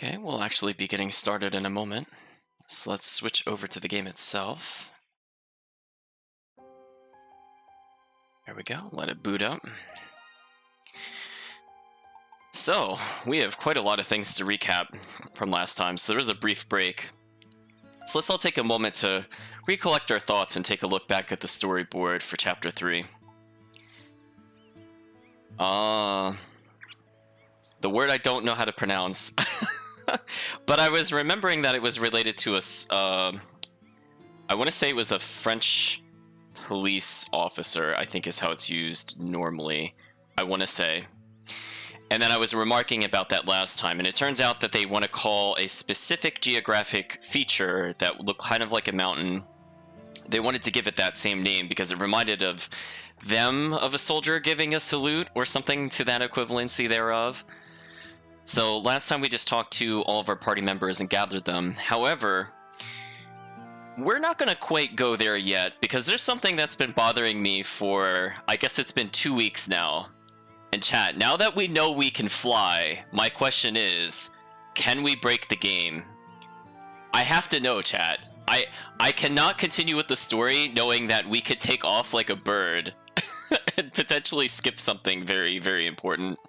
Okay, we'll actually be getting started in a moment. So let's switch over to the game itself. There we go, let it boot up. So, we have quite a lot of things to recap from last time, so there was a brief break. So let's all take a moment to recollect our thoughts and take a look back at the storyboard for Chapter 3. The word I don't know how to pronounce. But I was remembering that it was related to I want to say it was a French police officer, I think is how it's used normally, I want to say. And then I was remarking about that last time, and it turns out that they want to call a specific geographic feature that looked kind of like a mountain. They wanted to give it that same name because it reminded of a soldier giving a salute or something to that equivalency thereof. So last time we just talked to all of our party members and gathered them. However, we're not going to quite go there yet because there's something that's been bothering me for, I guess it's been 2 weeks now. And chat, now that we know we can fly, my question is, can we break the game? I have to know, chat. I cannot continue with the story knowing that we could take off like a bird and potentially skip something very, very important.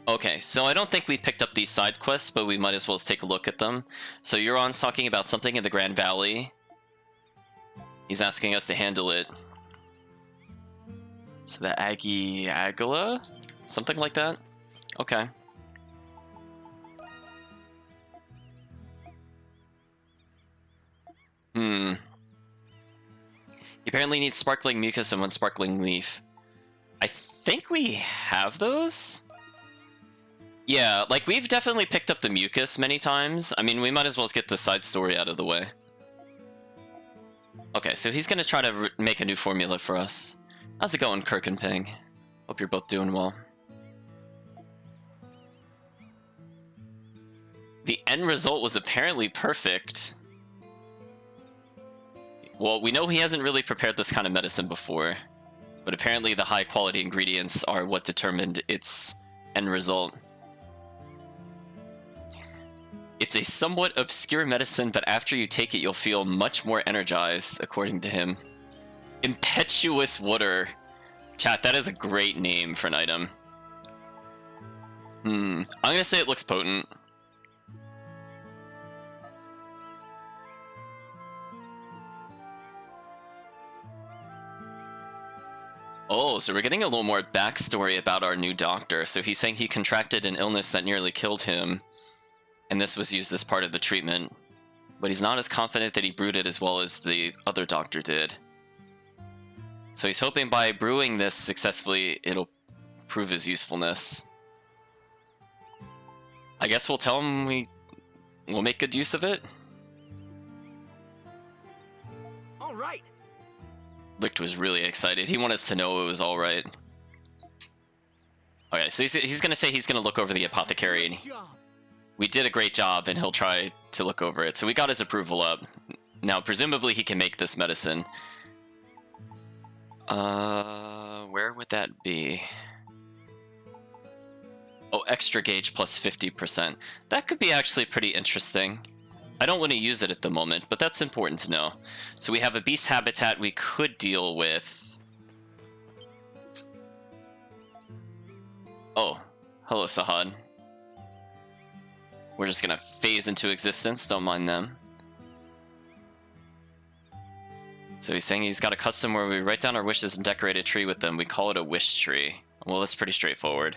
Okay, so I don't think we picked up these side quests, but we might as well take a look at them. So Euron's talking about something in the Grand Valley. He's asking us to handle it. So the Agila? Something like that? Okay. He apparently needs sparkling mucus and one sparkling leaf. I think we have those? Yeah, like we've definitely picked up the mucus many times. I mean, we might as well get the side story out of the way. Okay, so he's gonna try to make a new formula for us. How's it going, Kirk and Ping? Hope you're both doing well. The end result was apparently perfect. Well, we know he hasn't really prepared this kind of medicine before, but apparently the high quality ingredients are what determined its end result. It's a somewhat obscure medicine, but after you take it, you'll feel much more energized, according to him. Impetuous Water. Chat, that is a great name for an item. I'm gonna say it looks potent. Oh, so we're getting a little more backstory about our new doctor. So he's saying he contracted an illness that nearly killed him, and this was used as part of the treatment. But he's not as confident that he brewed it as well as the other doctor did. So he's hoping by brewing this successfully, it'll prove his usefulness. I guess we'll tell him we'll make good use of it. All right. Licht was really excited. He wanted us to know it was all right. Okay, so he's gonna say he's gonna look over the apothecary, and we did a great job, and he'll try to look over it. So we got his approval up. Now, presumably, he can make this medicine. Where would that be? Oh, extra gauge plus 50%. That could be actually pretty interesting. I don't want to use it at the moment, but that's important to know. So we have a beast habitat we could deal with. Oh, hello, Sahad. We're just gonna phase into existence, don't mind them. So he's saying he's got a custom where we write down our wishes and decorate a tree with them. We call it a wish tree. Well, that's pretty straightforward.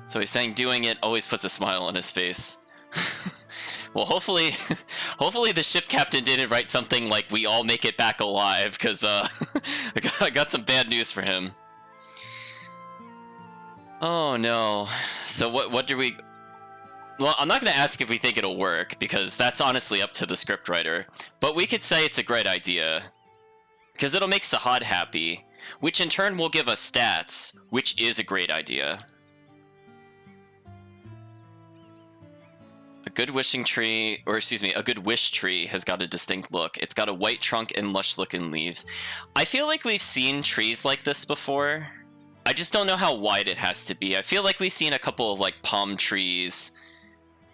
So he's saying doing it always puts a smile on his face. Well, hopefully the ship captain didn't write something like we all make it back alive, because I got some bad news for him. Oh no. So what do we... Well, I'm not going to ask if we think it'll work, because that's honestly up to the scriptwriter. But we could say it's a great idea, because it'll make Sahad happy, which in turn will give us stats, which is a great idea. good wishing tree, or excuse me, a good wish tree has got a distinct look. It's got a white trunk and lush-looking leaves. I feel like we've seen trees like this before. I just don't know how wide it has to be. I feel like we've seen a couple of like palm trees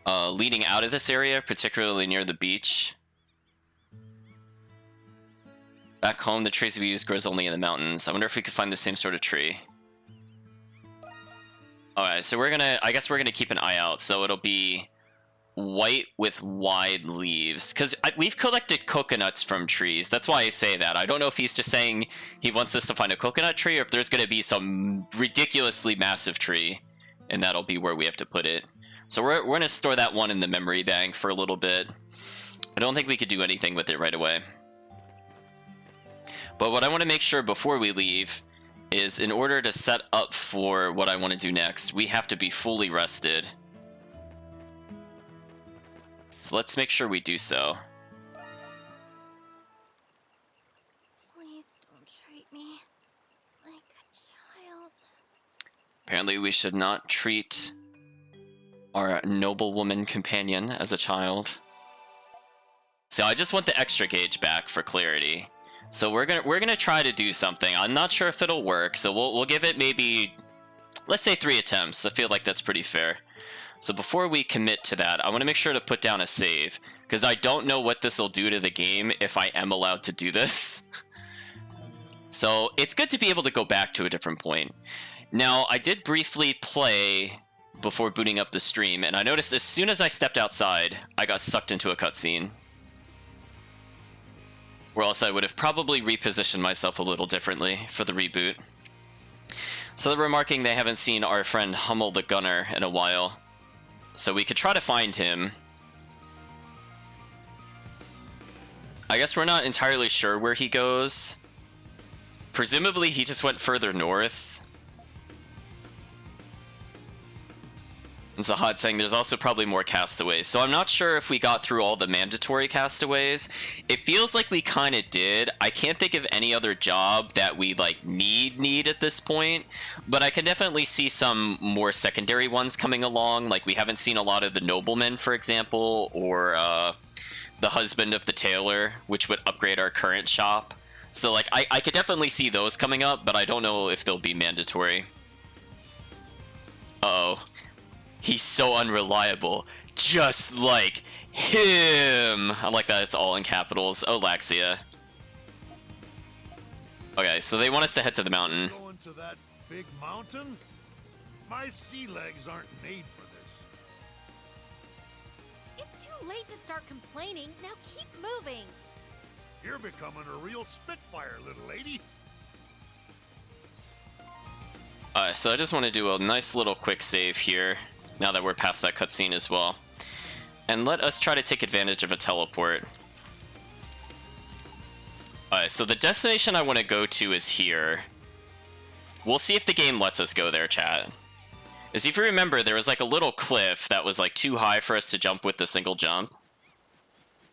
leading out of this area, particularly near the beach. Back home, the trees we use grows only in the mountains. I wonder if we could find the same sort of tree. Alright, so I guess we're gonna keep an eye out. So it'll be white with wide leaves. Because we've collected coconuts from trees. That's why I say that. I don't know if he's just saying he wants us to find a coconut tree, or if there's gonna be some ridiculously massive tree, and that'll be where we have to put it. So we're gonna store that one in the memory bank for a little bit. I don't think we could do anything with it right away. But what I want to make sure before we leave is, in order to set up for what I want to do next, we have to be fully rested. So let's make sure we do so. Please don't treat me like a child. Apparently we should not treat our noblewoman companion as a child. So I just want the extra gauge back for clarity. So we're gonna try to do something. I'm not sure if it'll work, so we'll give it maybe, let's say 3 attempts. I feel like that's pretty fair. So before we commit to that, I want to make sure to put down a save, because I don't know what this will do to the game if I am allowed to do this. So it's good to be able to go back to a different point. Now, I did briefly play before booting up the stream, and I noticed as soon as I stepped outside, I got sucked into a cutscene. Or else I would have probably repositioned myself a little differently for the reboot. So they're remarking they haven't seen our friend Hummel the Gunner in a while. So we could try to find him. I guess we're not entirely sure where he goes. Presumably he just went further north. And Zahad saying there's also probably more castaways. So I'm not sure if we got through all the mandatory castaways. It feels like we kind of did. I can't think of any other job that we like need at this point. But I can definitely see some more secondary ones coming along. Like we haven't seen a lot of the noblemen, for example, or the husband of the tailor, which would upgrade our current shop. So like I could definitely see those coming up, but I don't know if they'll be mandatory. Uh-oh. He's so unreliable. Just like him. I like that it's all in capitals. Oh, Laxia. Okay, so they want us to head to the mountain. Going to that big mountain? My sea legs aren't made for this. It's too late to start complaining. Now keep moving. You're becoming a real spitfire, little lady. So I just want to do a nice little quick save here, now that we're past that cutscene as well. And let us try to take advantage of a teleport. So the destination I want to go to is here. We'll see if the game lets us go there, chat. As if you remember, there was like a little cliff that was like too high for us to jump with the single jump.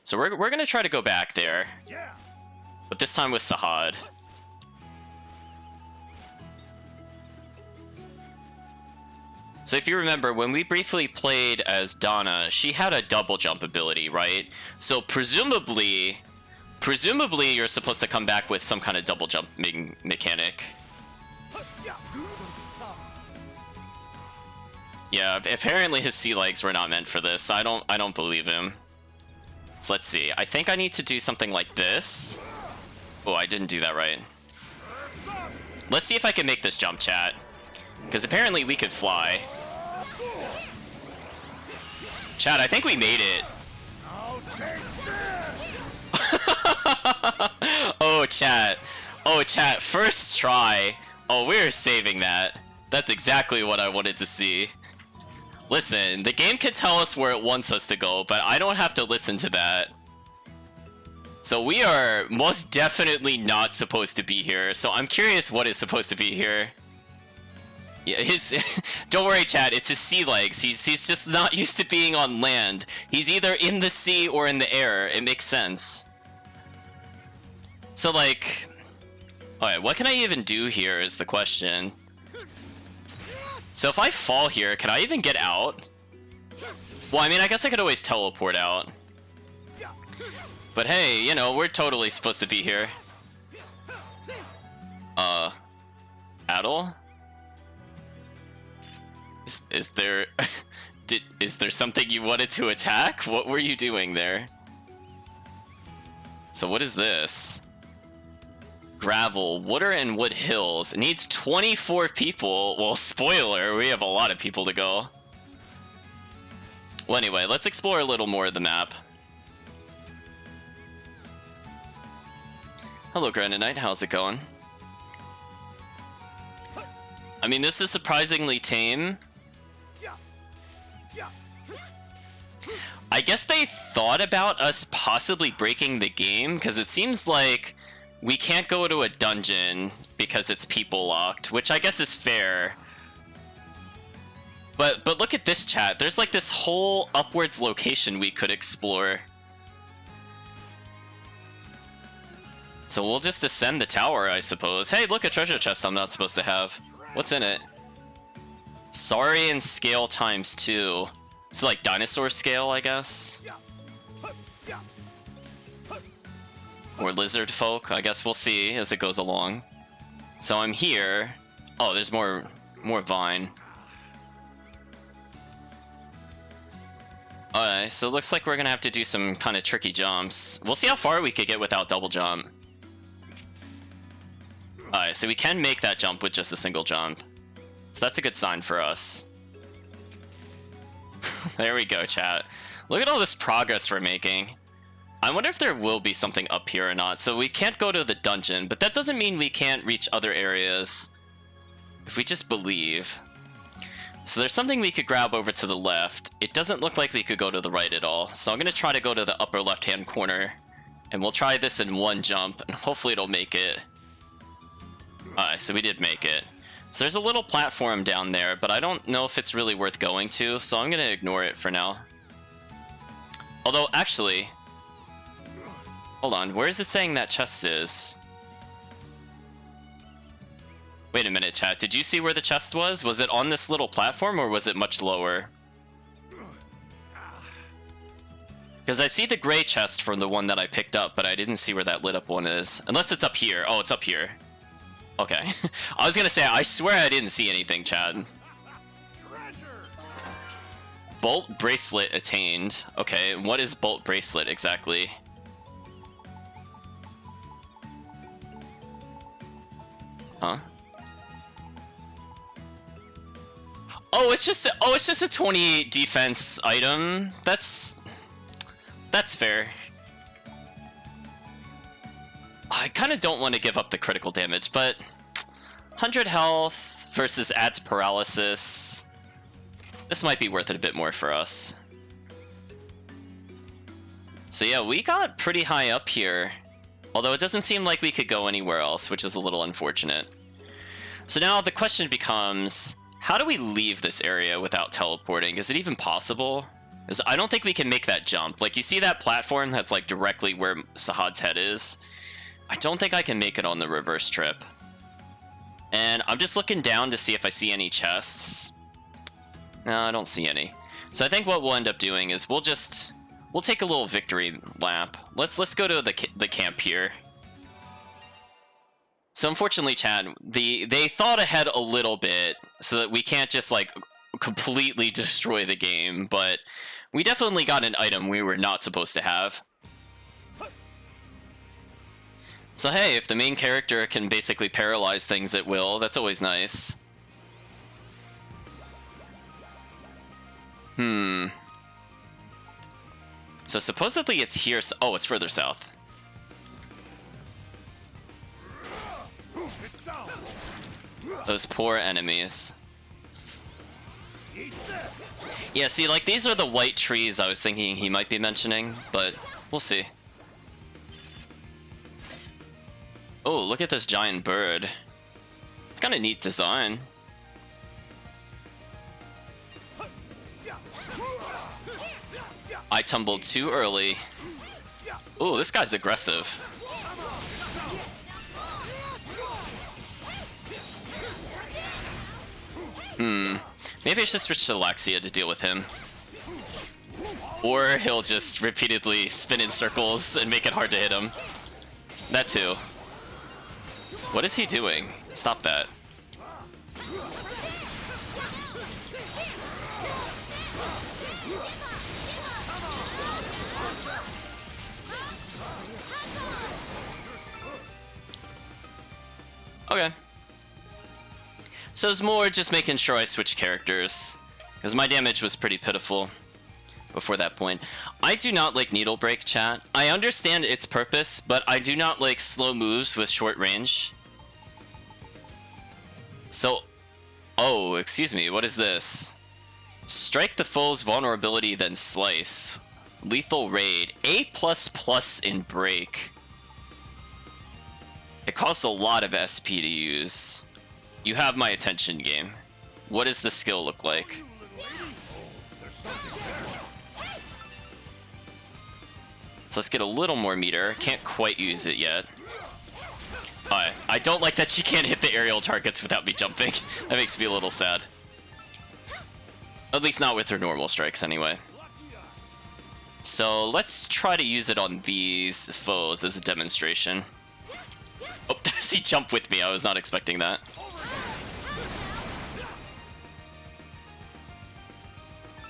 So we're going to try to go back there. Yeah. But this time with Sahad. So if you remember, when we briefly played as Donna, she had a double jump ability, right? So presumably you're supposed to come back with some kind of double jump mechanic. Yeah, apparently his sea legs were not meant for this. I don't believe him. So let's see. I think I need to do something like this. Oh, I didn't do that right. Let's see if I can make this jump, chat. Because apparently we could fly. Chat, I think we made it. Oh, chat. Oh, chat. First try. Oh, we're saving that. That's exactly what I wanted to see. Listen, the game can tell us where it wants us to go, but I don't have to listen to that. So we are most definitely not supposed to be here, so I'm curious what is supposed to be here. Yeah, don't worry, chat, it's his sea legs. He's just not used to being on land. He's either in the sea or in the air. It makes sense. So, like... Alright, what can I even do here is the question. So if I fall here, can I even get out? Well, I mean, I guess I could always teleport out. But hey, you know, we're totally supposed to be here. Adel? Is there... is there something you wanted to attack? What were you doing there? So what is this? Gravel, water and wood hills. It needs 24 people. Well, spoiler, we have a lot of people to go. Well, anyway, let's explore a little more of the map. Hello, Granite, how's it going? I mean, this is surprisingly tame. I guess they thought about us possibly breaking the game, because it seems like we can't go to a dungeon because it's people locked, which I guess is fair. But look at this, chat. There's like this whole upwards location we could explore. So we'll just ascend the tower, I suppose. Hey, look, a treasure chest I'm not supposed to have. What's in it? Saurian scale times 2. It's like dinosaur scale, I guess. Or lizard folk. I guess we'll see as it goes along. So I'm here. Oh, there's more vine. Alright, so it looks like we're gonna have to do some kind of tricky jumps. We'll see how far we could get without double jump. Alright, so we can make that jump with just a single jump. So that's a good sign for us. There we go, chat. Look at all this progress we're making. I wonder if there will be something up here or not. So we can't go to the dungeon, but that doesn't mean we can't reach other areas if we just believe. So there's something we could grab over to the left. It doesn't look like we could go to the right at all. So I'm going to try to go to the upper left-hand corner. And we'll try this in one jump, and hopefully it'll make it. Alright, so we did make it. So there's a little platform down there, but I don't know if it's really worth going to, so I'm going to ignore it for now. Although, actually... Hold on, where is it saying that chest is? Wait a minute, chat. Did you see where the chest was? Was it on this little platform, or was it much lower? Because I see the gray chest from the one that I picked up, but I didn't see where that lit up one is. Unless it's up here. Oh, it's up here. Okay. I was gonna say, I swear I didn't see anything, Chad. Bolt bracelet attained. Okay, what is bolt bracelet exactly? Huh? Oh, it's just a 28 defense item. That's fair. I kind of don't want to give up the critical damage, but 100 health versus adds paralysis. This might be worth it a bit more for us. So yeah, we got pretty high up here. Although it doesn't seem like we could go anywhere else, which is a little unfortunate. So now the question becomes, how do we leave this area without teleporting? Is it even possible? Because I don't think we can make that jump. Like, you see that platform that's like directly where Sahad's head is? I don't think I can make it on the reverse trip. And I'm just looking down to see if I see any chests. No, I don't see any. So I think what we'll end up doing is we'll take a little victory lap. Let's go to the camp here. So unfortunately, Chad, they thought ahead a little bit so that we can't just like completely destroy the game, but we definitely got an item we were not supposed to have. So hey, if the main character can basically paralyze things at will, that's always nice. So supposedly it's here. Oh, it's further south. Those poor enemies. Yeah, see, like, these are the white trees I was thinking he might be mentioning, but we'll see. Oh, look at this giant bird. It's kind of neat design. I tumbled too early. Ooh, this guy's aggressive. Maybe I should switch to Laxia to deal with him. Or he'll just repeatedly spin in circles and make it hard to hit him. That too. What is he doing? Stop that. Okay. So it's more just making sure I switch characters, because my damage was pretty pitiful before that point. I do not like needle break, chat. I understand its purpose, but I do not like slow moves with short range. So, oh, excuse me, what is this? Strike the foe's vulnerability, then slice. Lethal raid. A++ in break. It costs a lot of SP to use. You have my attention, game. What does the skill look like? So let's get a little more meter. Can't quite use it yet. I don't like that she can't hit the aerial targets without me jumping. That makes me a little sad. At least not with her normal strikes, anyway. So let's try to use it on these foes as a demonstration. Oh, does he jump with me? I was not expecting that.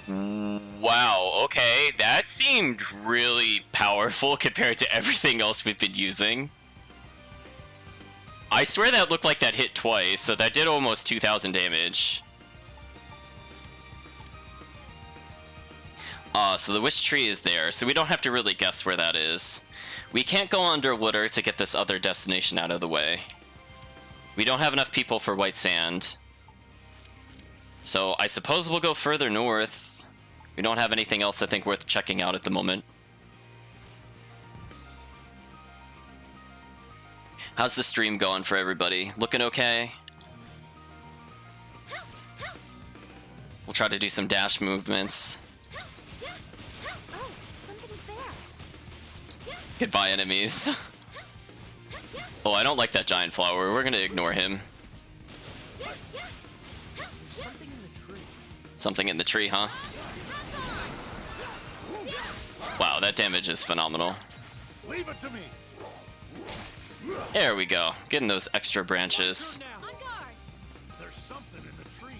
Wow, okay, that seemed really powerful compared to everything else we've been using. I swear that looked like that hit twice, so that did almost 2,000 damage. So the wish tree is there, so we don't have to really guess where that is. We can't go underwater to get this other destination out of the way. We don't have enough people for white sand. So I suppose we'll go further north. We don't have anything else I think worth checking out at the moment. How's the stream going for everybody? Looking okay? We'll try to do some dash movements. Oh, somebody's there. Goodbye, enemies. Oh, I don't like that giant flower. We're gonna ignore him. Something in the tree. Something in the tree, huh? Wow, that damage is phenomenal. Leave it to me. There we go. Getting those extra branches. Now. On guard. There's something in the tree.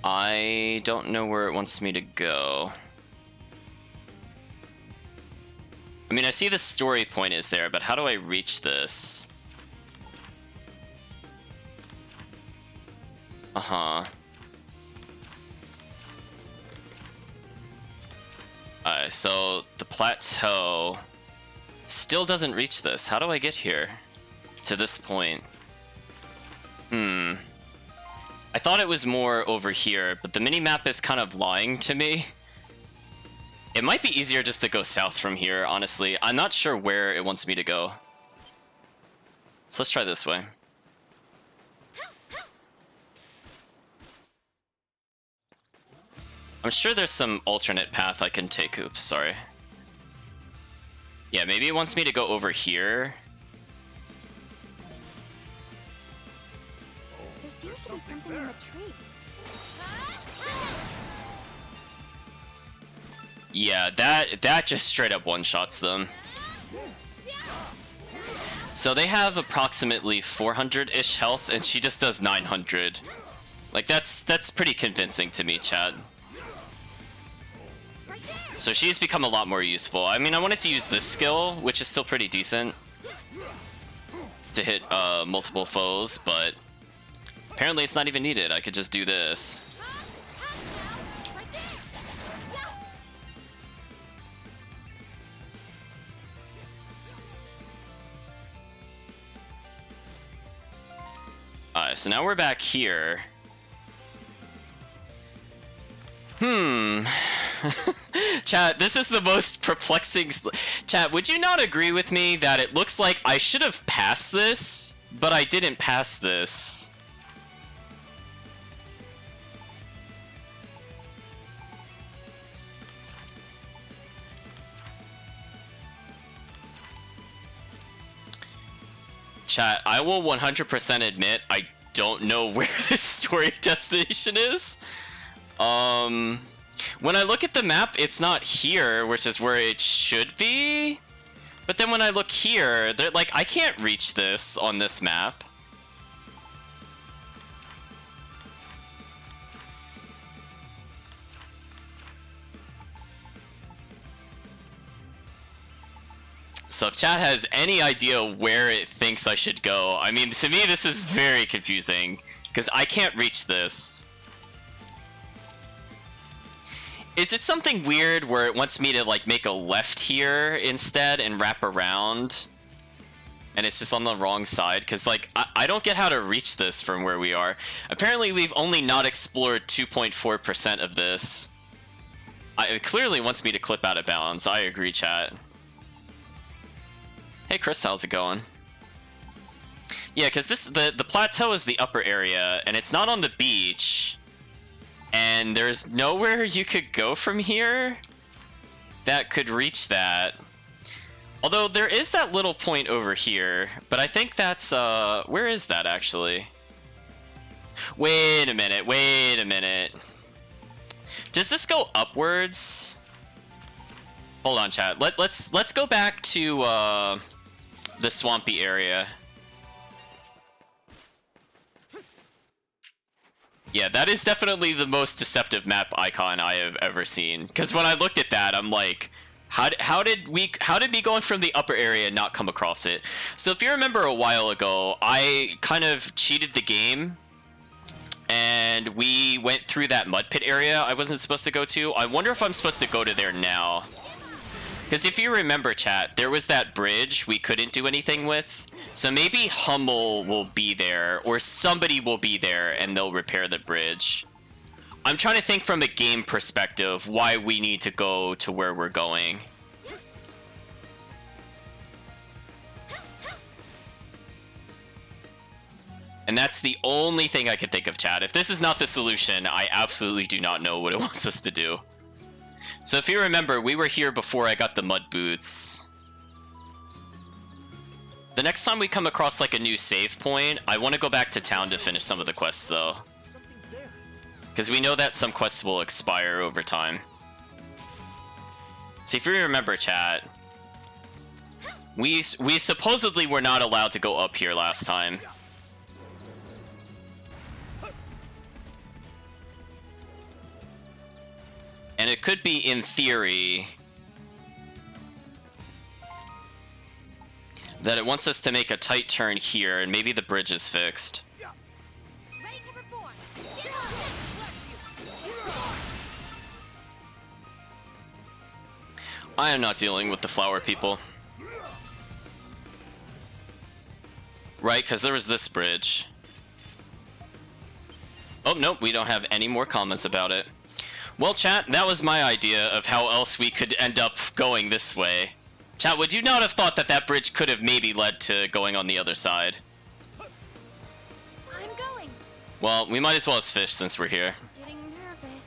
I don't know where it wants me to go. I mean, I see the story point is there, but how do I reach this? Uh-huh. Alright, so the plateau still doesn't reach this. How do I get here? To this point? I thought it was more over here, but the mini-map is kind of lying to me. It might be easier just to go south from here, honestly. I'm not sure where it wants me to go. So let's try this way. I'm sure there's some alternate path I can take. Oops, sorry. Yeah, maybe it wants me to go over here. There seems to be something in the tree. Yeah, that just straight up one-shots them. So they have approximately 400-ish health, and she just does 900. Like, that's pretty convincing to me, chat. So she's become a lot more useful. I mean, I wanted to use this skill, which is still pretty decent, to hit multiple foes, but apparently it's not even needed. I could just do this. Alright, so now we're back here. Chat, this is the most perplexing... Chat, would you not agree with me that it looks like I should have passed this, but I didn't pass this? Chat, I will 100% admit I don't know where this story destination is. When I look at the map, it's not here, which is where it should be. But then when I look here, they're like, I can't reach this on this map. So if chat has any idea where it thinks I should go, I mean, to me this is very confusing, because I can't reach this. Is it something weird where it wants me to like make a left here instead and wrap around? And it's just on the wrong side? Because like, I don't get how to reach this from where we are. Apparently we've only not explored 2.4% of this. It clearly wants me to clip out of bounds. I agree, chat. Hey Chris, how's it going? Yeah, because the plateau is the upper area, and it's not on the beach. And there's nowhere you could go from here that could reach that. Although there is that little point over here, but I think that's, where is that actually? Wait a minute, wait a minute. Does this go upwards? Hold on, chat. Let's go back to, the swampy area. Yeah, that is definitely the most deceptive map icon I have ever seen. Because when I looked at that, I'm like, how did me going from the upper area not come across it? So if you remember a while ago, I kind of cheated the game, and we went through that mud pit area I wasn't supposed to go to. I wonder if I'm supposed to go to there now. Because if you remember, chat, there was that bridge we couldn't do anything with. So maybe Hummel will be there, or somebody will be there, and they'll repair the bridge. I'm trying to think from a game perspective why we need to go to where we're going. And that's the only thing I can think of, chat. If this is not the solution, I absolutely do not know what it wants us to do. So if you remember, we were here before I got the mud boots. The next time we come across like a new save point, I want to go back to town to finish some of the quests though. Something's there. Because we know that some quests will expire over time. So if you remember, chat, we supposedly were not allowed to go up here last time. And it could be, in theory, that it wants us to make a tight turn here, and maybe the bridge is fixed. Ready to perform. I am not dealing with the flower people. Right, because there was this bridge. Oh, nope, we don't have any more comments about it. Well, chat, that was my idea of how else we could end up going this way. Chat, would you not have thought that that bridge could have maybe led to going on the other side? I'm going. Well, we might as well as fish since we're here. Getting nervous.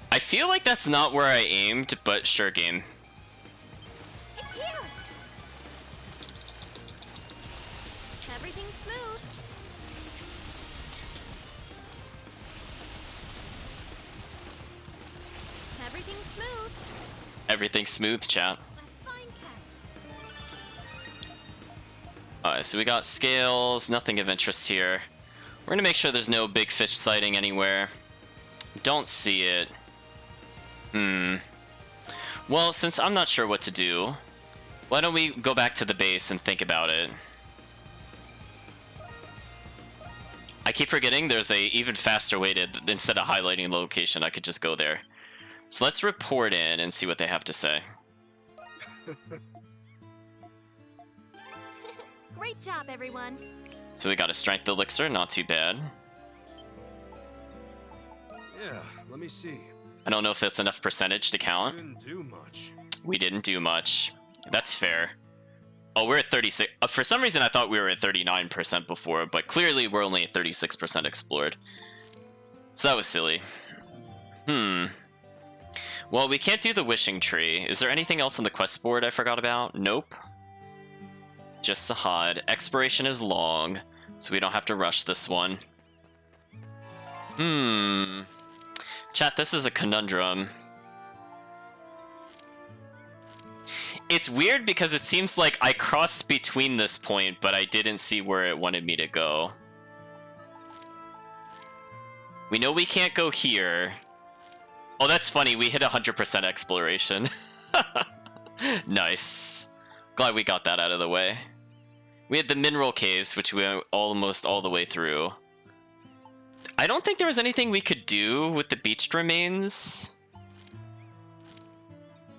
I feel like that's not where I aimed, but sure game. It's here. Everything's smooth. Everything's smooth. Everything's smooth, chat. A fine cat. Alright, so we got scales, nothing of interest here. We're gonna make sure there's no big fish sighting anywhere. Don't see it. Well, since I'm not sure what to do, why don't we go back to the base and think about it? I keep forgetting there's a even faster way to, instead of highlighting the location, I could just go there. So let's report in and see what they have to say. Great job, everyone. So we got a strength elixir, not too bad. Yeah, let me see. I don't know if that's enough percentage to count. Didn't do much. We didn't do much. That's fair. Oh, we're at 36. For some reason, I thought we were at 39% before, but clearly we're only at 36% explored. So that was silly. Well, we can't do the wishing tree. Is there anything else on the quest board I forgot about? Nope. Just Sahad. Expiration is long, so we don't have to rush this one. Chat, this is a conundrum. It's weird because it seems like I crossed between this point, but I didn't see where it wanted me to go. We know we can't go here. Oh, that's funny. We hit 100% exploration. Nice. Glad we got that out of the way. We had the mineral caves, which we went almost all the way through. I don't think there was anything we could do with the beached remains.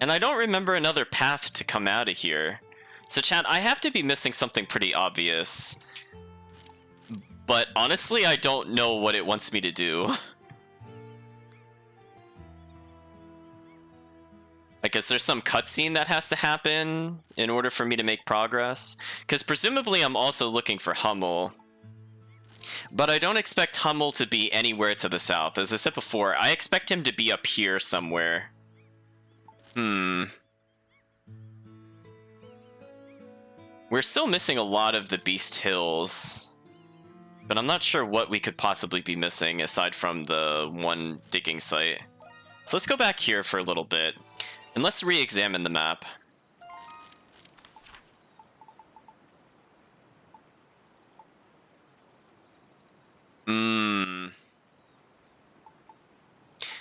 And I don't remember another path to come out of here. So chat, I have to be missing something pretty obvious. But honestly, I don't know what it wants me to do. Like, is there some cutscene that has to happen in order for me to make progress? Because presumably I'm also looking for Hummel. But I don't expect Hummel to be anywhere to the south. As I said before, I expect him to be up here somewhere. We're still missing a lot of the Beast Hills. But I'm not sure what we could possibly be missing aside from the one digging site. So let's go back here for a little bit. And let's re-examine the map.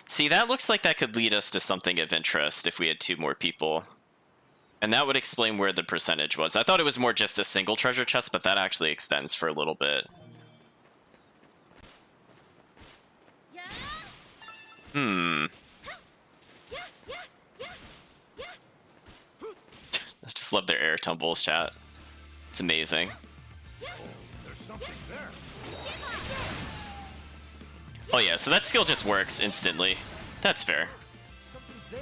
See, that looks like that could lead us to something of interest if we had 2 more people. And that would explain where the percentage was. I thought it was more just a single treasure chest, but that actually extends for a little bit. I just love their air tumbles, chat. It's amazing. There's something there. Oh yeah, so that skill just works instantly. That's fair. Something's there.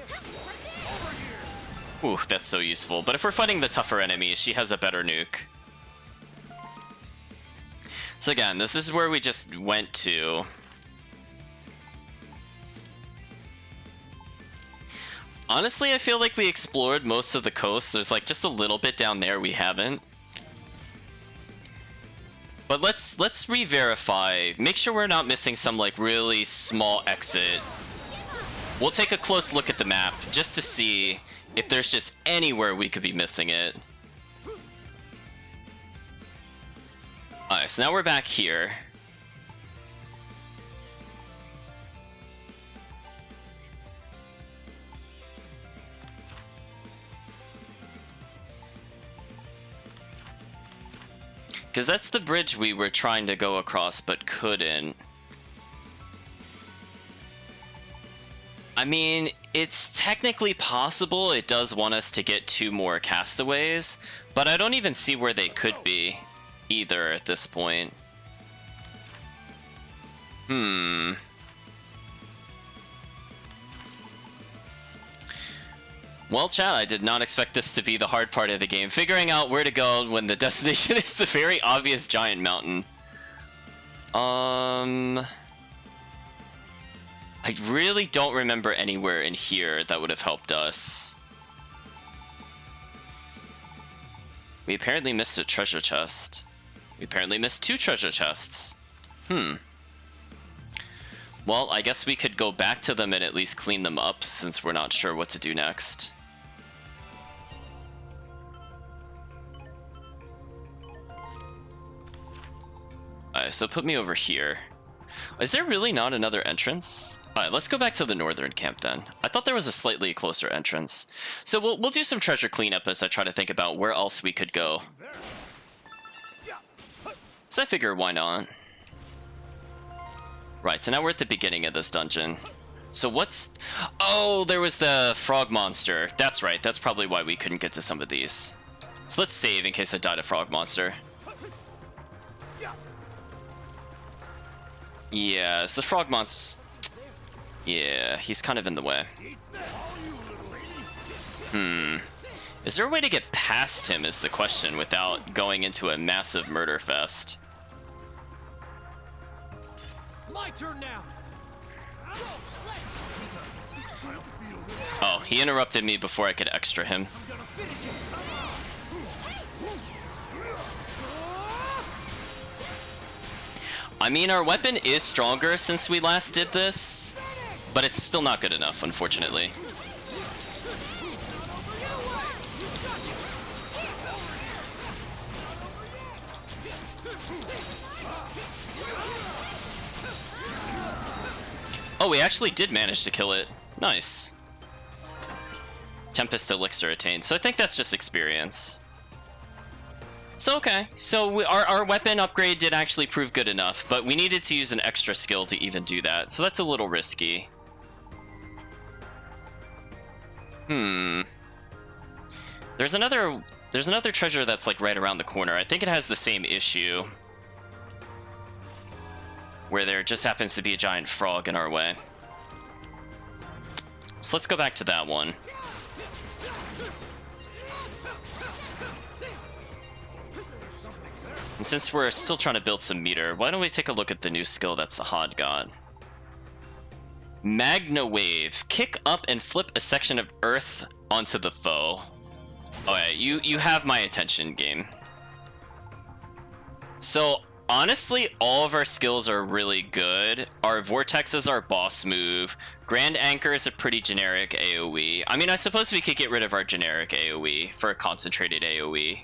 Ooh, that's so useful. But if we're fighting the tougher enemies, she has a better nuke. So again, this is where we just went to. Honestly, I feel like we explored most of the coast. There's like just a little bit down there we haven't. But let's re-verify. Make sure we're not missing some like really small exit. We'll take a close look at the map just to see if there's just anywhere we could be missing it. Alright, so now we're back here. Because that's the bridge we were trying to go across but couldn't. I mean, it's technically possible it does want us to get 2 more castaways, but I don't even see where they could be either at this point. Well, chat, I did not expect this to be the hard part of the game. Figuring out where to go when the destination is the very obvious giant mountain. I really don't remember anywhere in here that would have helped us. We apparently missed a treasure chest. We apparently missed 2 treasure chests. Well, I guess we could go back to them and at least clean them up since we're not sure what to do next. Alright, so put me over here. Is there really not another entrance? Alright, let's go back to the northern camp then. I thought there was a slightly closer entrance. So we'll do some treasure cleanup as I try to think about where else we could go. So I figure, why not? Right, so now we're at the beginning of this dungeon. So what's... Oh, there was the frog monster. That's right, that's probably why we couldn't get to some of these. So let's save in case I died a frog monster. Yeah, it's the frog monster. Yeah, he's kind of in the way. Is there a way to get past him is the question without going into a massive murder fest? My turn now. Oh, he interrupted me before I could extra him. I'm gonna finish it. I mean, our weapon is stronger since we last did this, but it's still not good enough, unfortunately. Oh, we actually did manage to kill it. Nice. Tempest Elixir attained. So I think that's just experience. So okay. So our weapon upgrade did actually prove good enough, but we needed to use an extra skill to even do that. So that's a little risky. There's another treasure that's like right around the corner. I think it has the same issue, where there just happens to be a giant frog in our way. So let's go back to that one. And since we're still trying to build some meter, why don't we take a look at the new skill that Sahad got? Magna Wave. Kick up and flip a section of earth onto the foe. Okay, you have my attention, game. So, honestly, all of our skills are really good. Our Vortex is our boss move. Grand Anchor is a pretty generic AoE. I mean, I suppose we could get rid of our generic AoE for a concentrated AoE.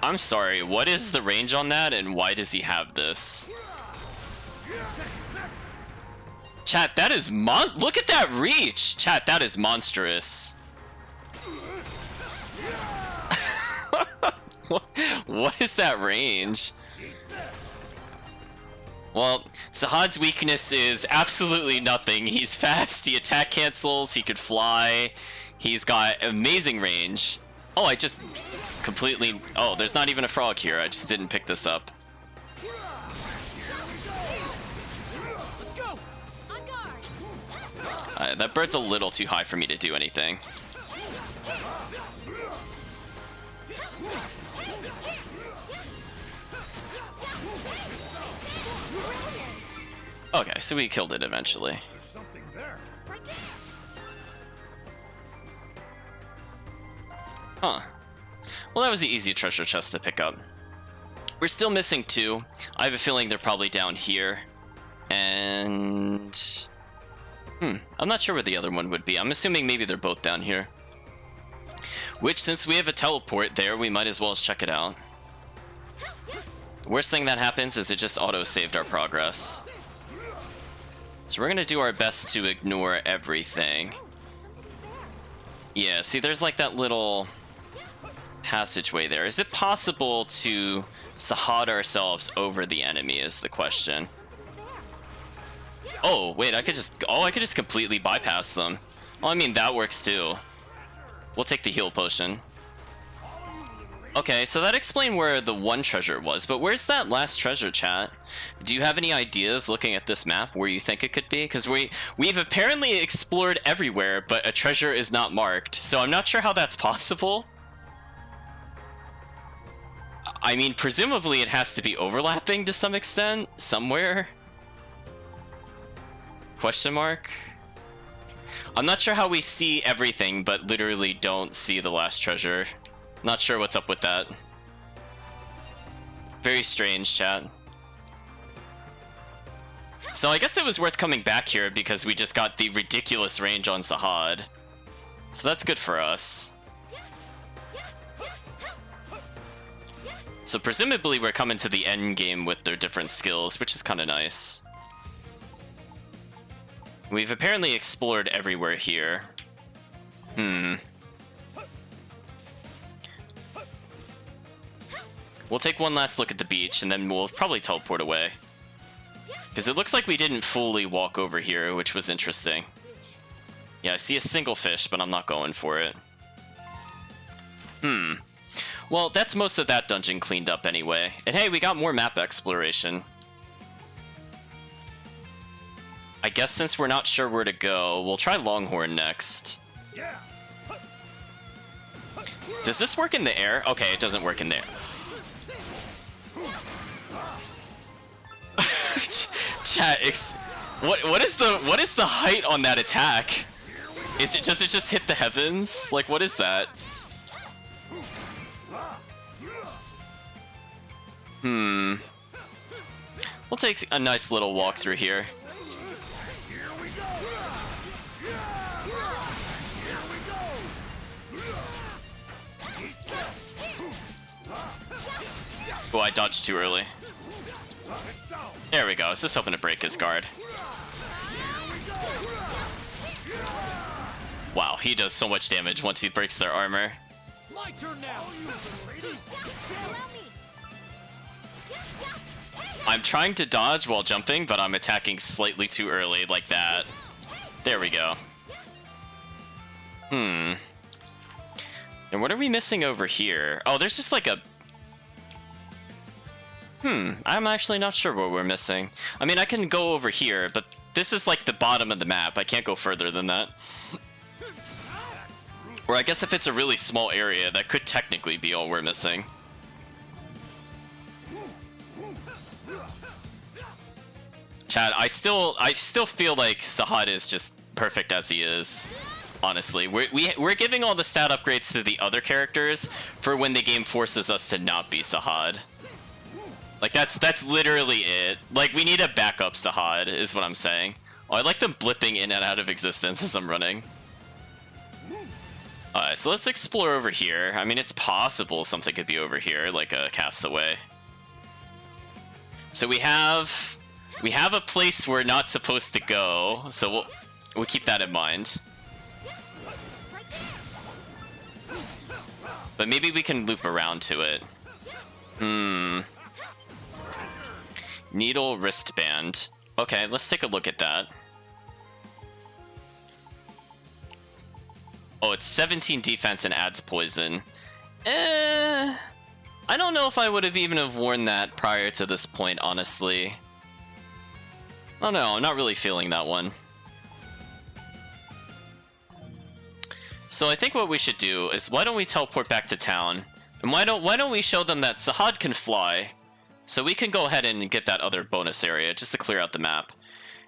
I'm sorry, what is the range on that, and why does he have this? Chat, that is look at that reach! Chat, that is monstrous. What is that range? Well, Sahad's weakness is absolutely nothing. He's fast, he attack cancels, he could fly, he's got amazing range. Oh, I just completely... Oh, there's not even a frog here, I just didn't pick this up. That bird's a little too high for me to do anything. Okay, so we killed it eventually. There's something there. Huh. Well, that was the easy treasure chest to pick up. We're still missing 2. I have a feeling they're probably down here. And... I'm not sure where the other one would be. I'm assuming maybe they're both down here. Which, since we have a teleport there, we might as well check it out. Worst thing that happens is it just auto-saved our progress. So we're gonna do our best to ignore everything. Yeah, see, there's like that little passageway there. Is it possible to Sahad ourselves over the enemy is the question. Oh, wait, I could just completely bypass them. Well, I mean, that works too. We'll take the heal potion. Okay, so that explained where the one treasure was, but where's that last treasure, chat? Do you have any ideas looking at this map where you think it could be? Because we've apparently explored everywhere, but a treasure is not marked, so I'm not sure how that's possible. I mean, presumably it has to be overlapping to some extent, somewhere. Question mark? I'm not sure how we see everything, but literally don't see the last treasure. Not sure what's up with that. Very strange, chat. So I guess it was worth coming back here because we just got the ridiculous range on Sahad. So that's good for us. So presumably we're coming to the end game with their different skills, which is kind of nice. We've apparently explored everywhere here. We'll take one last look at the beach, and then we'll probably teleport away. Because it looks like we didn't fully walk over here, which was interesting. Yeah, I see a single fish, but I'm not going for it. Well, that's most of that dungeon cleaned up anyway. And hey, we got more map exploration. I guess since we're not sure where to go, we'll try Longhorn next. Yeah. Does this work in the air? Okay, it doesn't work in the air. Chat, what is the height on that attack? Does it just hit the heavens? Like, what is that? We'll take a nice little walk through here. Oh, I dodged too early. There we go. I was just hoping to break his guard. Wow, he does so much damage once he breaks their armor. My turn now. I'm trying to dodge while jumping, but I'm attacking slightly too early, like that. There we go. And what are we missing over here? Oh, there's just like a... I'm actually not sure what we're missing. I mean, I can go over here, but this is like the bottom of the map. I can't go further than that. Or I guess if it's a really small area, that could technically be all we're missing. Chad, I still feel like Sahad is just perfect as he is. Honestly, we're giving all the stat upgrades to the other characters for when the game forces us to not be Sahad. Like that's literally it. Like we need a backup Sahad is what I'm saying. Oh, I like them blipping in and out of existence as I'm running. Alright, so let's explore over here. I mean, it's possible something could be over here, like a castaway. So we have a place we're not supposed to go, so we'll keep that in mind. But maybe we can loop around to it. Needle wristband. Okay, let's take a look at that. Oh, it's 17 defense and adds poison. I don't know if I would have even have worn that prior to this point, honestly. Oh no, I'm not really feeling that one. So I think what we should do is, why don't we teleport back to town? And why don't we show them that Sahad can fly, so we can go ahead and get that other bonus area, just to clear out the map.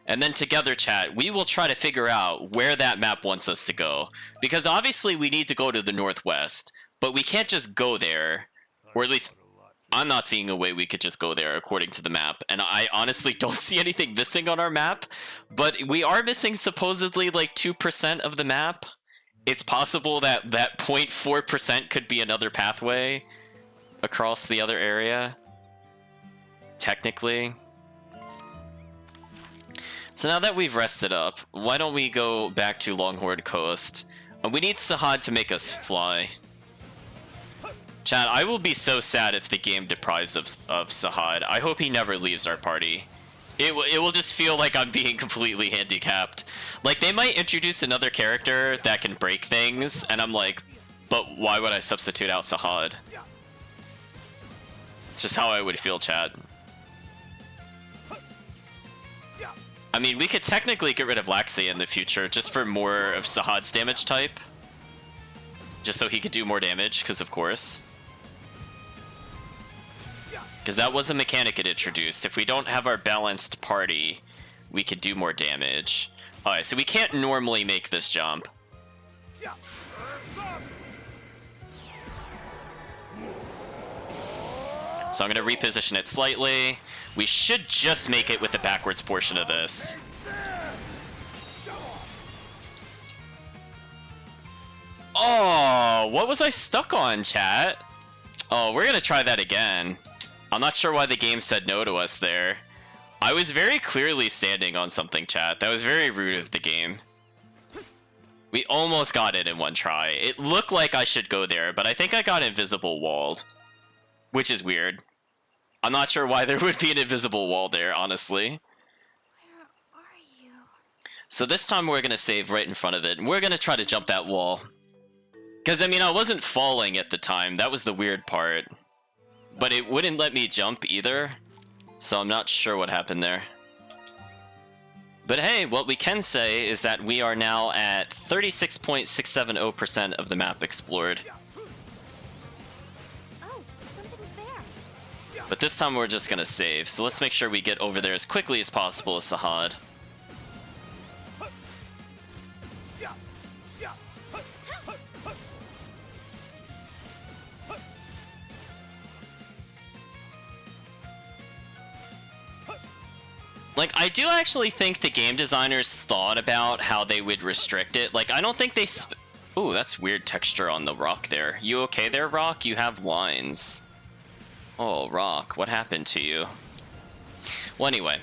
And then together, chat, we will try to figure out where that map wants us to go. Because obviously we need to go to the northwest, but we can't just go there. Or at least, I'm not seeing a way we could just go there according to the map. And I honestly don't see anything missing on our map. But we are missing supposedly like 2% of the map. It's possible that that 0.4% could be another pathway across the other area. Technically. So now that we've rested up, why don't we go back to Longhorn Coast? We need Sahad to make us fly. Chad, I will be so sad if the game deprives of Sahad. I hope he never leaves our party. It will just feel like I'm being completely handicapped. Like, they might introduce another character that can break things, and I'm like, but why would I substitute out Sahad? It's just how I would feel, Chad. I mean, we could technically get rid of Laxi in the future, just for more of Sahad's damage type. Just so he could do more damage, because of course. Because that was a mechanic it introduced. If we don't have our balanced party, we could do more damage. Alright, so we can't normally make this jump. So I'm going to reposition it slightly. We should just make it with the backwards portion of this. Oh, what was I stuck on, chat? Oh, we're going to try that again. I'm not sure why the game said no to us there. I was very clearly standing on something, chat. That was very rude of the game. We almost got it in one try. It looked like I should go there, but I think I got invisible walled. Which is weird. I'm not sure why there would be an invisible wall there, honestly. Where are you? So this time we're going to save right in front of it, and we're going to try to jump that wall. Because, I mean, I wasn't falling at the time. That was the weird part. But it wouldn't let me jump either. So I'm not sure what happened there. But hey, what we can say is that we are now at 36.670% of the map explored. Oh, something's there. But this time we're just gonna save, so let's make sure we get over there as quickly as possible as Sahad. Like, I do actually think the game designers thought about how they would restrict it. Like, I don't think they... Ooh, that's weird texture on the rock there. You okay there, Rock? You have lines. Oh, Rock, what happened to you? Well, anyway,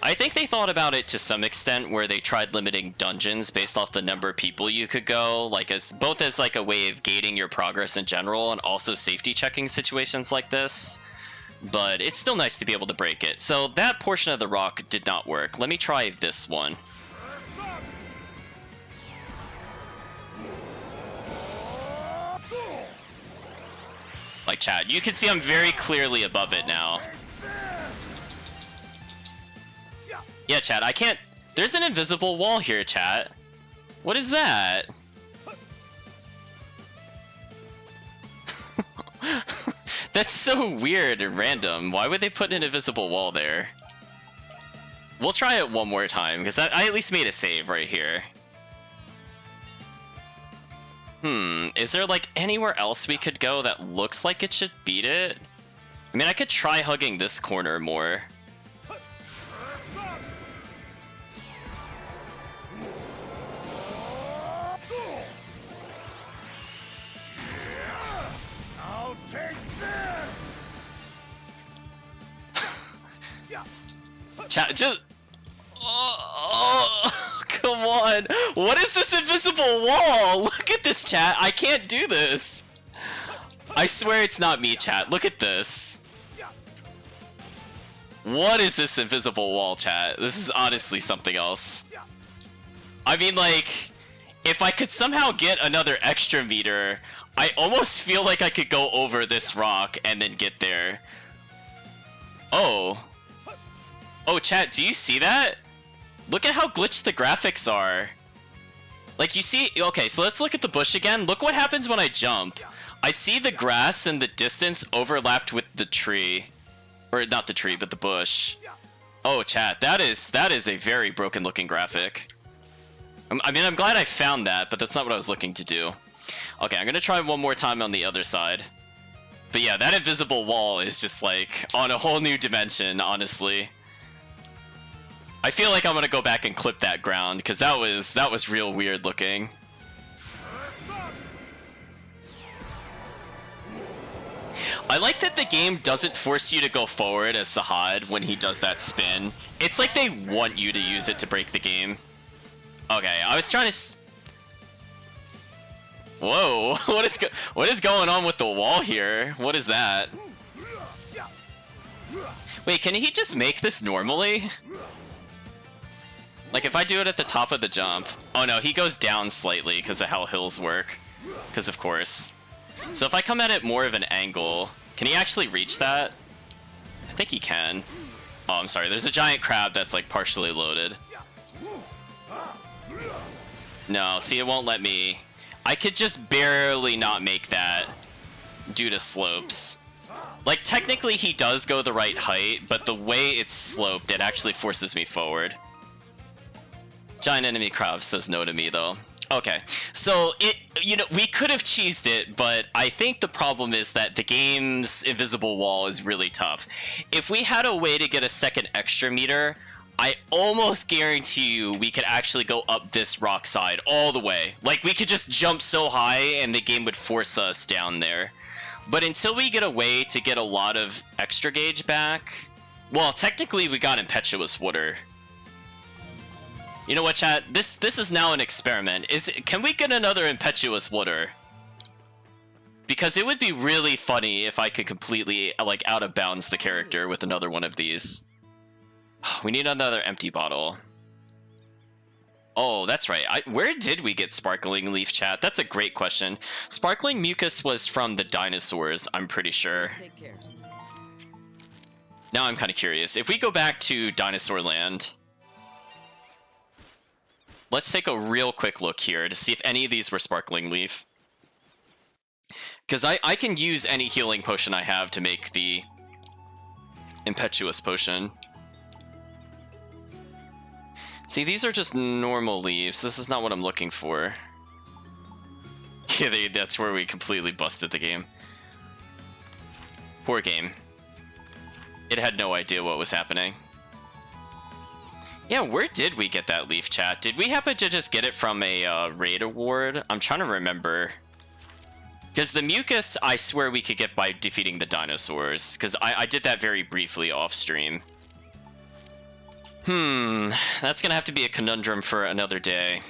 I think they thought about it to some extent where they tried limiting dungeons based off the number of people you could go, like as both as like a way of gating your progress in general and also safety checking situations like this. But it's still nice to be able to break it. So that portion of the rock did not work. Let me try this one. Like, chat, you can see I'm very clearly above it now. Yeah, chat, I can't... There's an invisible wall here, chat. What is that? That's so weird and random. Why would they put an invisible wall there? We'll try it one more time, because I at least made a save right here. Is there like anywhere else we could go that looks like it should beat it? I mean, I could try hugging this corner more. I'll take this. Chat, just... Oh, come on. What is this invisible wall? Look at this, chat. I can't do this. I swear it's not me, chat. Look at this. What is this invisible wall, chat? This is honestly something else. I mean, like, if I could somehow get another extra meter, I almost feel like I could go over this rock and then get there. Oh. Oh, chat, do you see that? Look at how glitched the graphics are. Like, you see... Okay, so let's look at the bush again. Look what happens when I jump. I see the grass in the distance overlapped with the tree. Or, not the tree, but the bush. Oh, chat, that is a very broken-looking graphic. I mean, I'm glad I found that, but that's not what I was looking to do. Okay, I'm gonna try one more time on the other side. But yeah, that invisible wall is just, like, on a whole new dimension, honestly. I feel like I'm gonna go back and clip that ground, because that was real weird looking. I like that the game doesn't force you to go forward as Sahad when he does that spin. It's like they want you to use it to break the game. Okay, I was trying to... Whoa, what is going on with the wall here? What is that? Wait, can he just make this normally? Like, if I do it at the top of the jump... Oh no, he goes down slightly because of how hills work. Because of course. So if I come at it more of an angle... Can he actually reach that? I think he can. Oh, I'm sorry. There's a giant crab that's, like, partially loaded. No, see, it won't let me... I could just barely not make that due to slopes. Like, technically he does go the right height, but the way it's sloped, it actually forces me forward. Giant enemy crab says no to me, though. Okay, so we could have cheesed it, but I think the problem is that the game's invisible wall is really tough. If we had a way to get a second extra meter, I almost guarantee you we could actually go up this rock side all the way. Like, we could just jump so high and the game would force us down there. But until we get a way to get a lot of extra gauge back... Well, technically we got Impetuous Water. You know what, chat? This is now an experiment. Can we get another Impetuous Water? Because it would be really funny if I could completely, like, out of bounds the character with another one of these. We need another empty bottle. Oh, that's right. Where did we get Sparkling Leaf, chat? That's a great question. Sparkling Mucus was from the dinosaurs, I'm pretty sure. Take care. Now I'm kind of curious. If we go back to Dinosaur Land... Let's take a real quick look here to see if any of these were Sparkling Leaf. Because I can use any healing potion I have to make the Impetuous Potion. See, these are just normal leaves. This is not what I'm looking for. Yeah, that's where we completely busted the game. Poor game. It had no idea what was happening. Yeah, where did we get that leaf, chat? Did we happen to just get it from a raid award? I'm trying to remember. Because the mucus, I swear we could get by defeating the dinosaurs. Because I did that very briefly off stream. That's gonna have to be a conundrum for another day.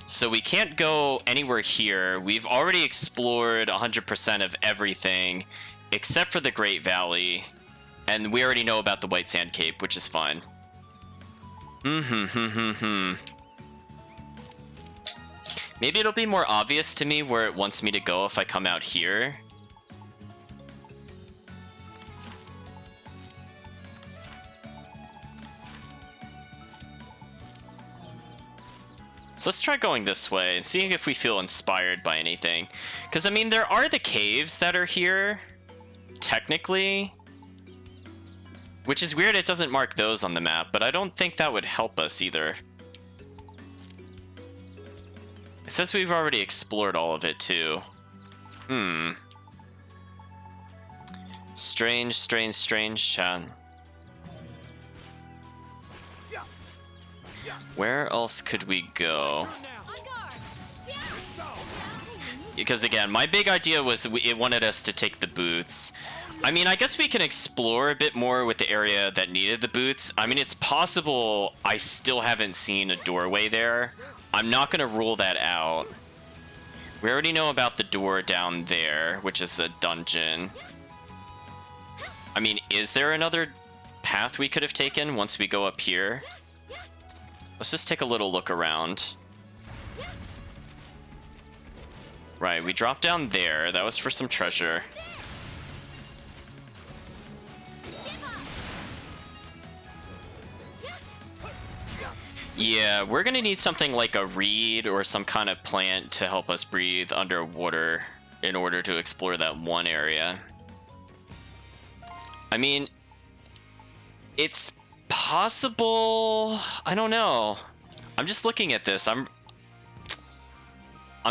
So we can't go anywhere here. We've already explored 100% of everything, except for the Great Valley. And we already know about the White Sand Cape, which is fine. Maybe it'll be more obvious to me where it wants me to go if I come out here. So let's try going this way and seeing if we feel inspired by anything. Because, I mean, there are the caves that are here, technically. Which is weird it doesn't mark those on the map, but I don't think that would help us either. It says we've already explored all of it, too. Strange, strange, strange, Chan. Where else could we go? Because again, my big idea was it wanted us to take the boots. I mean, I guess we can explore a bit more with the area that needed the boots. I mean, it's possible I still haven't seen a doorway there. I'm not going to rule that out. We already know about the door down there, which is a dungeon. I mean, is there another path we could have taken once we go up here? Let's just take a little look around. Right, we dropped down there. That was for some treasure. Yeah, we're gonna need something like a reed or some kind of plant to help us breathe underwater in order to explore that one area. I mean, it's possible. I don't know. I'm just looking at this. I'm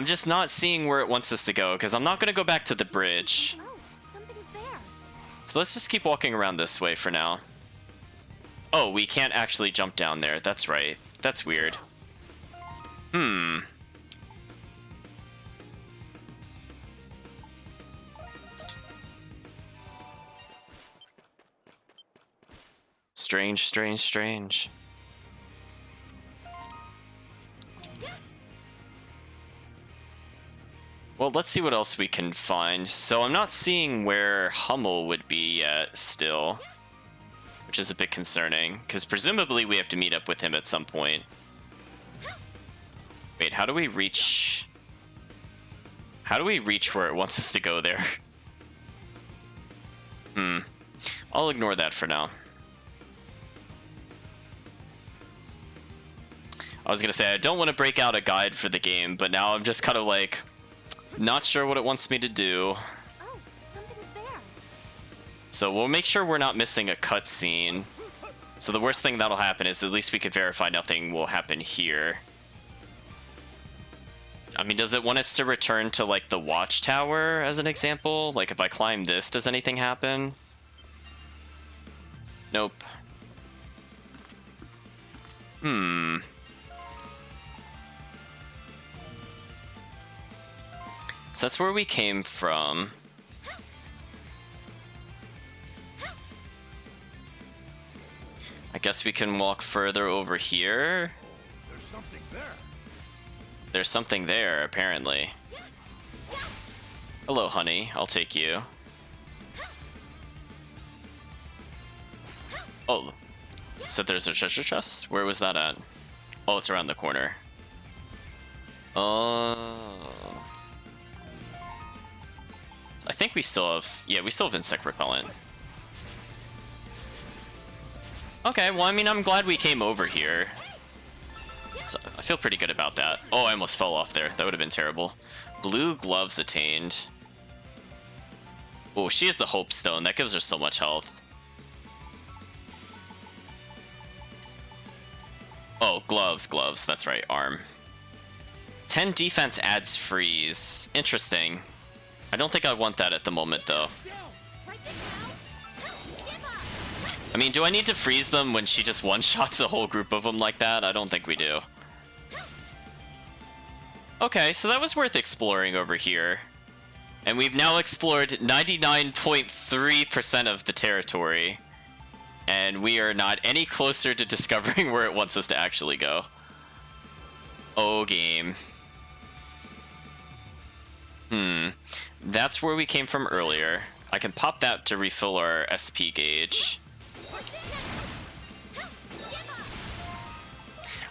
just not seeing where it wants us to go because I'm not gonna go back to the bridge. Oh, something's there. So let's just keep walking around this way for now. Oh, we can't actually jump down there. That's right. That's weird. Strange, strange, strange. Well, let's see what else we can find. So I'm not seeing where Hummel would be yet still, which is a bit concerning, because presumably we have to meet up with him at some point. Wait, how do we reach... How do we reach where it wants us to go there? I'll ignore that for now. I was gonna say, I don't want to break out a guide for the game, but now I'm just kind of like, not sure what it wants me to do. Oh, something's there. So we'll make sure we're not missing a cutscene. So the worst thing that'll happen is at least we could verify nothing will happen here. I mean, does it want us to return to, like, the watchtower as an example? Like, if I climb this, does anything happen? Nope. So that's where we came from. I guess we can walk further over here. There's something there. There's something there, apparently. Hello, honey. I'll take you. Oh. So there's a treasure chest? Where was that at? Oh, it's around the corner. Oh. I think we still have... Yeah, we still have insect repellent. Okay, well, I mean, I'm glad we came over here. So I feel pretty good about that. Oh, I almost fell off there. That would have been terrible. Blue gloves attained. Oh, she has the Hope Stone. That gives her so much health. Oh, gloves, gloves. That's right, arm. 10 defense adds freeze. Interesting. I don't think I want that at the moment, though. Right there now. Give up. I mean, do I need to freeze them when she just one-shots a whole group of them like that? I don't think we do. Okay, so that was worth exploring over here. And we've now explored 99.3% of the territory. And we are not any closer to discovering where it wants us to actually go. Oh, game. That's where we came from earlier. I can pop that to refill our SP gauge.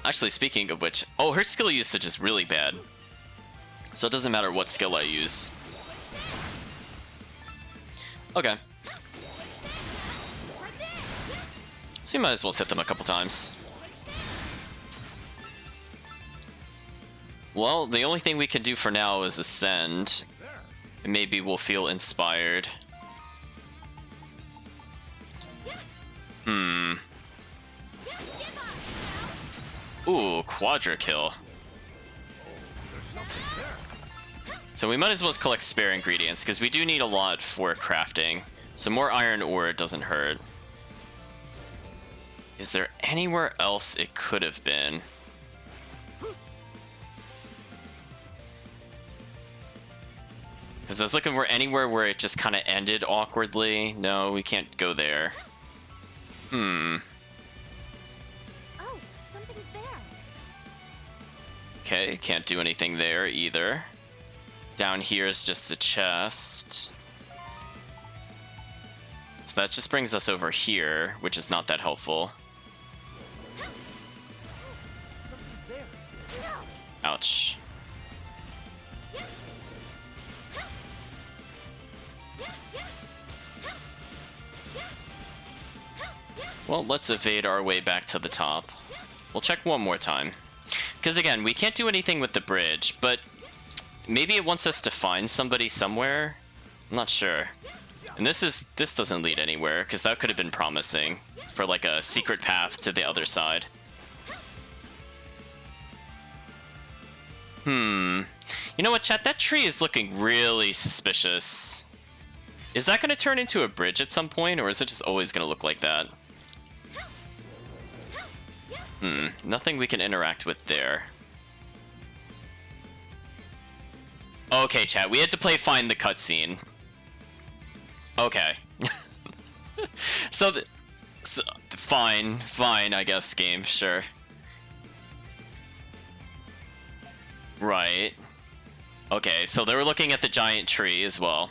Actually, speaking of which... Oh, her skill usage is really bad. So it doesn't matter what skill I use. Okay. So you might as well hit them a couple times. Well, the only thing we can do for now is ascend. And maybe we'll feel inspired. Ooh, quadra kill. So we might as well collect spare ingredients, because we do need a lot for crafting. So more iron ore doesn't hurt. Is there anywhere else it could have been? Because I was looking for anywhere where it just kind of ended awkwardly. No, we can't go there. Oh, something's there. Okay, can't do anything there either. Down here is just the chest. So that just brings us over here, which is not that helpful. Something's there. Ouch. Well, let's evade our way back to the top. We'll check one more time. Because again, we can't do anything with the bridge, but maybe it wants us to find somebody somewhere? I'm not sure. And this doesn't lead anywhere, because that could have been promising for like a secret path to the other side. You know what, chat? That tree is looking really suspicious. Is that going to turn into a bridge at some point, or is it just always going to look like that? Nothing we can interact with there. Okay, chat, we had to play Find the Cutscene. Okay. So fine, I guess, game, sure. Right. Okay, so they were looking at the giant tree as well.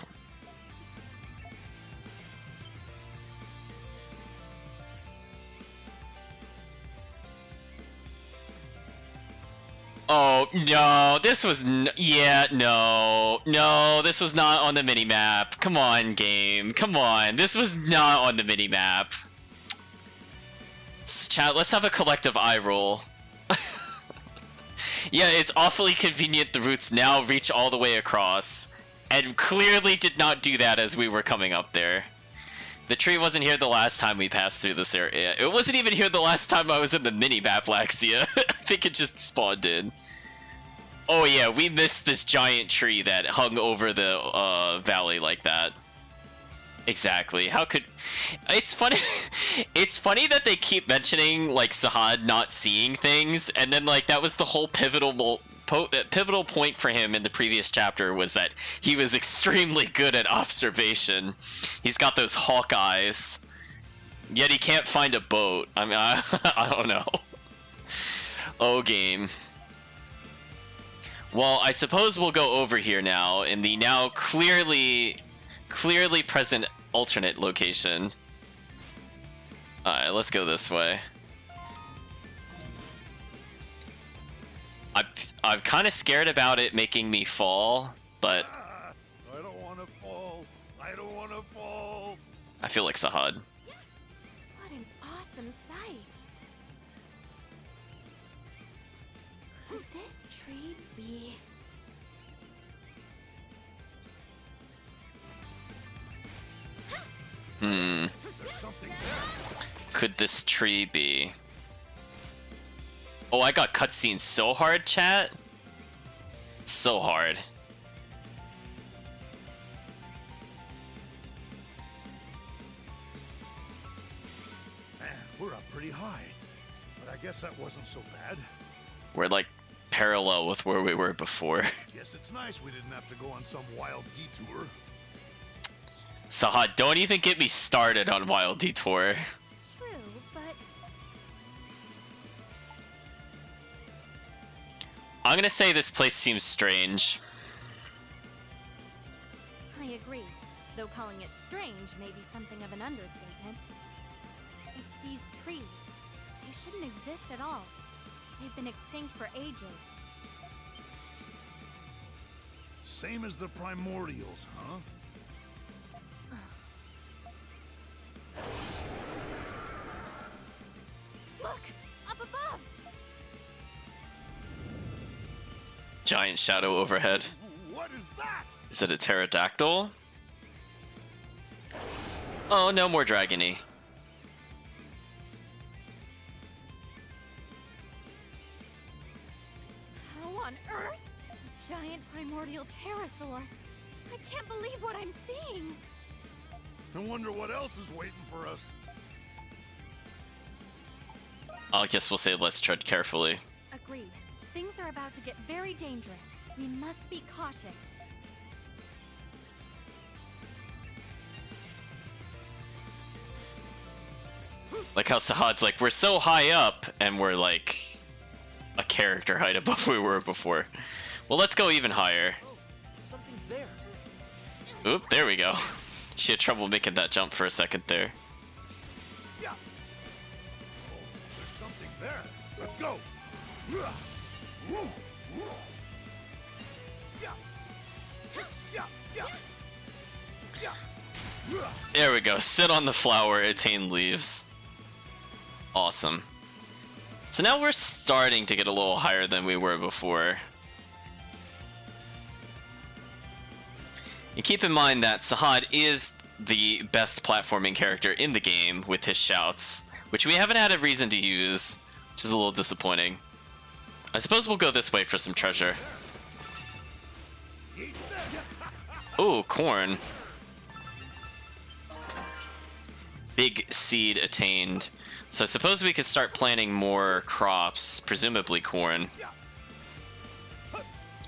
Oh, no, this was... yeah, no, this was not on the minimap. Come on, game. Come on, this was not on the minimap. Chat, let's have a collective eye roll. Yeah, it's awfully convenient the roots now reach all the way across. And clearly did not do that as we were coming up there. The tree wasn't here the last time we passed through this area. It wasn't even here the last time I was in the mini-map, Laxia. I think it just spawned in. Oh yeah, we missed this giant tree that hung over the valley like that. Exactly. How could... It's funny... It's funny that they keep mentioning, like, Sahad not seeing things, and then, like, that was the whole pivotal point for him in the previous chapter, was that he was extremely good at observation. He's got those hawk eyes, yet he can't find a boat. I mean, I don't know. Oh, game. Well, I suppose we'll go over here now in the now clearly present alternate location. Alright, let's go this way. I'm kind of scared about it making me fall, but... I don't want to fall. I don't want to fall. I feel like Sahad. What an awesome sight. Could this tree be... There's something there. Could this tree be? Oh, I got cutscenes so hard, chat. So hard. We're up pretty high, but I guess that wasn't so bad. We're like parallel with where we were before. Guess it's nice we didn't have to go on some wild detour. Sahad, don't even get me started on Wild Detour. True, but I'm gonna say this place seems strange. I agree. Though calling it strange may be something of an understatement. It's these trees. They shouldn't exist at all. They've been extinct for ages. Same as the primordials, huh? Look! Up above! Giant shadow overhead. What is that? Is it a pterodactyl? Oh, no more dragony. How on earth? A giant primordial pterosaur. I can't believe what I'm seeing. I wonder what else is waiting for us. I guess we'll say let's tread carefully. Agreed. Things are about to get very dangerous. We must be cautious. Like how Sahad's like, we're so high up, and we're like a character height above we were before. Well, let's go even higher. Oh, something's there. Oop, there we go. She had trouble making that jump for a second there. Yeah. Oh, there's something there. Let's go. Yeah. Yeah. Yeah. Yeah. There we go. Sit on the flower, attain leaves. Awesome. So now we're starting to get a little higher than we were before. And keep in mind that Sahad is the best platforming character in the game with his shouts, which we haven't had a reason to use, which is a little disappointing. I suppose we'll go this way for some treasure. Ooh, corn. Big seed attained. So I suppose we could start planting more crops, presumably corn,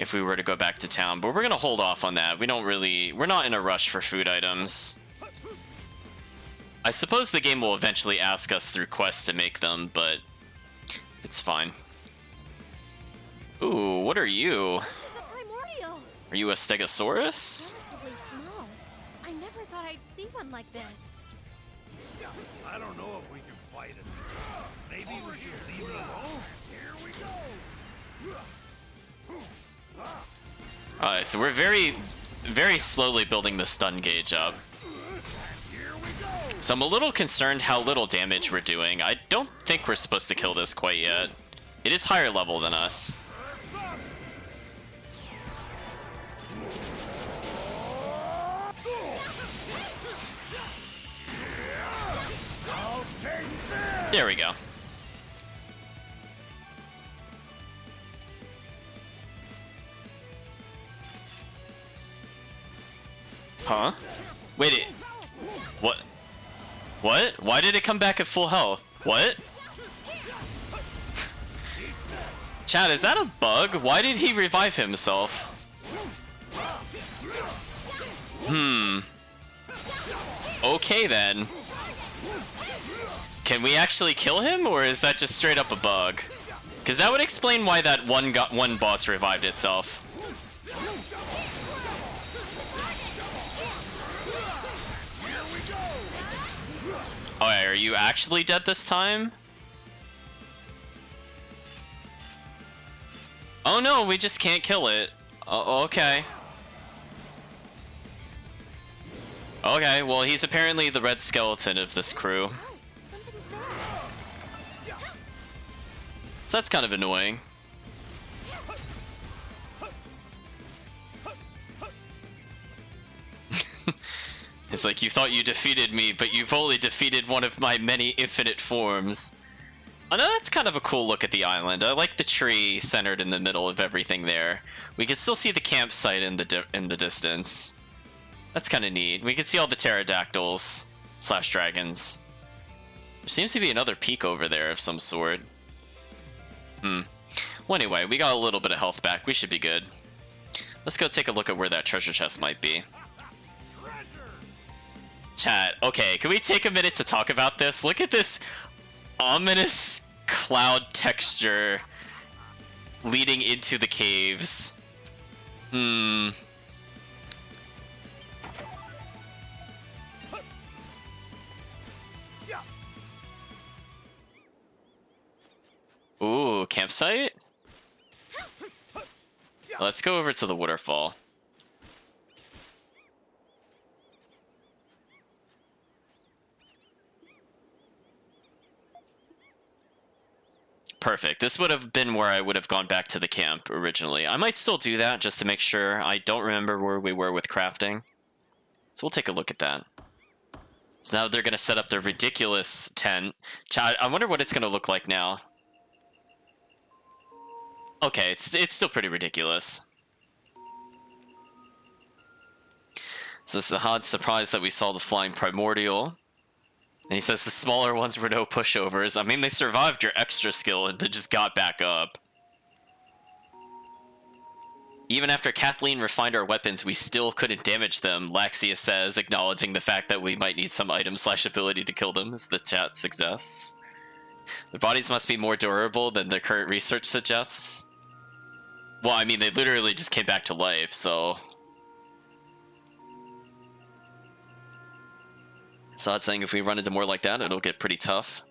if we were to go back to town. But we're gonna hold off on that. We're not in a rush for food items. I suppose the game will eventually ask us through quests to make them, but it's fine. Ooh, what are you? This is a primordial! Are you a Stegosaurus? Relatively small. I never thought I'd see one like this. I don't know if we can fight it. Maybe we should leave it alone. Here we go. Alright, so we're very, very slowly building the stun gauge up. Here we go. So I'm a little concerned how little damage we're doing. I don't think we're supposed to kill this quite yet. It is higher level than us. There we go. Huh? Wait, what? What? Why did it come back at full health? What? Chad, is that a bug? Why did he revive himself? Okay then. Can we actually kill him, or is that just straight up a bug? Because that would explain why that one boss revived itself. Oh, are you actually dead this time? Oh no, we just can't kill it. Oh, okay. Okay, well he's apparently the red skeleton of this crew. Something's there. So that's kind of annoying. It's like, you thought you defeated me, but you've only defeated one of my many infinite forms. I know that's kind of a cool look at the island. I like the tree centered in the middle of everything there. We can still see the campsite in the distance. That's kind of neat. We can see all the pterodactyls / dragons. There seems to be another peak over there of some sort. Well, anyway, we got a little bit of health back. We should be good. Let's go take a look at where that treasure chest might be. Chat, okay, can we take a minute to talk about this? Look at this ominous cloud texture leading into the caves. Ooh, campsite? Let's go over to the waterfall. Perfect. This would have been where I would have gone back to the camp originally. I might still do that just to make sure. I don't remember where we were with crafting. So we'll take a look at that. So now they're going to set up their ridiculous tent. I wonder what it's going to look like now. Okay, it's still pretty ridiculous. So Sahad's surprised that we saw the flying primordial. And he says the smaller ones were no pushovers. I mean, they survived your extra skill and they just got back up. Even after Kathleen refined our weapons, we still couldn't damage them, Laxia says, acknowledging the fact that we might need some item/ability to kill them, as the chat suggests. The bodies must be more durable than the current research suggests. Well, I mean, they literally just came back to life, so... Saad's saying if we run into more like that, it'll get pretty tough.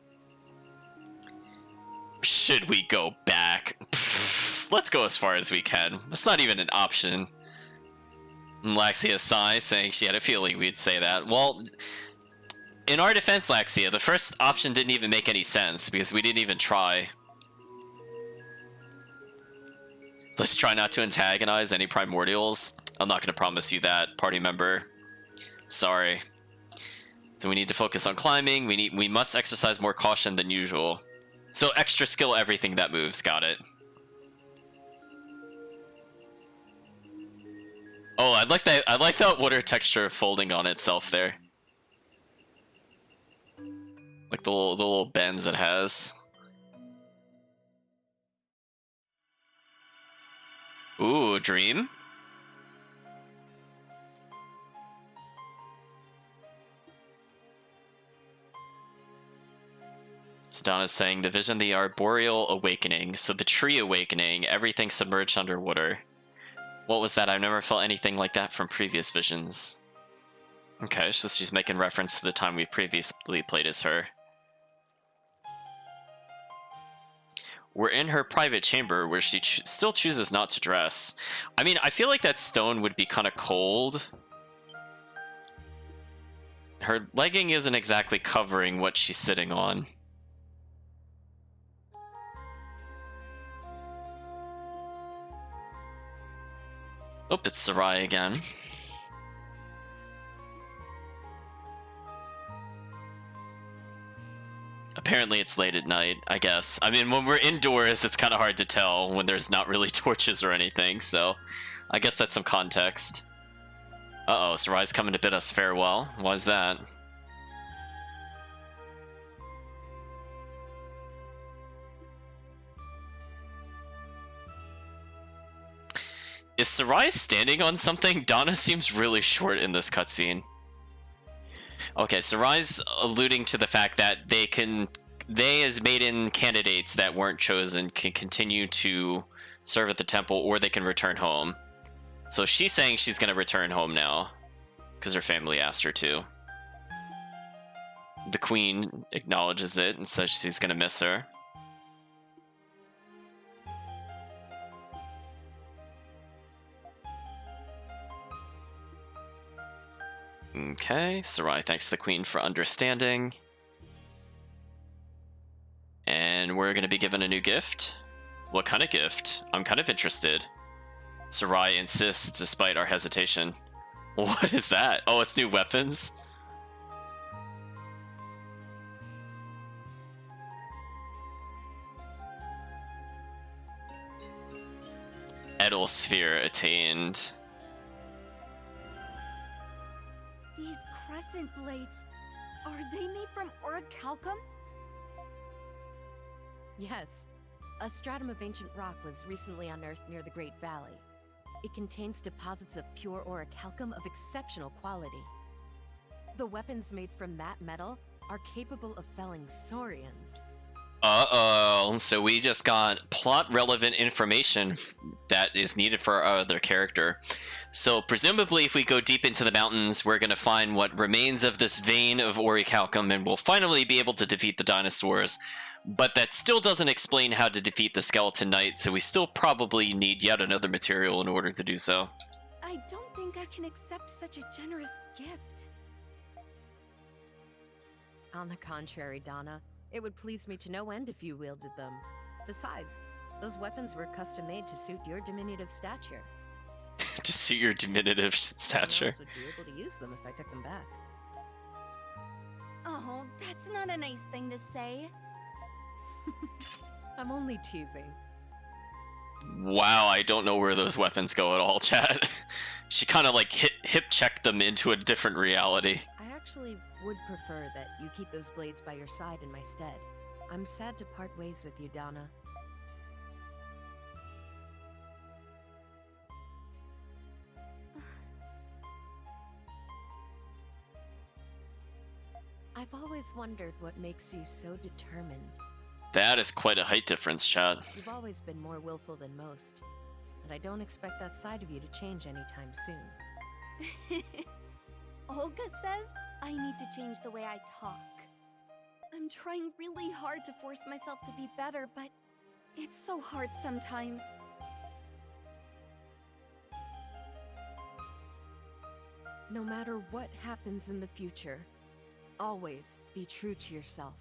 Should we go back? Pfft, let's go as far as we can. That's not even an option. Laxia sighs, saying she had a feeling we'd say that. Well, in our defense, Laxia, the first option didn't even make any sense, because we didn't even try. Let's try not to antagonize any primordials. I'm not going to promise you that, party member. Sorry. So we need to focus on climbing. We must exercise more caution than usual. So extra skill everything that moves. Got it. Oh, I like that water texture folding on itself there. Like the little bends it has. Ooh, dream. Donna's saying the vision, the arboreal awakening. So the tree awakening, everything submerged underwater. What was that? I've never felt anything like that from previous visions. Okay, so she's making reference to the time we previously played as her. We're in her private chamber where she still chooses not to dress. I mean, I feel like that stone would be kind of cold. Her legging isn't exactly covering what she's sitting on. Oh, it's Sarai again. Apparently it's late at night, I guess. I mean, when we're indoors, it's kind of hard to tell when there's not really torches or anything, so I guess that's some context. Uh-oh, Sarai's coming to bid us farewell. Why's that? Is Sarai standing on something? Donna seems really short in this cutscene. Okay, Sarai's alluding to the fact that they as maiden candidates that weren't chosen can continue to serve at the temple, or they can return home. So she's saying she's going to return home now, because her family asked her to. The queen acknowledges it and says she's going to miss her. Okay, Sarai thanks the queen for understanding. And we're going to be given a new gift. What kind of gift? I'm kind of interested. Sarai insists despite our hesitation. What is that? Oh, it's new weapons? Edel Sphere attained. These crescent blades, are they made from orichalcum? Yes. A stratum of ancient rock was recently unearthed near the Great Valley. It contains deposits of pure orichalcum of exceptional quality. The weapons made from that metal are capable of felling saurians. Uh-oh, so we just got plot-relevant information that is needed for our other character. So presumably if we go deep into the mountains, we're going to find what remains of this vein of orichalcum, and we'll finally be able to defeat the dinosaurs. But that still doesn't explain how to defeat the Skeleton Knight, so we still probably need yet another material in order to do so. I don't think I can accept such a generous gift. On the contrary, Donna, it would please me to no end if you wielded them. Besides, those weapons were custom made to suit your diminutive stature. To suit your diminutive stature. No one else would be able to use them if I took them back. Oh, that's not a nice thing to say. I'm only teasing. Wow, I don't know where those weapons go at all, chat. She kind of like hip-checked them into a different reality. I actually would prefer that you keep those blades by your side in my stead. I'm sad to part ways with you, Donna. I've always wondered what makes you so determined. That is quite a height difference, chat. You've always been more willful than most, and I don't expect that side of you to change anytime soon. Olga says I need to change the way I talk. I'm trying really hard to force myself to be better, but it's so hard sometimes. No matter what happens in the future, always be true to yourself.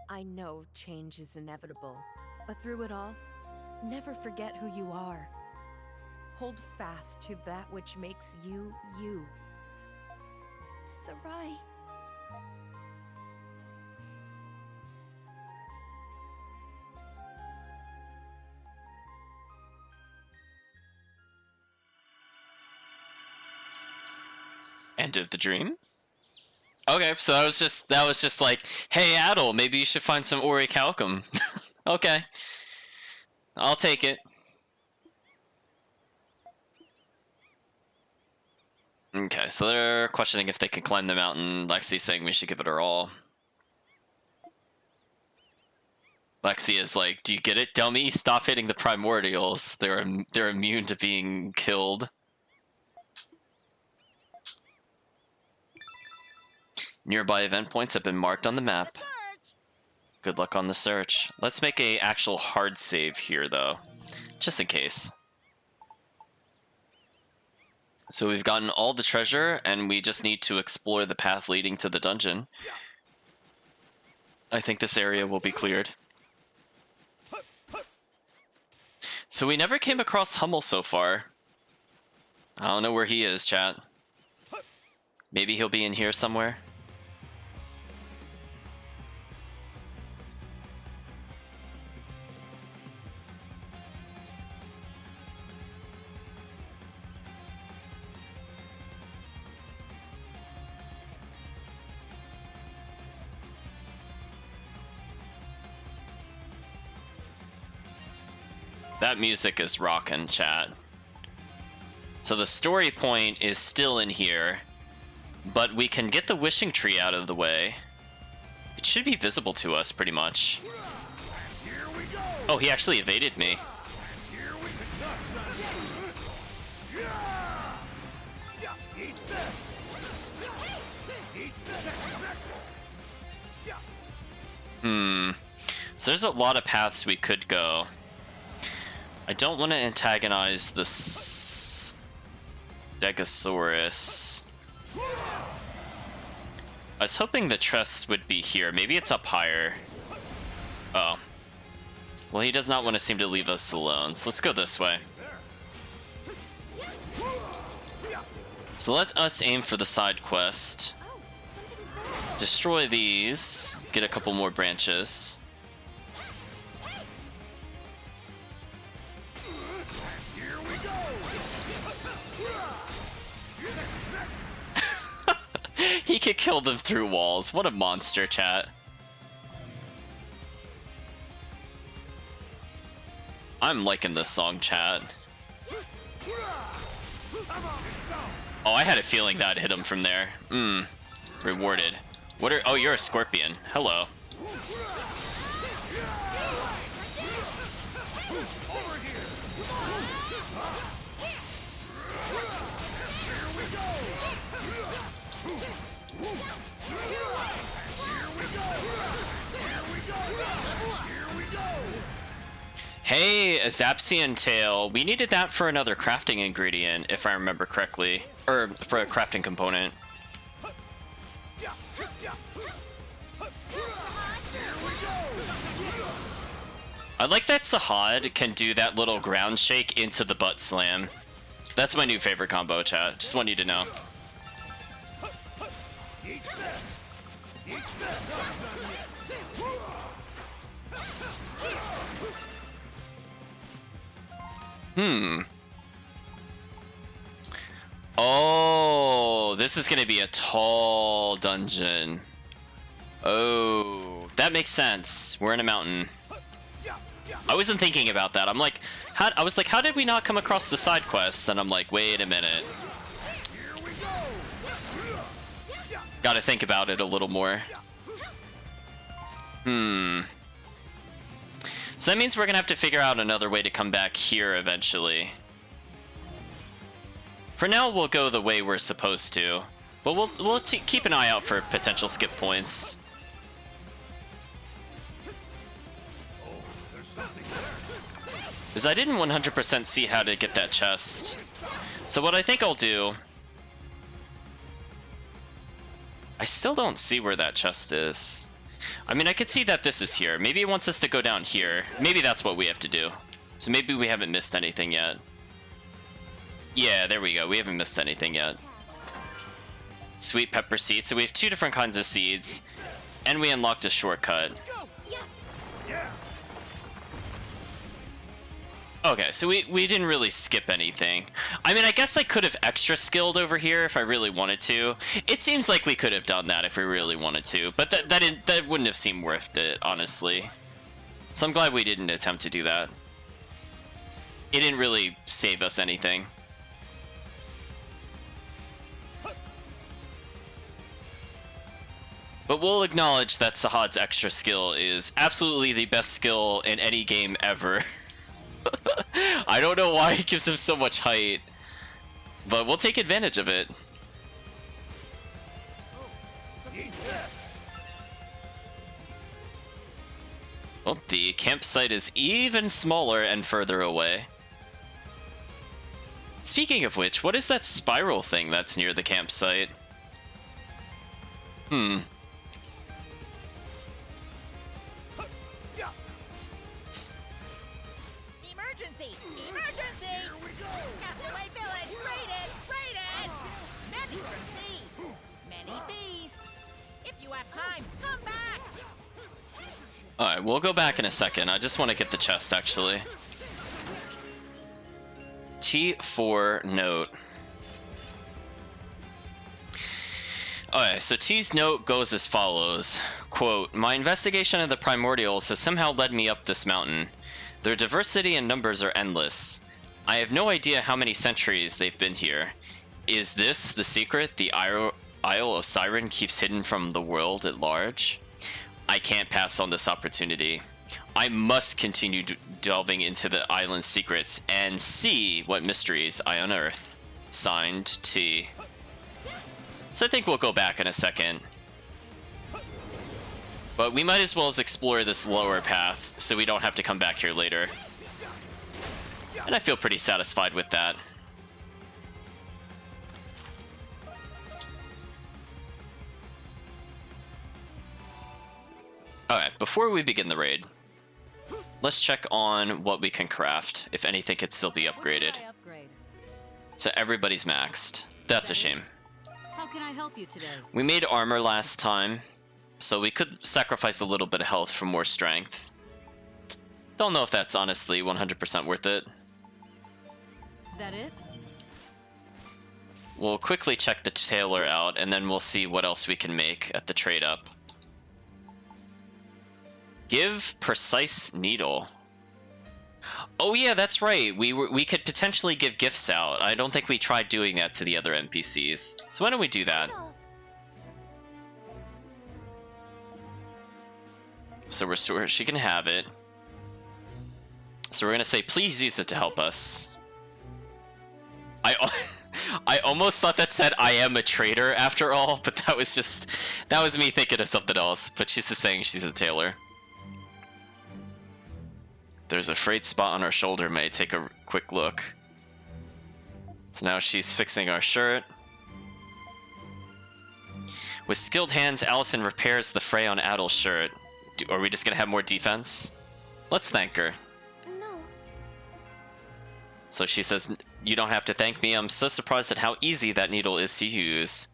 I know change is inevitable, but through it all, never forget who you are. Hold fast to that which makes you, you. Sarai. End of the dream? Okay, so that was just like, hey Adel, maybe you should find some orichalcum. Okay. I'll take it. Okay, so they're questioning if they can climb the mountain. Lexi's saying we should give it our all. Lexi is like, do you get it, dummy? Stop hitting the primordials. They're immune to being killed. Nearby event points have been marked on the map. Good luck on the search. Let's make a actual hard save here, though. Just in case. So we've gotten all the treasure, and we just need to explore the path leading to the dungeon. I think this area will be cleared. So we never came across Hummel so far. I don't know where he is, chat. Maybe he'll be in here somewhere. That music is rockin', chat. So the story point is still in here, but we can get the wishing tree out of the way. It should be visible to us, pretty much. Oh, he actually evaded me. So there's a lot of paths we could go. I don't want to antagonize the Stegosaurus. I was hoping the Tress would be here. Maybe it's up higher. Oh. Well, he does not want to seem to leave us alone, so let's go this way. So let us aim for the side quest. Destroy these. Get a couple more branches. He could kill them through walls. What a monster, chat. I'm liking this song, chat. Oh, I had a feeling that hit him from there. Rewarded. What are... Oh, you're a scorpion. Hello. Hey, a Zapsian tail. We needed that for another crafting ingredient, if I remember correctly. Or for a crafting component. I like that Sahad can do that little ground shake into the butt slam. That's my new favorite combo, chat. Just want you to know. Oh, this is gonna be a tall dungeon. Oh, that makes sense. We're in a mountain. I wasn't thinking about that. I'm like, how did we not come across the side quests? And I'm like, wait a minute. Gotta think about it a little more. So that means we're gonna have to figure out another way to come back here eventually. For now, we'll go the way we're supposed to, but we'll keep an eye out for potential skip points. Because I didn't 100% see how to get that chest. So what I think I'll do... I still don't see where that chest is. I mean, I could see that this is here. Maybe it wants us to go down here. Maybe that's what we have to do. So maybe we haven't missed anything yet. Yeah, there we go. We haven't missed anything yet. Sweet pepper seeds. So we have 2 different kinds of seeds. And we unlocked a shortcut. Okay, so we didn't really skip anything. I mean, I guess I could have extra skilled over here if I really wanted to. It seems like we could have done that if we really wanted to, but that wouldn't have seemed worth it, honestly. So I'm glad we didn't attempt to do that. It didn't really save us anything. But we'll acknowledge that Sahad's extra skill is absolutely the best skill in any game ever. I don't know why it gives him so much height, but we'll take advantage of it. Well, the campsite is even smaller and further away. Speaking of which, what is that spiral thing that's near the campsite? Emergency! Emergency! Here we go! Castaway Village! Raided! Raided! Many from sea! Many beasts! If you have time, come back! Alright, we'll go back in a second. I just want to get the chest, actually. T4 note. Alright, so T's note goes as follows. Quote, "My investigation of the primordials has somehow led me up this mountain. Their diversity and numbers are endless. I have no idea how many centuries they've been here. Is this the secret the Isle of Siren keeps hidden from the world at large? I can't pass on this opportunity. I must continue delving into the island's secrets and see what mysteries I unearth. Signed, T." So I think we'll go back in a second. But we might as well explore this lower path so we don't have to come back here later. And I feel pretty satisfied with that. Alright, before we begin the raid, let's check on what we can craft, if anything could still be upgraded. So everybody's maxed. That's a shame. How can I help you today? We made armor last time, so we could sacrifice a little bit of health for more strength. Don't know if that's honestly 100% worth it. Is that it? We'll quickly check the tailor out, and then we'll see what else we can make at the trade-up. Give precise needle. Oh yeah, that's right. We could potentially give gifts out. I don't think we tried doing that to the other NPCs. So why don't we do that? So she can have it. So we're gonna say, please use it to help us. I almost thought that said I am a traitor after all, but that was me thinking of something else. But she's just saying she's a tailor. There's a frayed spot on her shoulder. May I take a quick look? So now she's fixing our shirt. With skilled hands, Allison repairs the fray on Adel's shirt. Are we just gonna have more defense? Let's thank her. No. So she says, you don't have to thank me. I'm so surprised at how easy that needle is to use.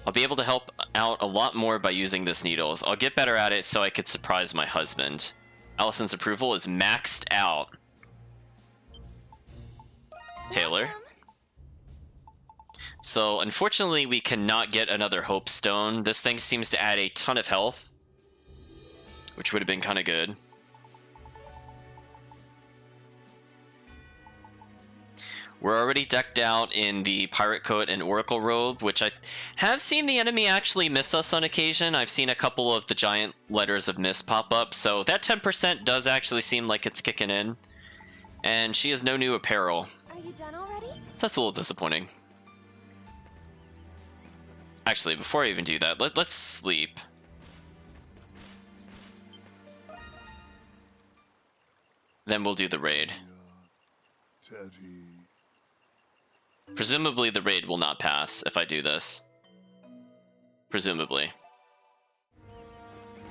I'll be able to help out a lot more by using this needles. I'll get better at it so I could surprise my husband. Allison's approval is maxed out. Taylor. So unfortunately we cannot get another hope stone. This thing seems to add a ton of health, which would have been kind of good. We're already decked out in the pirate coat and oracle robe, which I have seen the enemy actually miss us on occasion. I've seen a couple of the giant letters of miss pop up, so that 10% does actually seem like it's kicking in. And she has no new apparel. Are you done already? So that's a little disappointing. Actually, before I even do that, let's sleep. Then we'll do the raid. Teddy. Presumably the raid will not pass if I do this. Presumably.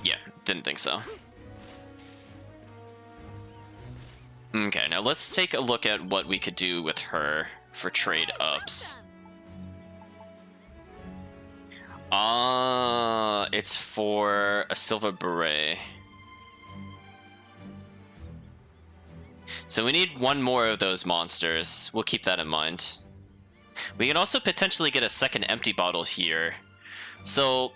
Yeah, didn't think so. Okay, now let's take a look at what we could do with her for trade ups. It's for a silver beret. So we need one more of those monsters. We'll keep that in mind. We can also potentially get a second empty bottle here. So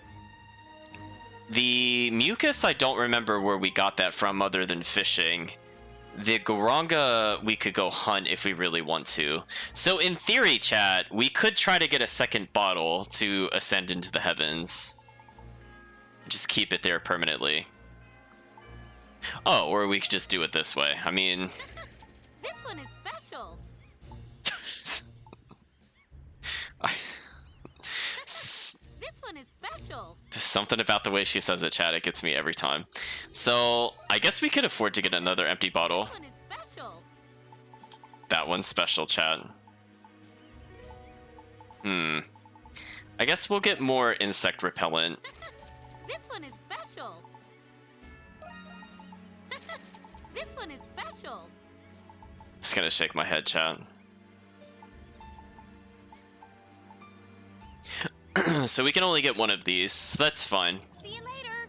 the mucus, I don't remember where we got that from other than fishing. The Goranga we could go hunt if we really want to. So in theory, chat, we could try to get a second bottle to ascend into the heavens. Just keep it there permanently. Oh, or we could just do it this way. I mean... This one is special. This one is special. There's something about the way she says it, chat. It gets me every time. So, I guess we could afford to get another empty bottle. This one is special. That one's special, chat. I guess we'll get more insect repellent. This one is special. This one is special. Just gonna shake my head, chat. So we can only get one of these. So that's fine. See you later.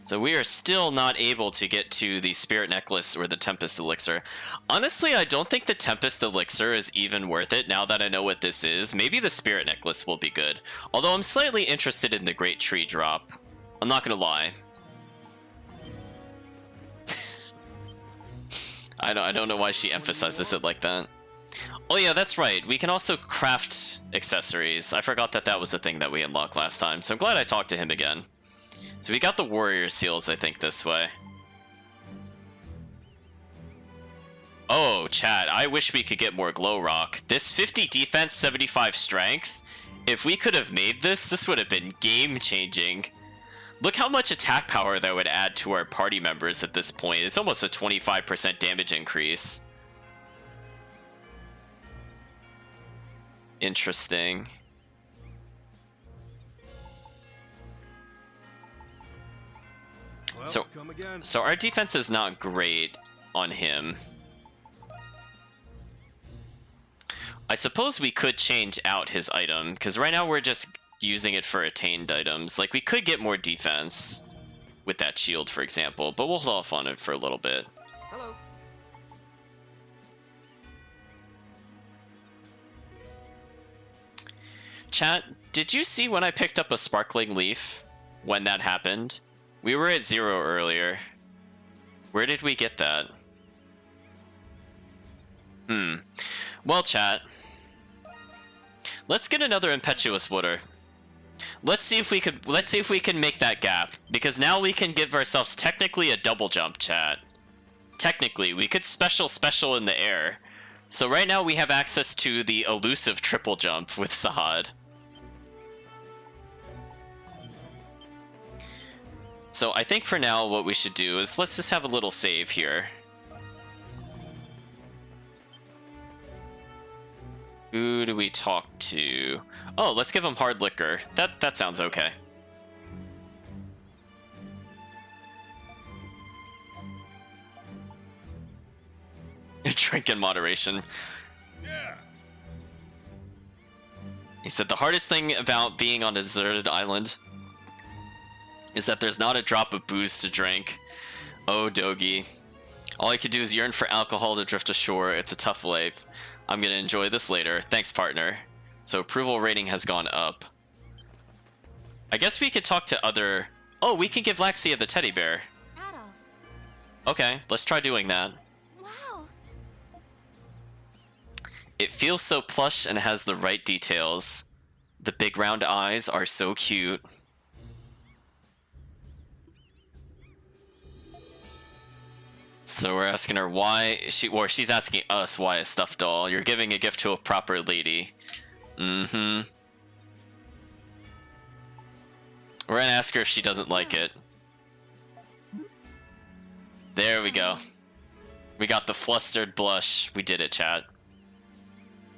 So we are still not able to get to the Spirit Necklace or the Tempest Elixir. Honestly, I don't think the Tempest Elixir is even worth it now that I know what this is. Maybe the Spirit Necklace will be good. Although I'm slightly interested in the Great Tree Drop. I'm not gonna lie. I don't know why she emphasizes it like that. Oh yeah, that's right. We can also craft accessories. I forgot that that was the thing that we unlocked last time, so I'm glad I talked to him again. So we got the warrior seals, I think, this way. Oh, chat, I wish we could get more glow rock. This 50 defense, 75 strength. If we could have made this, this would have been game-changing. Look how much attack power that would add to our party members at this point. It's almost a 25% damage increase. Interesting. Well, come again. So our defense is not great on him. I suppose we could change out his item, because right now we're just using it for attained items. Like, we could get more defense with that shield, for example, but we'll hold off on it for a little bit. Hello. Chat, did you see when I picked up a sparkling leaf? When that happened? We were at 0 earlier. Where did we get that? Well, chat. Let's get another impetuous water. Let's see if we can make that gap, because now we can give ourselves technically a double jump, chat. Technically, we could special in the air. So right now we have access to the elusive triple jump with Sahad. So I think for now what we should do is let's just have a little save here. Who do we talk to? Oh, let's give him hard liquor. That sounds okay. Drink in moderation. Yeah. He said the hardest thing about being on a deserted island is that there's not a drop of booze to drink. Oh, Dogi. All I could do is yearn for alcohol to drift ashore. It's a tough life. I'm gonna enjoy this later. Thanks, partner. So approval rating has gone up. I guess we could talk to other... Oh, we can give Laxia the teddy bear. Adol. Okay, let's try doing that. Wow. It feels so plush and has the right details. The big round eyes are so cute. So we're asking her why she's asking us why a stuffed doll. You're giving a gift to a proper lady. Mm-hmm. We're gonna ask her if she doesn't like it. There we go. We got the flustered blush. We did it, chat.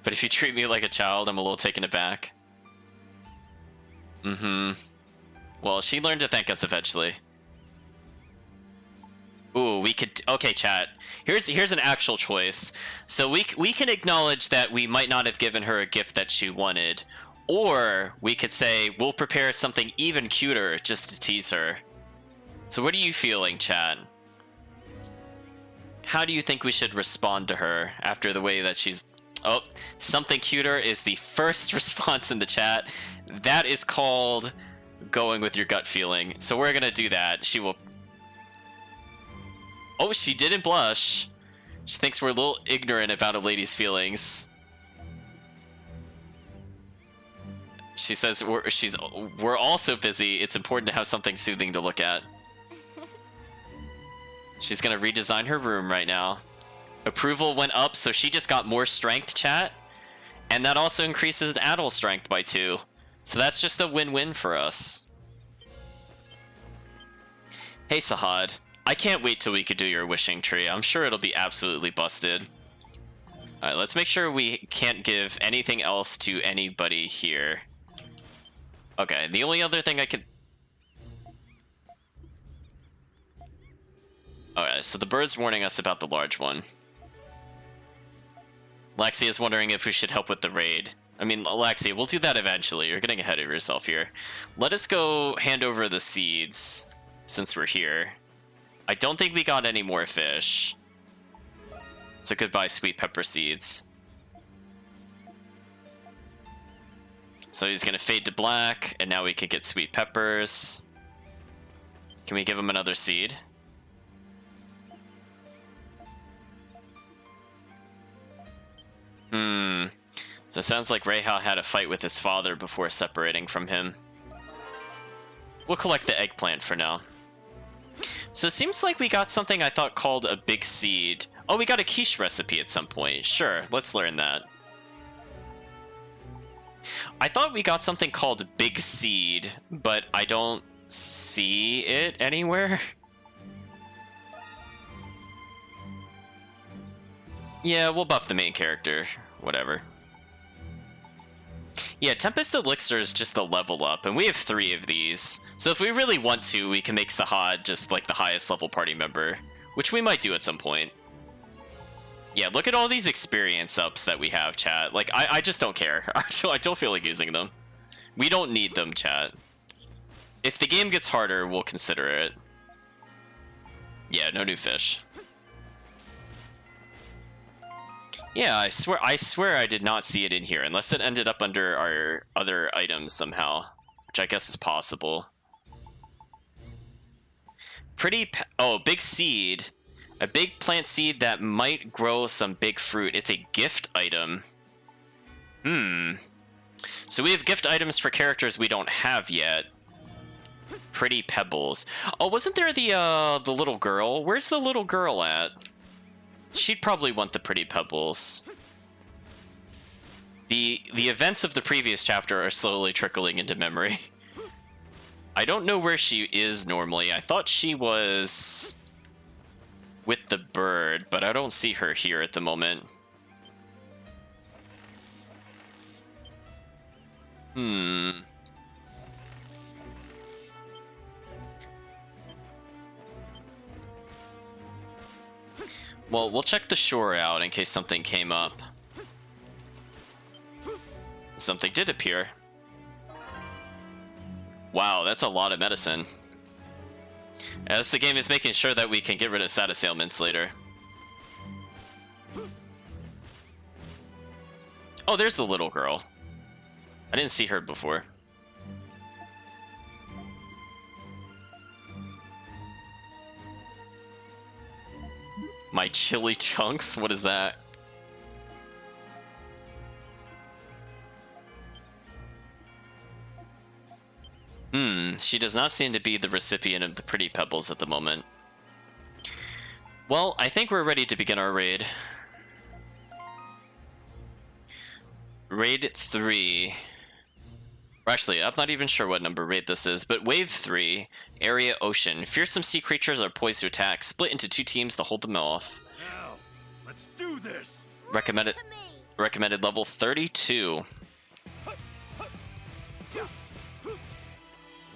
But if you treat me like a child, I'm a little taken aback. Mm-hmm. Well, she learned to thank us eventually. Ooh, we could... Okay, chat. Here's an actual choice. So we can acknowledge that we might not have given her a gift that she wanted. Or we could say, we'll prepare something even cuter just to tease her. So what are you feeling, chat? How do you think we should respond to her after the way that she's... Oh, something cuter is the first response in the chat. That is called going with your gut feeling. So we're gonna do that. She will... Oh, she didn't blush. She thinks we're a little ignorant about a lady's feelings. She says we're also busy. It's important to have something soothing to look at. She's gonna redesign her room right now. Approval went up, so she just got more strength, chat. And that also increases Adol's strength by 2. So that's just a win-win for us. Hey, Sahad. I can't wait till we could do your wishing tree. I'm sure it'll be absolutely busted. Alright, let's make sure we can't give anything else to anybody here. Okay, the only other thing I could... Alright, so the bird's warning us about the large one. Laxia is wondering if we should help with the raid. I mean, Laxia, we'll do that eventually. You're getting ahead of yourself here. Let us go hand over the seeds, since we're here. I don't think we got any more fish. So goodbye, sweet pepper seeds. So he's gonna fade to black, and now we can get sweet peppers. Can we give him another seed? So it sounds like Reha had a fight with his father before separating from him. We'll collect the eggplant for now. So it seems like we got something I thought called a big seed. Oh, we got a quiche recipe at some point. Sure, let's learn that. I thought we got something called big seed, but I don't see it anywhere. Yeah, we'll buff the main character. Whatever. Yeah, Tempest Elixir is just a level up, and we have 3 of these. So if we really want to, we can make Sahad just like the highest level party member, which we might do at some point. Yeah, look at all these experience ups that we have, chat. Like, I just don't care. I don't feel like using them. We don't need them, chat. If the game gets harder, we'll consider it. Yeah, no new fish. Yeah, I swear I did not see it in here, unless it ended up under our other items somehow, which I guess is possible. Oh, big seed. A big plant seed that might grow some big fruit. It's a gift item. So we have gift items for characters we don't have yet. Pretty pebbles. Oh, wasn't there the little girl? Where's the little girl at? She'd probably want the pretty pebbles. The events of the previous chapter are slowly trickling into memory. I don't know where she is normally. I thought she was with the bird, but I don't see her here at the moment. Well, we'll check the shore out in case something came up. Something did appear. Wow, that's a lot of medicine. As the game is making sure that we can get rid of status ailments later. Oh, there's the little girl. I didn't see her before. My chili chunks? What is that? She does not seem to be the recipient of the pretty pebbles at the moment. Well, I think we're ready to begin our raid. Raid 3. Or actually, I'm not even sure what number raid this is, but Wave 3, Area Ocean. Fearsome sea creatures are poised to attack. Split into 2 teams to hold them off. Now, let's do this. Recommended level 32.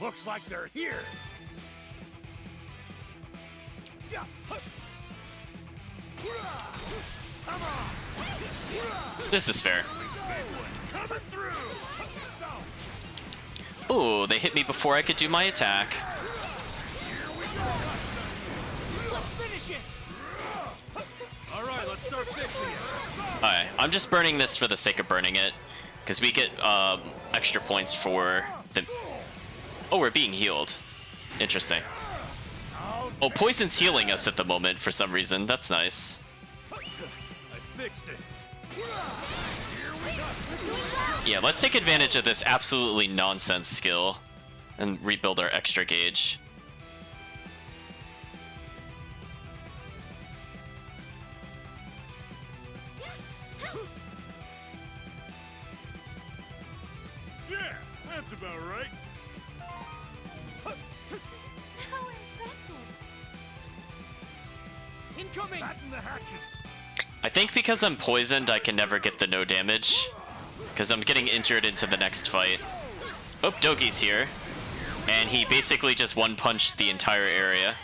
Looks like they're here. This is fair. Coming through. Ooh, they hit me before I could do my attack. Let's finish it. All right, let's start fixing it. Alright, I'm just burning this for the sake of burning it. Because we get extra points for the... Oh, we're being healed. Interesting. Oh, poison's healing us at the moment for some reason. That's nice. I fixed it. Yeah, let's take advantage of this absolutely nonsense skill and rebuild our extra gauge. Yeah, that's about right. How impressive. Incoming. Batten the hatches. I think because I'm poisoned, I can never get the no damage. Because I'm getting injured into the next fight. Oh, Dogi's here. And he basically just one-punched the entire area.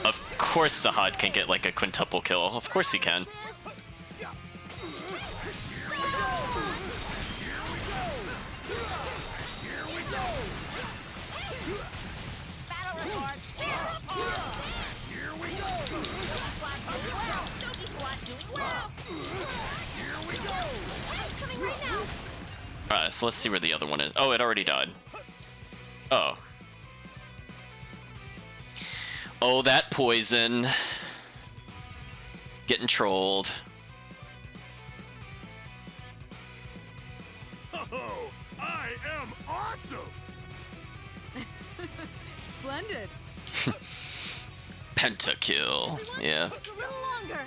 Of course Sahad can get like a quintuple kill. Of course he can. Battle report. Here we go. Doki squad doing well. Doki squad doing well. Here we go. Coming right now. Alright, so let's see where the other one is. Oh, it already died. Oh. Oh, that poison. Getting trolled. Oh, I am awesome. Splendid. Pentakill. Yeah. Just a little longer.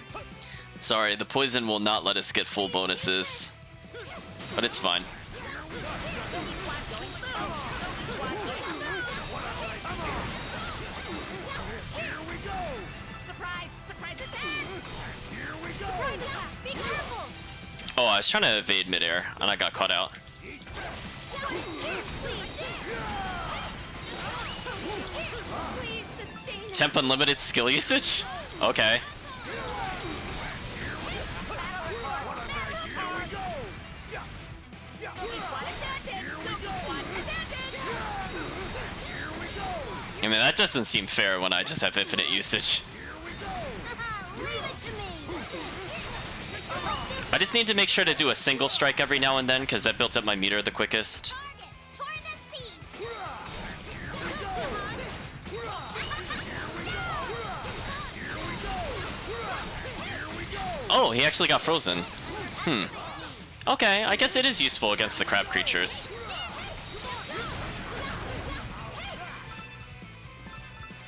Sorry, the poison will not let us get full bonuses. But it's fine. Doki squad going through. Doki squad going through. Here we go. Surprise! Surprise attack! Here we go. Surprise attack. Be careful. Oh, I was trying to evade midair, and I got caught out. Here, please. Please sustain it. Temp unlimited skill usage? Okay. Doki squad advantage! Doki squad advantage! I mean, that doesn't seem fair when I just have infinite usage. Leave it to me. I just need to make sure to do a single strike every now and then, because that builds up my meter the quickest. Target toward the sea. Oh, he actually got frozen. Okay, I guess it is useful against the crab creatures.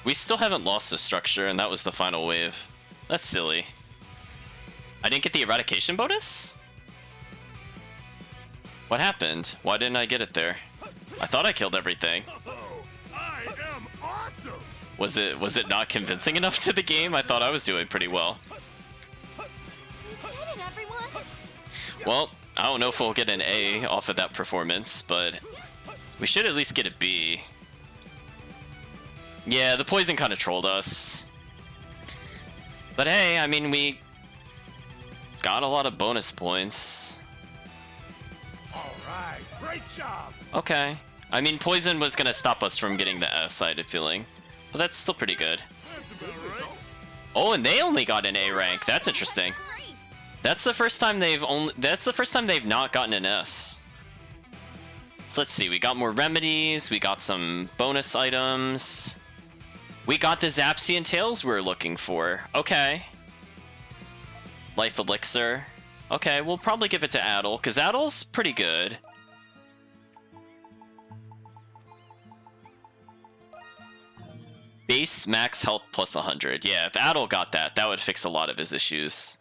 We still haven't lost the structure, and that was the final wave. That's silly. I didn't get the eradication bonus? What happened? Why didn't I get it there? I thought I killed everything. I am awesome! Was it not convincing enough to the game? I thought I was doing pretty well. You did it, everyone! Well, I don't know if we'll get an A off of that performance, but we should at least get a B. Yeah, the poison kind of trolled us. But hey, I mean, we got a lot of bonus points. Alright, great job! Okay. I mean, poison was gonna stop us from getting the S, I had a feeling. But that's still pretty good. That's about right. Oh, and they only got an A rank. That's interesting. Great! That's the first time they've not gotten an S. So let's see, we got more remedies, we got some bonus items. We got the Zapsian tails we're looking for. Okay. Life elixir. Okay, we'll probably give it to Adel, because Adel's pretty good. Base max health plus 100. Yeah, if Adel got that, that would fix a lot of his issues.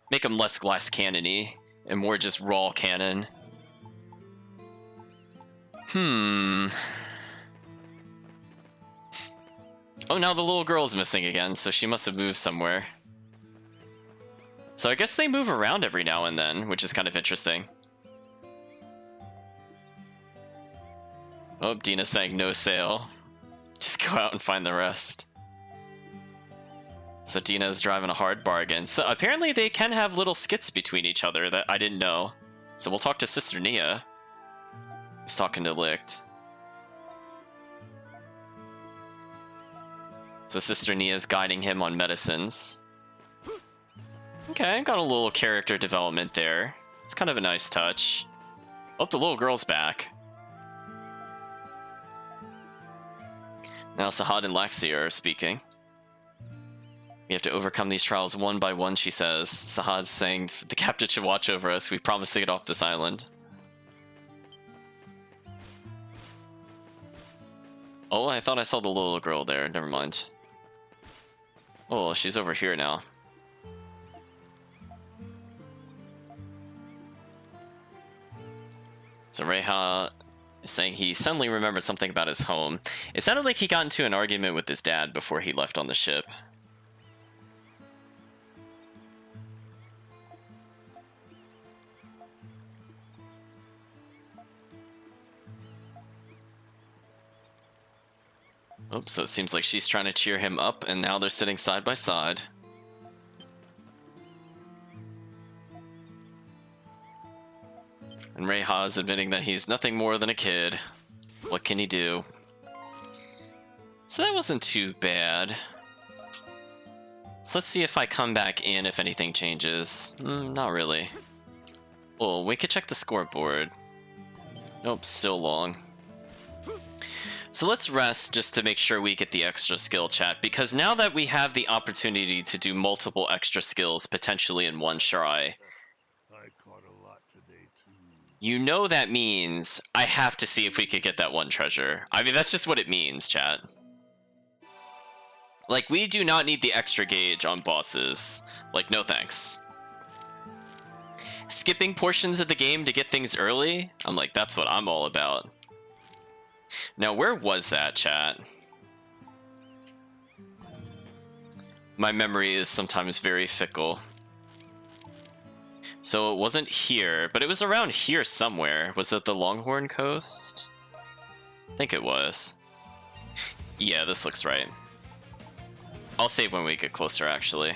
Make him less glass cannon-y, and more just raw cannon. Oh, now the little girl's missing again, so she must have moved somewhere. So I guess they move around every now and then, which is kind of interesting. Oh, Dina's saying no sale. Just go out and find the rest. So Dina's driving a hard bargain. So apparently they can have little skits between each other that I didn't know. So we'll talk to Sister Nia, who's talking to Licht. So Sister Nia's guiding him on medicines. Okay, got a little character development there. It's kind of a nice touch. Oh, the little girl's back. Now Sahad and Laxi are speaking. We have to overcome these trials one by one, she says. Sahad's saying the captain should watch over us. We promise to get off this island. Oh, I thought I saw the little girl there. Never mind. Oh, she's over here now. So Reha is saying he suddenly remembered something about his home. It sounded like he got into an argument with his dad before he left on the ship. Oops, so it seems like she's trying to cheer him up, and now they're sitting side by side. And Reha is admitting that he's nothing more than a kid. What can he do? So that wasn't too bad. So let's see if I come back in if anything changes. Not really. Oh, we could check the scoreboard. Nope, still long. So let's rest just to make sure we get the extra skill, chat, because now that we have the opportunity to do multiple extra skills potentially in one try, I caught a lot today too. you know that means I have to see if we could get that one treasure. I mean, that's just what it means, chat. Like, we do not need the extra gauge on bosses. Like, no thanks. Skipping portions of the game to get things early? I'm like, that's what I'm all about. Now, where was that, chat? My memory is sometimes very fickle. So it wasn't here, but it was around here somewhere. Was it the Longhorn Coast? I think it was. Yeah, this looks right. I'll save when we get closer, actually.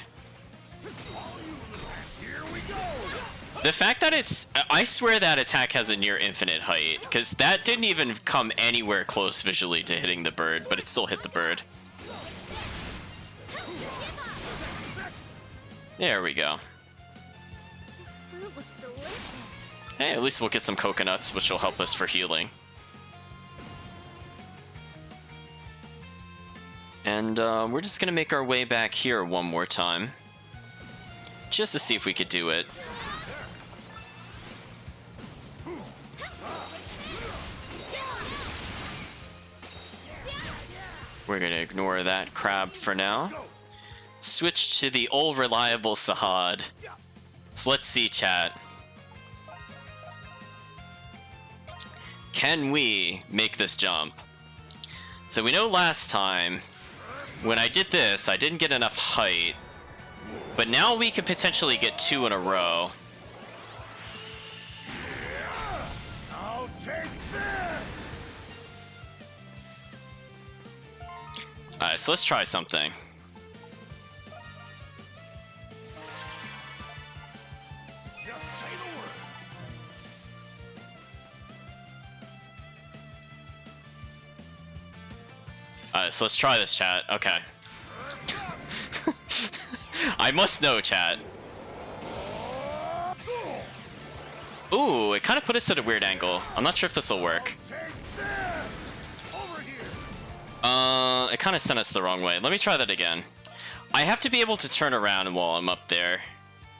The fact that it's... I swear that attack has a near infinite height, because that didn't even come anywhere close visually to hitting the bird, but it still hit the bird. There we go. This fruit looks delicious. Hey, at least we'll get some coconuts, which will help us for healing. And we're just going to make our way back here one more time. just to see if we could do it. We're gonna ignore that crab for now. Switch to the old reliable Sahad. So let's see, chat. Can we make this jump? So we know last time, when I did this, I didn't get enough height. But now we could potentially get 2 in a row. I'll take this. Alright, so let's try something. Just say the word. Alright, so let's try this, chat. Okay. I must know, chat. Ooh, it kind of put us at a weird angle. I'm not sure if this will work. Take this. Over here. It kind of sent us the wrong way. Let me try that again. I have to be able to turn around while I'm up there.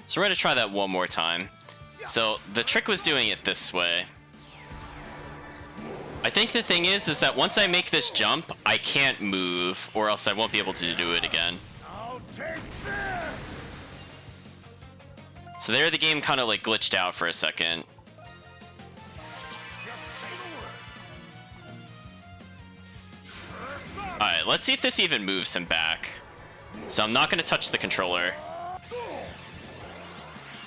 So we're going to try that one more time. So the trick was doing it this way. I think the thing is that once I make this jump, I can't move, or else I won't be able to do it again. I'll take this. So there the game kind of like glitched out for a second. Just say the word. Alright, let's see if this even moves him back. So I'm not going to touch the controller.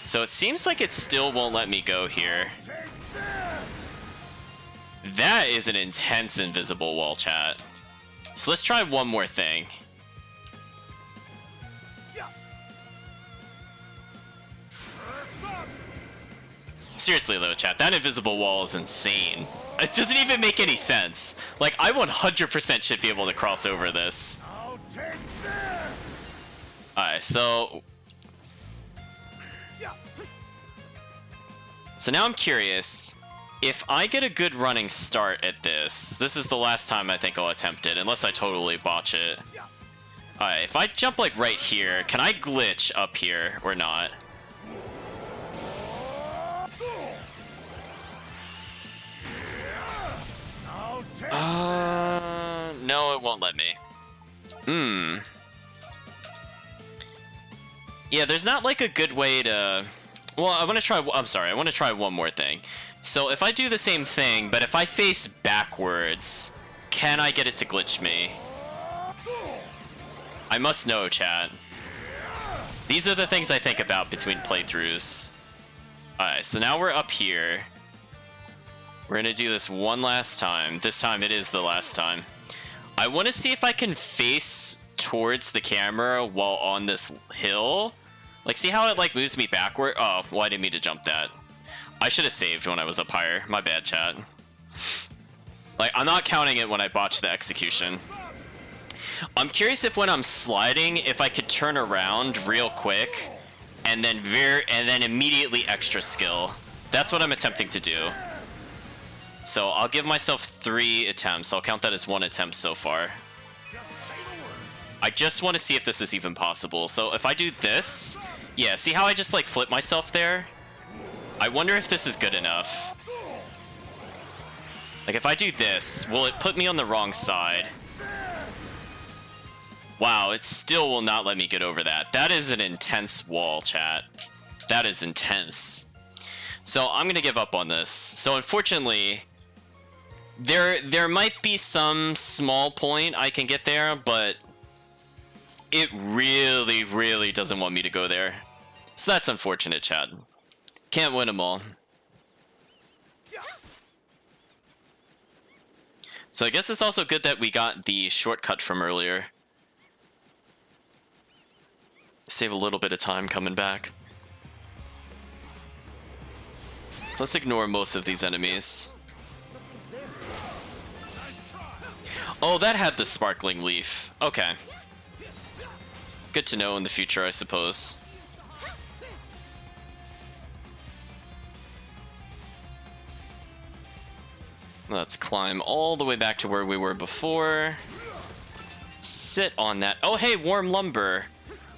So it seems like it still won't let me go here. Take this. That is an intense invisible wall, chat. So let's try one more thing. Seriously though, chat, that invisible wall is insane. It doesn't even make any sense. Like, I 100% should be able to cross over this. I'll take this. Alright, so... So now I'm curious, if I get a good running start at this, this is the last time I think I'll attempt it, unless I totally botch it. Alright, if I jump like right here, can I glitch up here or not? I'll take No, it won't let me. Yeah, there's not like a good way to... Well, I want to try... I'm sorry, I want to try one more thing. So if I do the same thing, but if I face backwards, can I get it to glitch me? I must know, chat. These are the things I think about between playthroughs. Alright, so now we're up here. We're gonna do this one last time. This time it is the last time. I want to see if I can face towards the camera while on this hill. Like, see how it like moves me backward? Oh, well, I didn't mean to jump that. I should have saved when I was up higher. My bad, chat. Like, I'm not counting it when I botched the execution. I'm curious if when I'm sliding, if I could turn around real quick and then immediately extra skill. That's what I'm attempting to do. So I'll give myself 3 attempts. I'll count that as 1 attempt so far. I just want to see if this is even possible. So if I do this, yeah, see how I just like flip myself there? I wonder if this is good enough. Like if I do this, will it put me on the wrong side? Wow, it still will not let me get over that. That is an intense wall, chat. That is intense. So I'm gonna give up on this. So unfortunately, there might be some small point I can get there, but it really, really doesn't want me to go there. So that's unfortunate, chat. Can't win them all. So I guess it's also good that we got the shortcut from earlier. Save a little bit of time coming back. Let's ignore most of these enemies. Oh, that had the sparkling leaf. Okay. Good to know in the future, I suppose. Let's climb all the way back to where we were before. Sit on that. Oh, hey, warm lumber.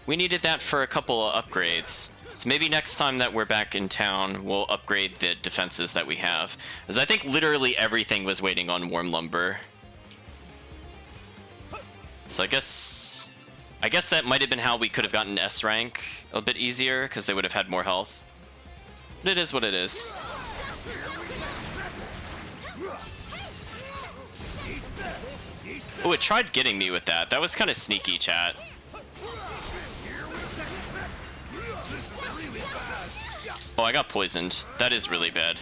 We needed that for a couple of upgrades. So maybe next time that we're back in town, we'll upgrade the defenses that we have. Because I think literally everything was waiting on warm lumber. So I guess that might have been how we could have gotten S rank a bit easier, because they would have had more health. But it is what it is. Oh, it tried getting me with that. That was kind of sneaky, chat. Oh, I got poisoned. That is really bad.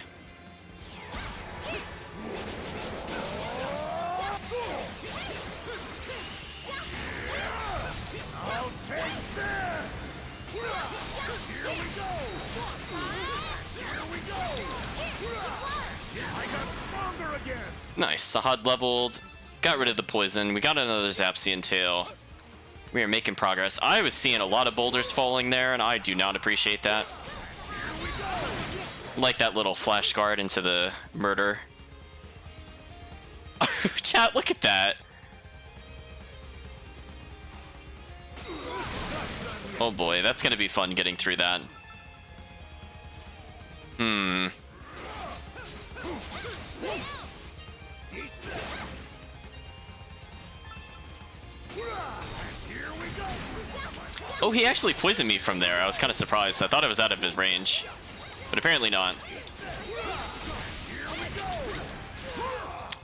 I'll take this! Here we go! Here we go! I got stronger again! Nice. Sahad leveled. Got rid of the poison. We got another Zapsian tail. We are making progress. I was seeing a lot of boulders falling there, and I do not appreciate that. Like that little flash guard into the murder. Chat, look at that. Oh boy, that's gonna be fun getting through that. Oh, he actually poisoned me from there. I was kind of surprised. I thought I was out of his range. But apparently not.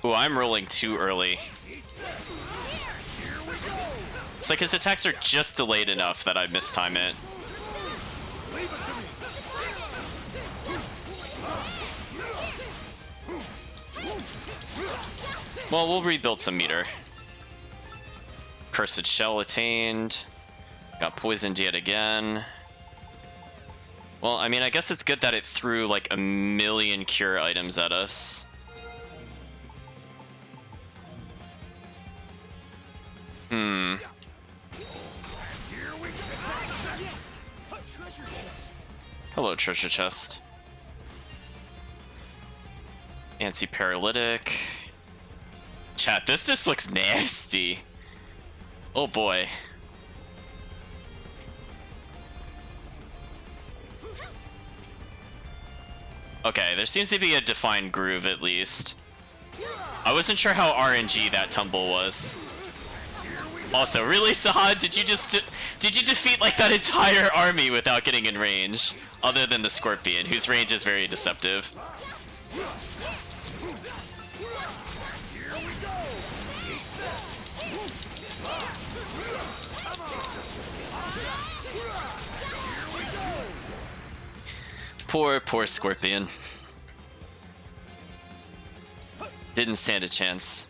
Ooh, I'm rolling too early. It's like his attacks are just delayed enough that I mistime it. Well, we'll rebuild some meter. Cursed Shell attained. Got poisoned yet again. Well, I mean, I guess it's good that it threw like a million cure items at us. Hello, treasure chest. Anti-paralytic. Chat, this just looks nasty. Oh boy. Okay, there seems to be a defined groove at least. I wasn't sure how RNG that tumble was. Also, really, Sahad, did you defeat like that entire army without getting in range? Other than the Scorpion, whose range is very deceptive. Poor Scorpion. Didn't stand a chance.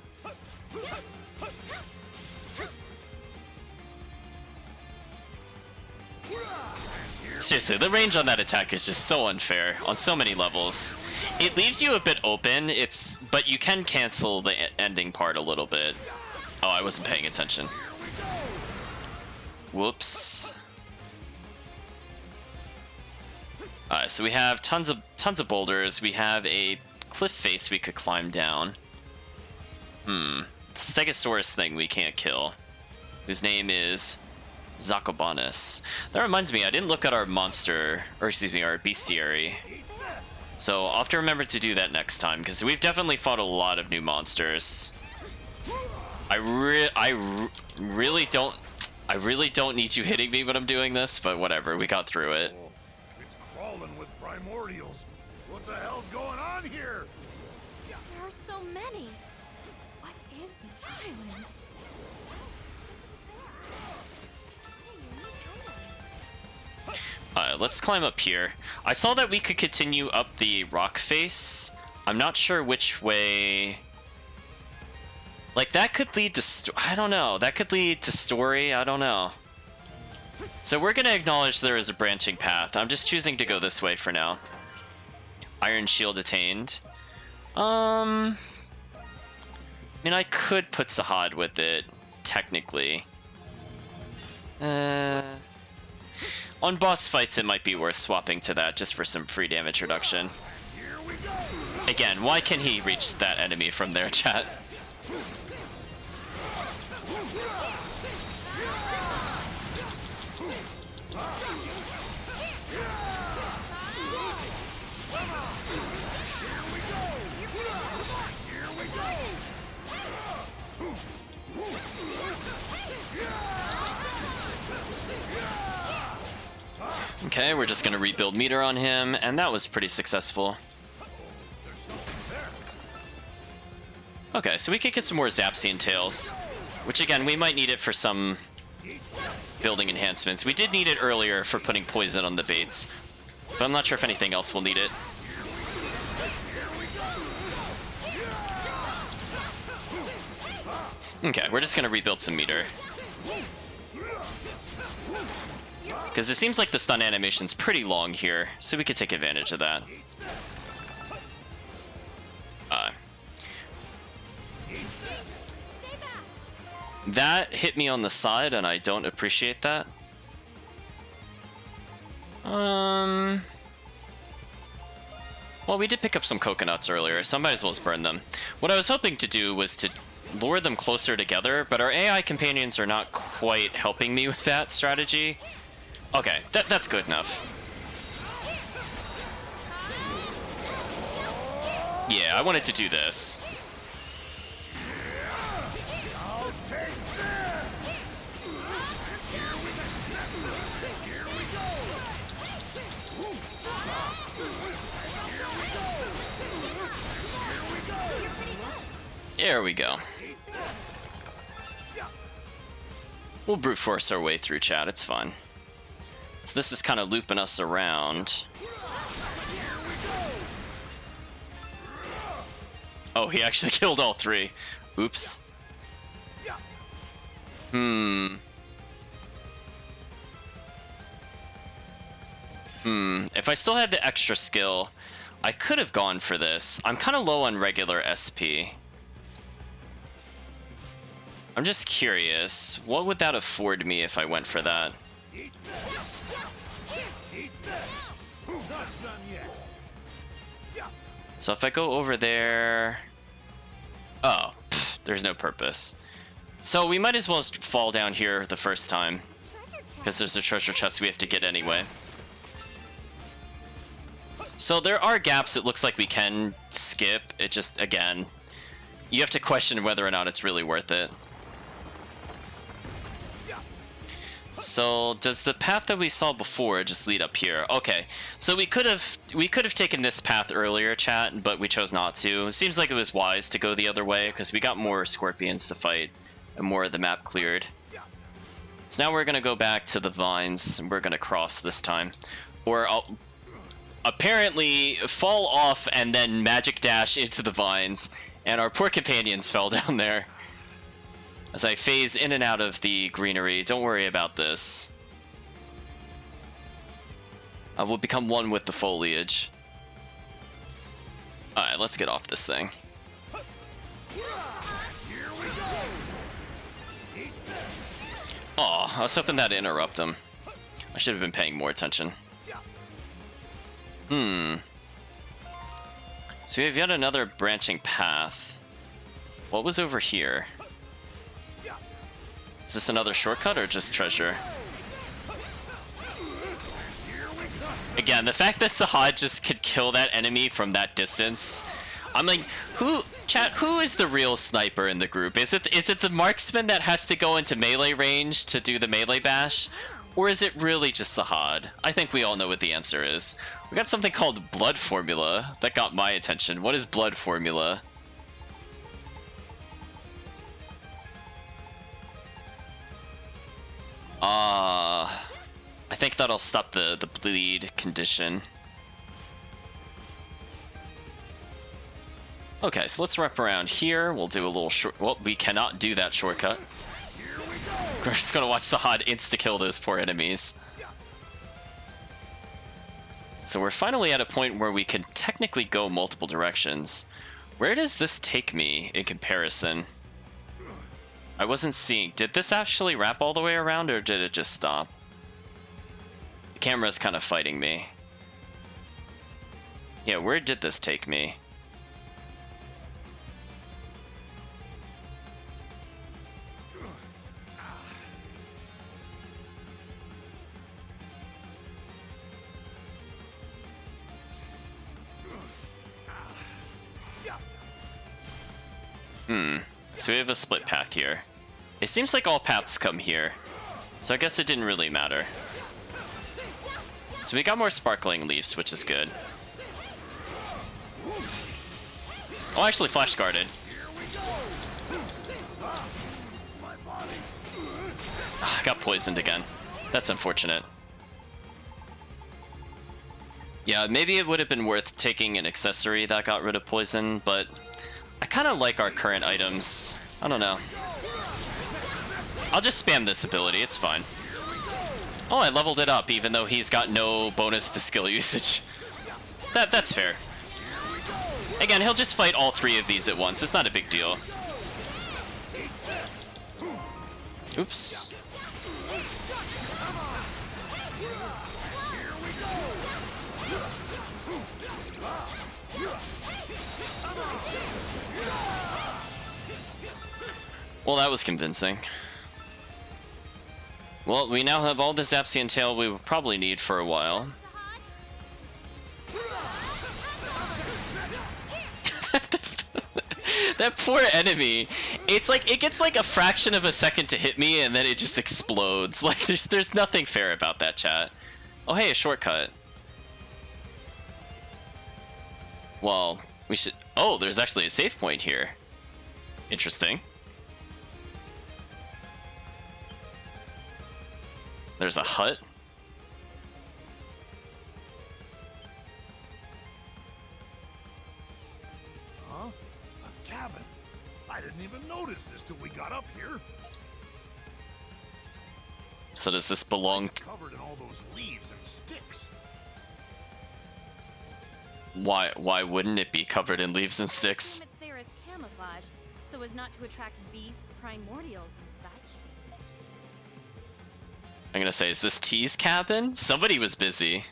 Seriously, the range on that attack is just so unfair on so many levels. It leaves you a bit open, but you can cancel the ending part a little bit. Oh, I wasn't paying attention. Whoops. Alright, so we have tons of boulders. We have a cliff face we could climb down. The Stegosaurus thing we can't kill, whose name is Zakobanus. That reminds me, I didn't look at our monster, or excuse me, our bestiary. So I'll have to remember to do that next time, because we've definitely fought a lot of new monsters. I really don't need you hitting me when I'm doing this, but whatever, we got through it. It's crawling with primordials. What the hell's going on here? There are so many. What is this island? Let's climb up here. I saw that we could continue up the rock face. I'm not sure which way. Like, that could lead to... I don't know. That could lead to story. I don't know. So we're going to acknowledge there is a branching path. I'm just choosing to go this way for now. Iron Shield attained. I mean, I could put Sahad with it, technically. On boss fights, it might be worth swapping to that just for some free damage reduction. Again, why can he reach that enemy from there, chat? Okay, we're just gonna rebuild meter on him, and that was pretty successful. Okay, so we could get some more Zapsian tails, which again, we might need it for some building enhancements. We did need it earlier for putting poison on the baits, but I'm not sure if anything else will need it. Okay, we're just gonna rebuild some meter. Because it seems like the stun animation's pretty long here, so we could take advantage of that. That hit me on the side, and I don't appreciate that. Well, we did pick up some coconuts earlier, so I might as well just burn them. What I was hoping to do was to lure them closer together, but our AI companions are not quite helping me with that strategy. Okay, that's good enough. Yeah, I wanted to do this. There we go. We'll brute force our way through, chat. It's fine. So this is kind of looping us around. Oh, he actually killed all three. Oops. If I still had the extra skill, I could have gone for this. I'm kind of low on regular SP. I'm just curious, what would that afford me if I went for that? So if I go over there... Oh, there's no purpose. So we might as well just fall down here the first time, because there's a treasure chest we have to get anyway. So there are gaps it looks like we can skip. It just, again, you have to question whether or not it's really worth it. So does the path that we saw before just lead up here? Okay, so we could have taken this path earlier, chat, but we chose not to. It seems like it was wise to go the other way because we got more scorpions to fight and more of the map cleared. So now we're gonna go back to the vines and we're gonna cross this time, or I'll apparently fall off and then magic dash into the vines, and our poor companions fell down there. As I phase in and out of the greenery, don't worry about this. I will become one with the foliage. Alright, let's get off this thing. Aw, I was hoping that'd interrupt him. I should have been paying more attention. So we have yet another branching path. What was over here? Is this another shortcut or just treasure? Again, the fact that Sahad just could kill that enemy from that distance, I'm like, who is the real sniper in the group? Is it the marksman that has to go into melee range to do the melee bash? Or is it really just Sahad? I think we all know what the answer is. We got something called blood formula that got my attention. What is blood formula? I think that'll stop the bleed condition. Okay, so let's wrap around here. We'll do a little short... Well, we cannot do that shortcut. We're just gonna watch Sahad insta-kill those poor enemies. So we're finally at a point where we can technically go multiple directions. Where does this take me in comparison? I wasn't seeing... Did this actually wrap all the way around, or did it just stop? The camera's kind of fighting me. Yeah, where did this take me? So we have a split path here. It seems like all paths come here, so I guess it didn't really matter. So we got more sparkling leaves, which is good. Oh, actually flash guarded. I got poisoned again. That's unfortunate. Yeah, maybe it would have been worth taking an accessory that got rid of poison, but I kind of like our current items. I don't know. I'll just spam this ability, it's fine. Oh, I leveled it up even though he's got no bonus to skill usage. That's fair. Again, he'll just fight all three of these at once. It's not a big deal. Oops. Well, that was convincing. Well, we now have all the Zapsian tail we will probably need for a while. That poor enemy. It's like, it gets like a fraction of a second to hit me and then it just explodes. Like, there's nothing fair about that, chat. Oh, hey, a shortcut. Well, we should... Oh, there's actually a save point here. Interesting. There's a hut. Huh? A cabin? I didn't even notice this till we got up here. So does this belong... Covered in all those leaves and sticks. Why wouldn't it be covered in leaves and sticks? It's there as camouflage, so as not to attract beasts, primordials, and such. I'm gonna say, is this T's cabin? Somebody was busy.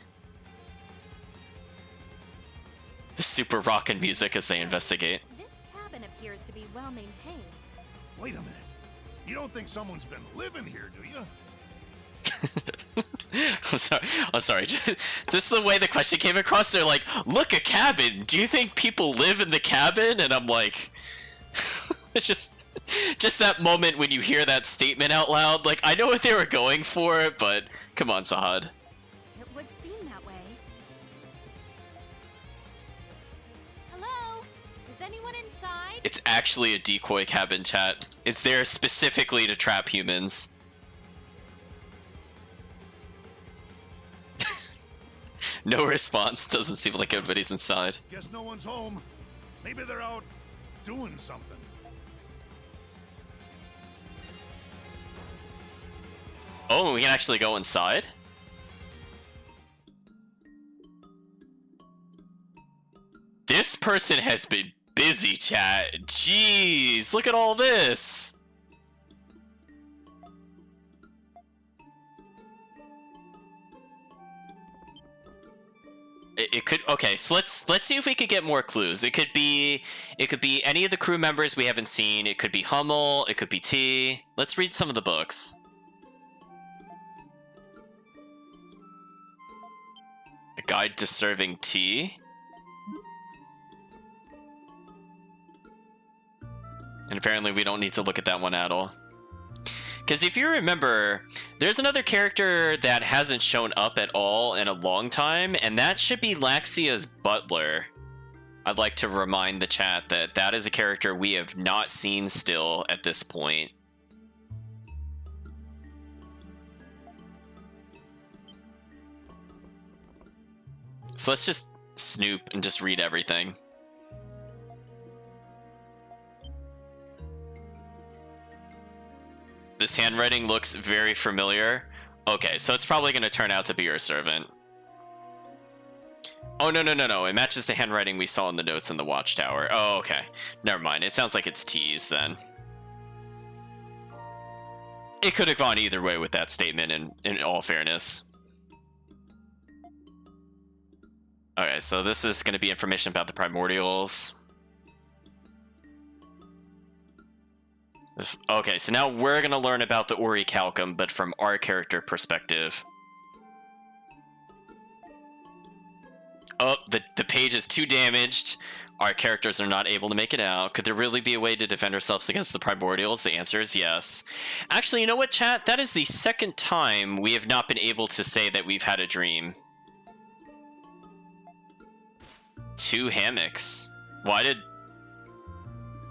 The super rockin' music as they investigate. This cabin appears to be well maintained. Wait a minute. You don't think someone's been living here, do you? I'm sorry. Just the way the question came across, they're like, look, a cabin. Do you think people live in the cabin? And I'm like, it's just that moment when you hear that statement out loud. Like, I know what they were going for, but come on, Sahad. It would seem that way. Hello? Is anyone inside? It's actually a decoy cabin, chat. It's there specifically to trap humans. No response. Doesn't seem like everybody's inside. Guess no one's home. Maybe they're out doing something. Oh, we can actually go inside? This person has been busy, chat. Jeez, look at all this. It could, okay, so let's see if we could get more clues. It could be any of the crew members we haven't seen. It could be Hummel, it could be T. Let's read some of the books. A guide to serving tea. And apparently we don't need to look at that one at all. Because if you remember, there's another character that hasn't shown up at all in a long time, and that should be Laxia's butler. I'd like to remind the chat that that is a character we have not seen still at this point. So let's just snoop and just read everything. This handwriting looks very familiar. Okay, so it's probably going to turn out to be your servant. Oh, no. It matches the handwriting we saw in the notes in the watchtower. Oh, okay. Never mind. It sounds like it's T's then. It could have gone either way with that statement, in all fairness. Okay, so this is going to be information about the primordials. Okay, so now we're going to learn about the Orichalcum, but from our character perspective. Oh, the page is too damaged. Our characters are not able to make it out. Could there really be a way to defend ourselves against the primordials? The answer is yes. Actually, you know what, chat? That is the second time we have not been able to say that we've had a dream. 2 hammocks. Why did...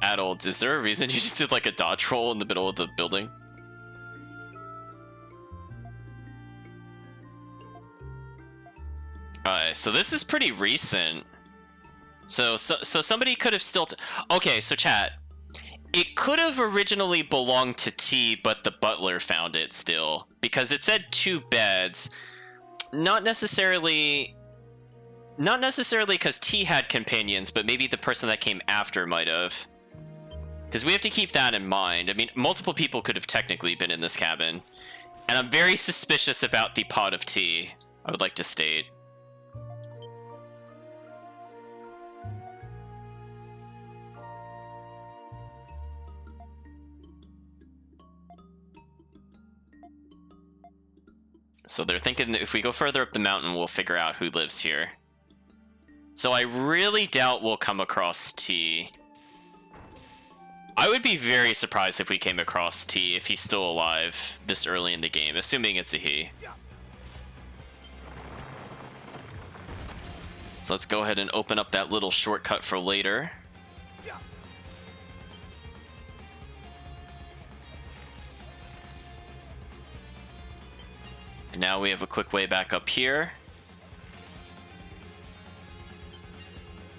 Adults, is there a reason you just did like a dodge roll in the middle of the building? Alright, so this is pretty recent. So somebody could have still... Okay, so chat. It could have originally belonged to T, but the butler found it still. Because it said 2 beds. Not necessarily because T had companions, but maybe the person that came after might have. Because we have to keep that in mind. I mean, multiple people could have technically been in this cabin. And I'm very suspicious about the pot of tea, I would like to state. So they're thinking that if we go further up the mountain, we'll figure out who lives here. So I really doubt we'll come across T. I would be very surprised if we came across T if he's still alive this early in the game, assuming it's a he. So let's go ahead and open up that little shortcut for later. And now we have a quick way back up here.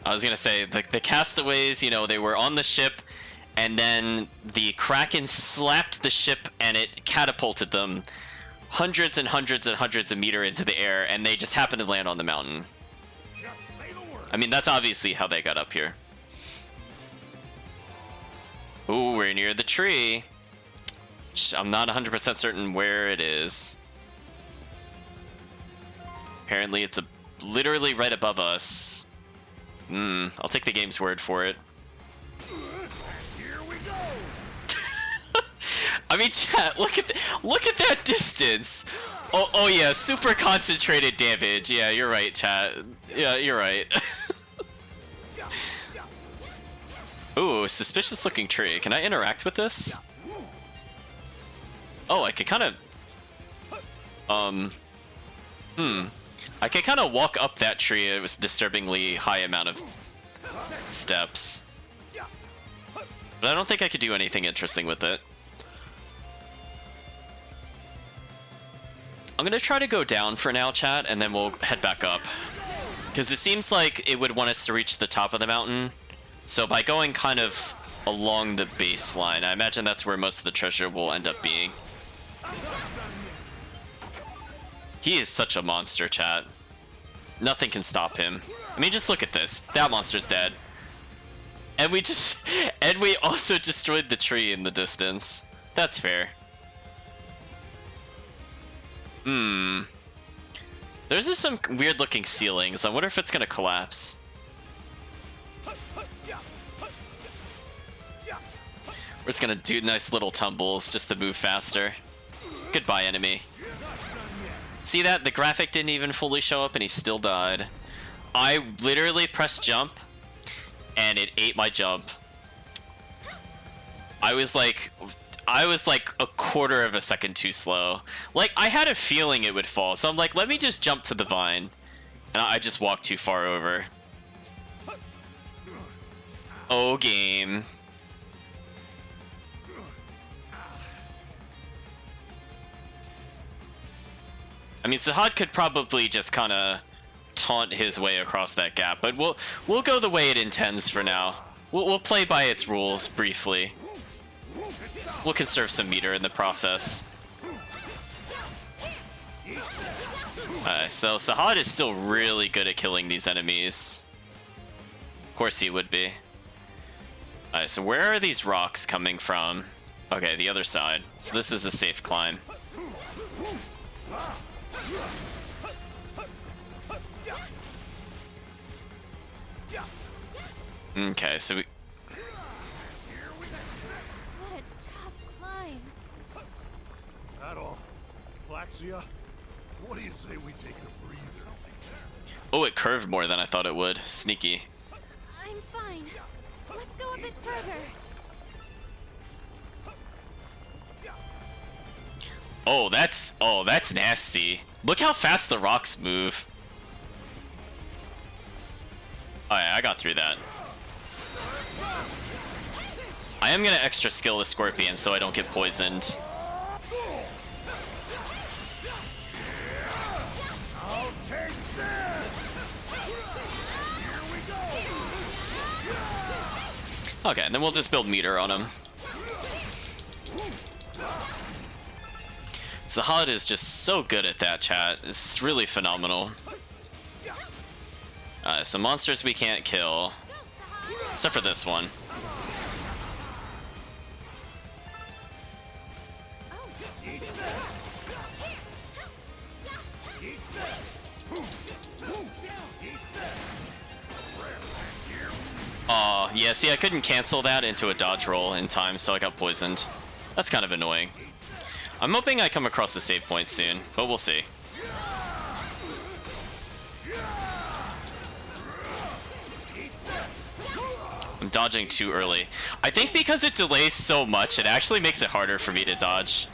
I was gonna say, the castaways, you know, they were on the ship, and then the Kraken slapped the ship and it catapulted them hundreds and hundreds and hundreds of meters into the air, and they just happened to land on the mountain. Just say the word. I mean, that's obviously how they got up here. Ooh, we're near the tree. I'm not 100% certain where it is. Apparently it's literally right above us. I'll take the game's word for it. Here we go. I mean, chat, look at that distance. Oh yeah, super concentrated damage. Yeah, you're right, chat. Yeah, you're right. Ooh, suspicious looking tree. Can I interact with this? Oh, I could kind of... I can kind of walk up that tree. It was a disturbingly high amount of steps. But I don't think I could do anything interesting with it. I'm gonna try to go down for now, chat, and then we'll head back up. Because it seems like it would want us to reach the top of the mountain. So by going kind of along the baseline, I imagine that's where most of the treasure will end up being. He is such a monster, chat. Nothing can stop him. I mean, just look at this. That monster's dead. And we also destroyed the tree in the distance. That's fair. There's just some weird looking ceilings. I wonder if it's gonna collapse. We're just gonna do nice little tumbles just to move faster. Goodbye, enemy. See that? The graphic didn't even fully show up and he still died. I literally pressed jump and it ate my jump. I was like a quarter of a second too slow. Like, I had a feeling it would fall, so I'm like, let me just jump to the vine. And I just walked too far over. Oh, game. I mean, Sahad could probably just kind of taunt his way across that gap, but we'll go the way it intends for now. We'll play by its rules briefly. We'll conserve some meter in the process. So Sahad is still really good at killing these enemies. Of course he would be. So where are these rocks coming from? Okay, the other side. So this is a safe climb. Okay, so we... What a tough climb. That all? Laxia? What do you say we take a breather? Oh, it curved more than I thought it would. Sneaky. I'm fine. Let's go a bit further. Oh, that's nasty. Look how fast the rocks move. Oh yeah, I got through that. I am gonna extra skill the Scorpion so I don't get poisoned. I'll take this! Here we go! Okay, and then we'll just build meter on him. Zahad is just so good at that, chat. It's really phenomenal. Some monsters we can't kill. Except for this one. Aw, yeah, see, I couldn't cancel that into a dodge roll in time, so I got poisoned. That's kind of annoying. I'm hoping I come across the save point soon, but we'll see. I'm dodging too early. I think because it delays so much, it actually makes it harder for me to dodge.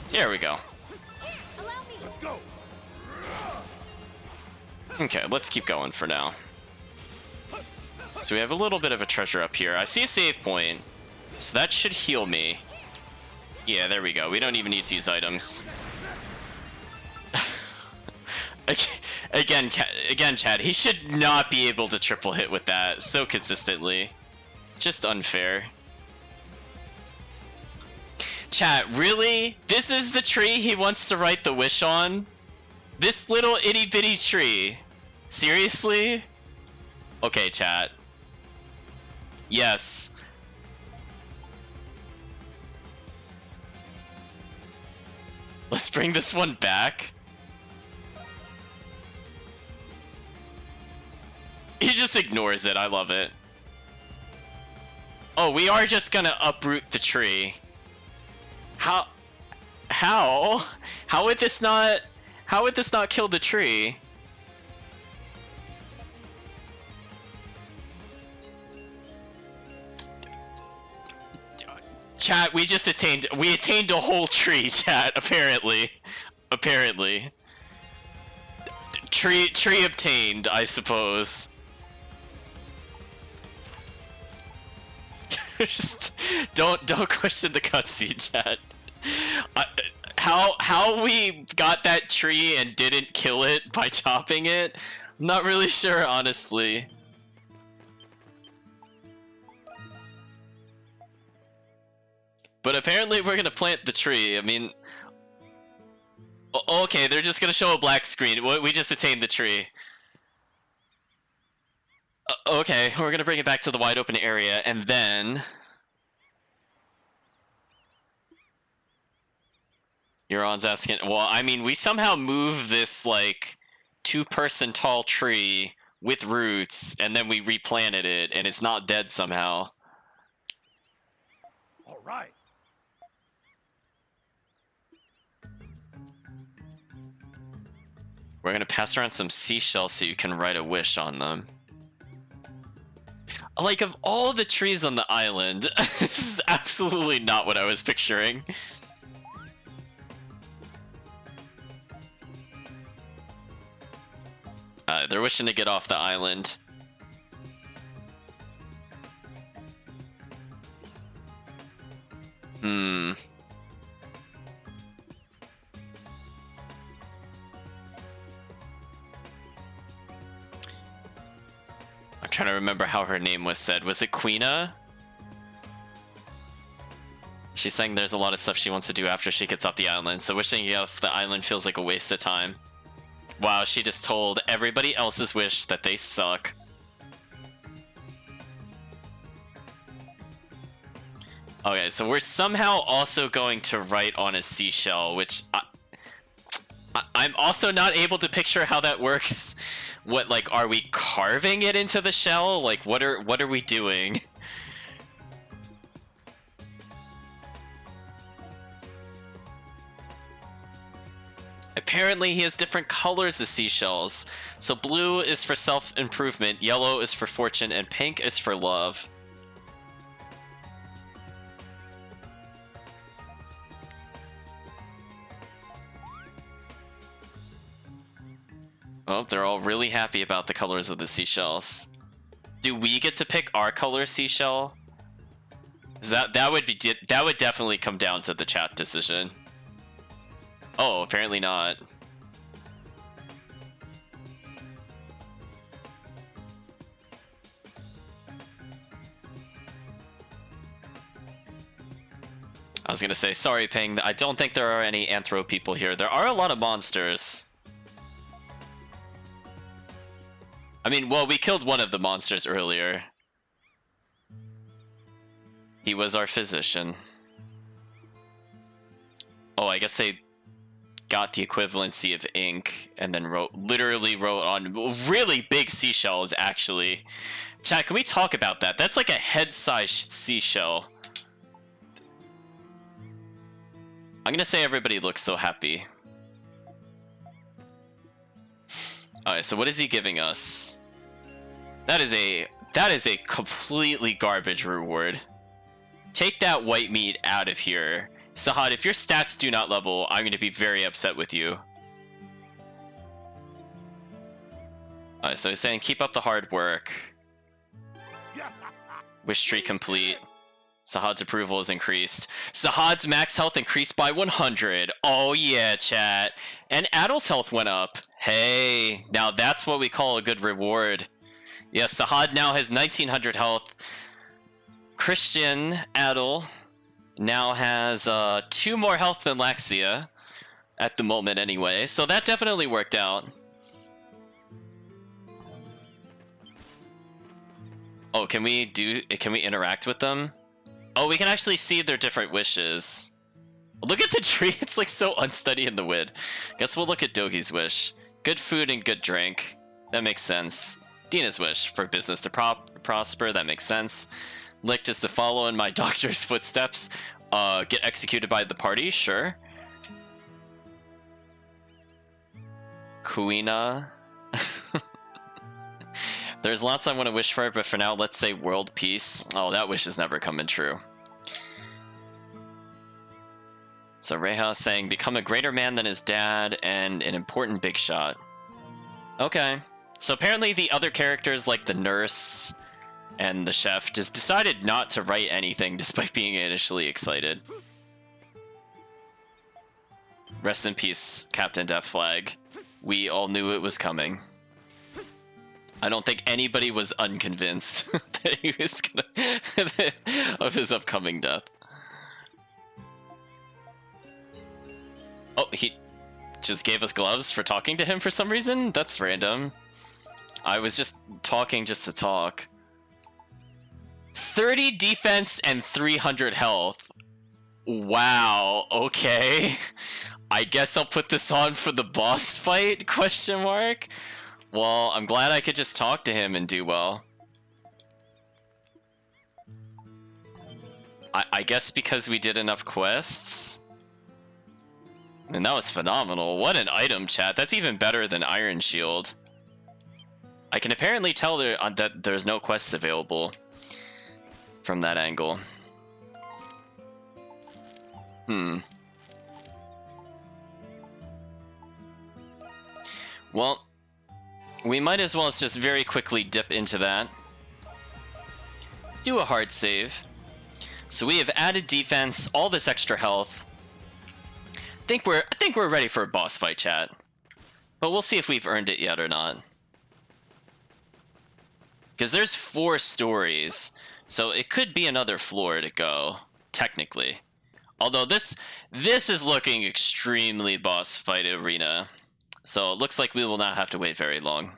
There we go. Let's go! Okay, let's keep going for now. So we have a little bit of a treasure up here. I see a save point, so that should heal me. Yeah, there we go. We don't even need to use items. Again, Chad, he should not be able to triple hit with that so consistently. Just unfair. Chat, really? This is the tree he wants to write the wish on? This little itty bitty tree? Seriously? Okay, chat. Yes. Let's bring this one back. He just ignores it. I love it. Oh, we are just gonna uproot the tree. How would this not kill the tree? Chat, we attained a whole tree, chat, apparently. Tree obtained, I suppose. Just don't question the cutscene, chat. How we got that tree and didn't kill it by chopping it? I'm not really sure, honestly. But apparently we're gonna plant the tree. I mean, okay, they're just gonna show a black screen. We just attained the tree. Okay, we're gonna bring it back to the wide open area, and then Euron's asking, well, I mean, we somehow move this, like, 2-person tall tree with roots, and then we replanted it, and it's not dead somehow. All right. We're gonna pass around some seashells so you can write a wish on them. Like, of all the trees on the island, this is absolutely not what I was picturing. They're wishing to get off the island. I'm trying to remember how her name was said. Was it Queena? She's saying there's a lot of stuff she wants to do after she gets off the island, so wishing to get off the island feels like a waste of time. Wow, she just told everybody else's wish that they suck. Okay, so we're somehow also going to write on a seashell, which I'm also not able to picture how that works. What, like, are we carving it into the shell? Like, what are we doing? Apparently he has different colors of seashells. So blue is for self-improvement, yellow is for fortune, and pink is for love. Oh, they're all really happy about the colors of the seashells. Do we get to pick our color seashell? That would definitely come down to the chat decision. Oh, apparently not. I was gonna say, sorry, Ping, I don't think there are any anthro people here. There are a lot of monsters. I mean, well, we killed one of the monsters earlier. He was our physician. Oh, I guess they got the equivalency of ink and then literally wrote on really big seashells, actually. Chat, can we talk about that? That's like a head-sized seashell. I'm gonna say everybody looks so happy. Alright, so what is he giving us? That is a completely garbage reward. Take that white meat out of here. Sahad, if your stats do not level, I'm gonna be very upset with you. Alright, so he's saying keep up the hard work. Wish tree complete. Sahad's approval is increased. Sahad's max health increased by 100. Oh yeah, chat. And Adel's health went up. Hey, now that's what we call a good reward. Yes, Sahad now has 1900 health. Christian Adel now has 2 more health than Laxia. At the moment anyway. So that definitely worked out. Oh, can we interact with them? Oh, we can actually see their different wishes. Look at the tree, it's like so unsteady in the wind. Guess we'll look at Dogi's wish. Good food and good drink. That makes sense. Dina's wish, for business to prosper, that makes sense. Licked is to follow in my doctor's footsteps. Get executed by the party, sure. Kuina. There's lots I want to wish for, but for now, let's say world peace. Oh, that wish is never coming true. So Reha saying, become a greater man than his dad and an important big shot. Okay. So apparently the other characters, like the nurse and the chef, just decided not to write anything despite being initially excited. Rest in peace, Captain Death Flag. We all knew it was coming. I don't think anybody was unconvinced that he was gonna of his upcoming death. Oh, he just gave us gloves for talking to him for some reason? That's random. I was just talking just to talk. 30 defense and 300 health. Wow, okay. I guess I'll put this on for the boss fight, question mark? Well, I'm glad I could just talk to him and do well. I guess because we did enough quests? And that was phenomenal. What an item, chat. That's even better than Iron Shield. I can apparently tell that there's no quests available from that angle. Well, we might as well just very quickly dip into that. Do a hard save. So we have added defense, all this extra health. I think we're ready for a boss fight, chat. But we'll see if we've earned it yet or not. Because there's 4 stories, so it could be another floor to go, technically. Although this is looking extremely boss fight arena. So it looks like we will not have to wait very long.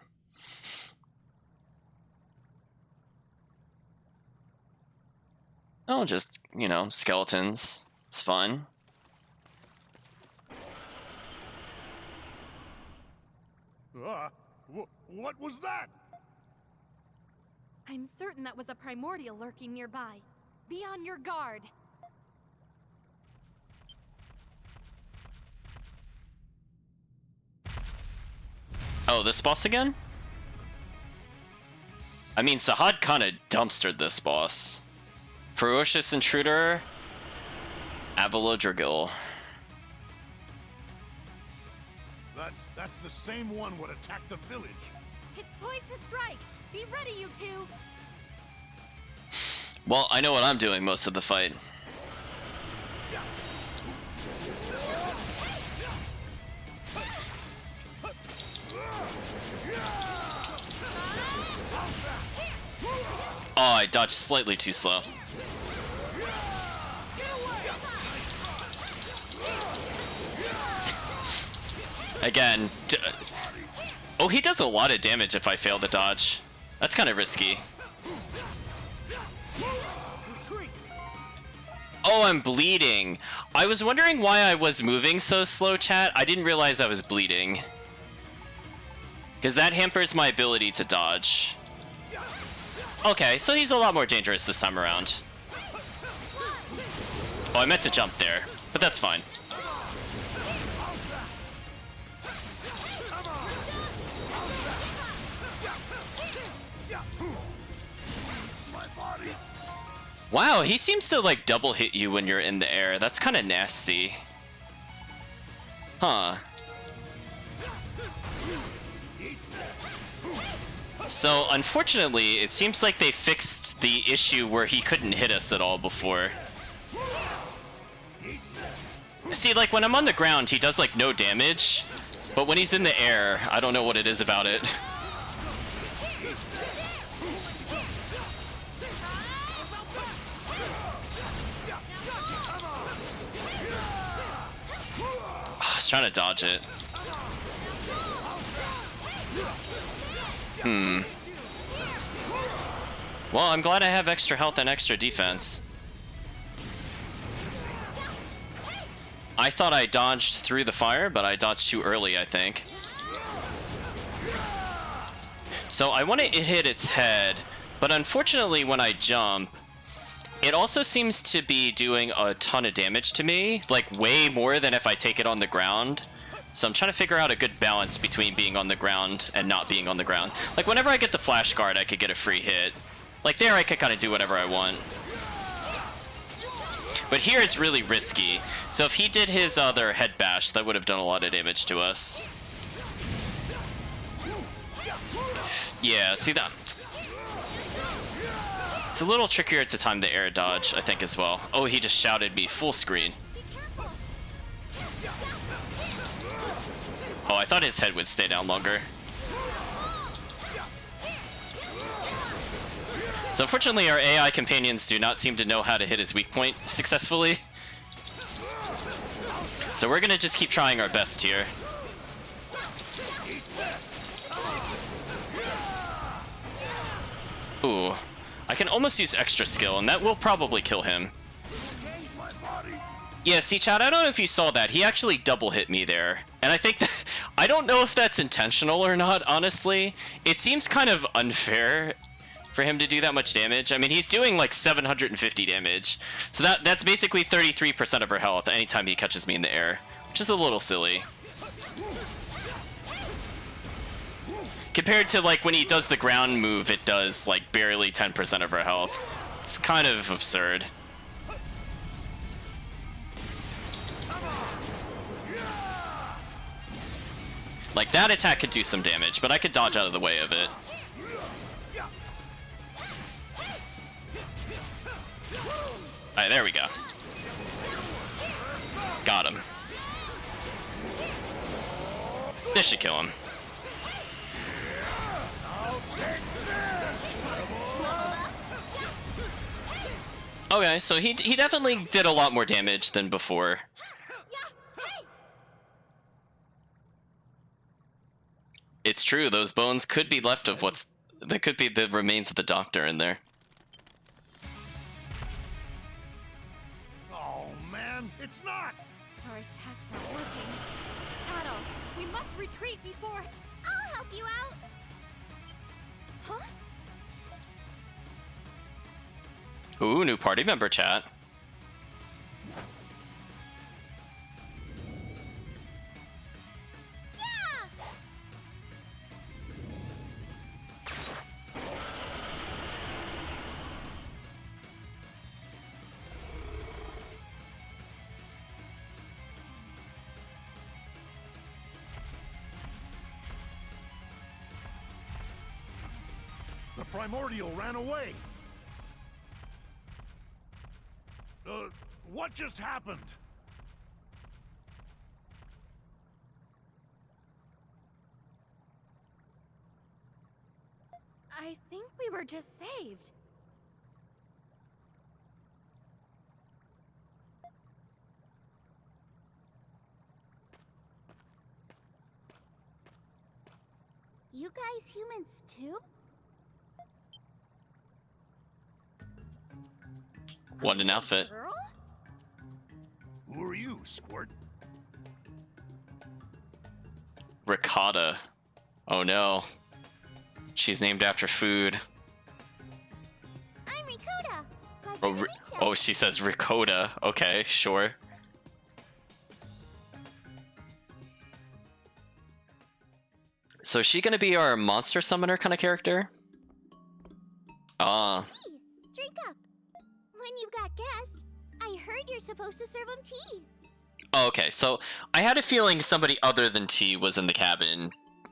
Oh, just, you know, skeletons. It's fun. What was that? I'm certain that was a primordial lurking nearby. Be on your guard. Oh, this boss again? I mean, Sahad kind of dumpstered this boss. Ferocious Intruder, Avalodrigil. That's the same one what attacked the village. It's poised to strike. Be ready, you two. Well, I know what I'm doing most of the fight. Oh, I dodged slightly too slow. Again, oh, he does a lot of damage if I fail to dodge. That's kind of risky. Oh, I'm bleeding. I was wondering why I was moving so slow, chat. I didn't realize I was bleeding. Because that hampers my ability to dodge. Okay, so he's a lot more dangerous this time around. Oh, I meant to jump there, but that's fine. Wow, he seems to like double hit you when you're in the air. That's kind of nasty. Huh. So, unfortunately, it seems like they fixed the issue where he couldn't hit us at all before. See, like, when I'm on the ground, he does, like, no damage. But when he's in the air, I don't know what it is about it. I was trying to dodge it. Well, I'm glad I have extra health and extra defense. I thought I dodged through the fire, but I dodged too early, I think. So I want to hit its head, but unfortunately when I jump, it also seems to be doing a ton of damage to me, like way more than if I take it on the ground. So I'm trying to figure out a good balance between being on the ground and not being on the ground. Like whenever I get the flash guard, I could get a free hit. Like there I could kind of do whatever I want. But here it's really risky. So if he did his other head bash, that would have done a lot of damage to us. Yeah, see that? It's a little trickier to time the air dodge, I think, as well. Oh, he just shouted me full screen. Oh, I thought his head would stay down longer. So unfortunately, our AI companions do not seem to know how to hit his weak point successfully. So we're gonna just keep trying our best here. Ooh. I can almost use extra skill, and that will probably kill him. Yeah, see, Chad, I don't know if you saw that. He actually double hit me there. And I think that... I don't know if that's intentional or not, honestly. It seems kind of unfair for him to do that much damage. I mean, he's doing like 750 damage. So that's basically 33% of her health anytime he catches me in the air, which is a little silly. Compared to like when he does the ground move, it does like barely 10% of her health. It's kind of absurd. Like that attack could do some damage, but I could dodge out of the way of it. Alright, there we go. Got him. This should kill him. Okay, so he definitely did a lot more damage than before. It's true, those bones could be left of that could be the remains of the doctor in there. Oh man, it's not! Our attacks aren't working. Adol, we must retreat before... I'll help you out. Huh? Ooh, new party member, chat. primordial ran away. What just happened? I think we were just saved. You guys humans too? Want an outfit? Girl? Who are you, Squirt? Ricotta. Oh no. She's named after food. I'm Ricotta. Pleasure Oh, to meet you. oh, she says ricotta. Okay, sure. So is she gonna be our monster summoner kind of character? Ah, Tea. Drink up. When you got guests, I heard you're supposed to serve them tea. oh, okay. So I had a feeling somebody other than T was in the cabin,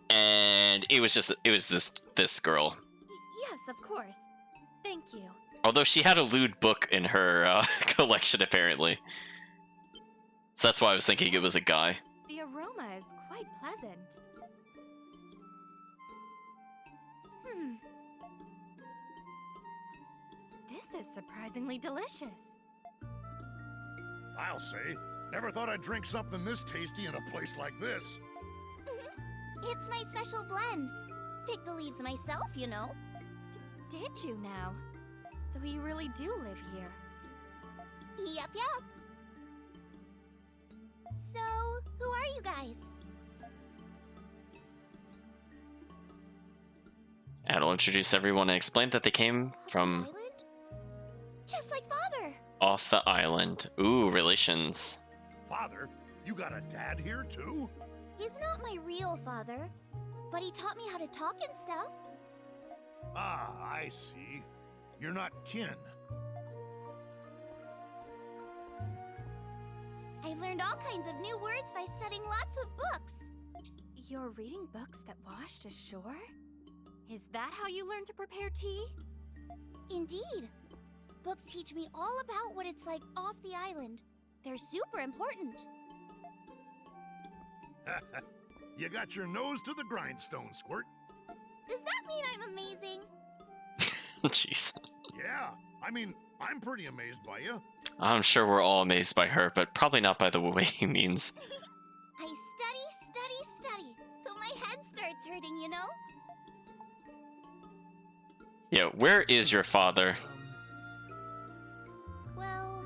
and it was this girl. Yes, of course. Thank you. Although she had a lewd book in her collection apparently, so that's why I was thinking it was a guy. The aroma is quite pleasant. This is surprisingly delicious. I'll say. Never thought I'd drink something this tasty in a place like this. It's my special blend. Pick the leaves myself, you know. Did you now? So you really do live here. Yup, yup. So, who are you guys? And I'll introduce everyone and explain that they came from Island? Just like Father. off the island. Ooh, relations. Father, you got a dad here too? He's not my real father, but he taught me how to talk and stuff. Ah, I see. You're not kin. I've learned all kinds of new words by studying lots of books. You're reading books that washed ashore? Is that how you learn to prepare tea? Indeed. Books teach me all about what it's like off the island. They're super important. You got your nose to the grindstone, Squirt. Does that mean I'm amazing? Jeez. Yeah, I mean, I'm pretty amazed by you. I'm sure we're all amazed by her, but probably not by the way he means. I study, till my head starts hurting, you know? Yeah, where is your father? Well,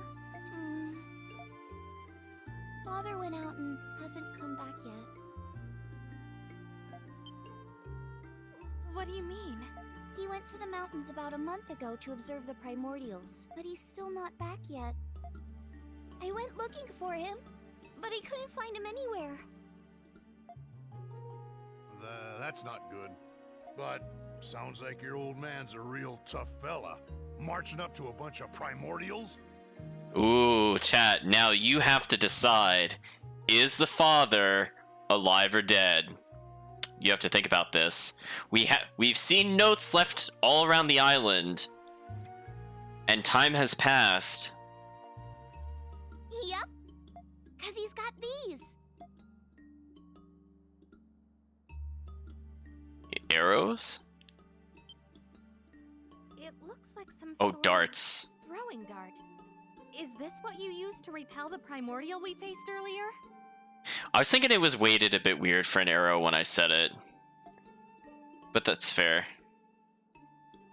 Father went out and hasn't come back yet. What do you mean? He went to the mountains about a month ago to observe the primordials, but he's still not back yet. I went looking for him, but I couldn't find him anywhere. That's not good. But sounds like your old man's a real tough fella. Marching up to a bunch of primordials? Ooh, chat, now you have to decide, is the father alive or dead? You have to think about this. We've seen notes left all around the island, and time has passed. Yep, 'cause he's got these. Arrows? It looks like some Oh, sort of darts. throwing dart. Is this what you used to repel the primordial we faced earlier? I was thinking it was weighted a bit weird for an arrow when I said it. But that's fair.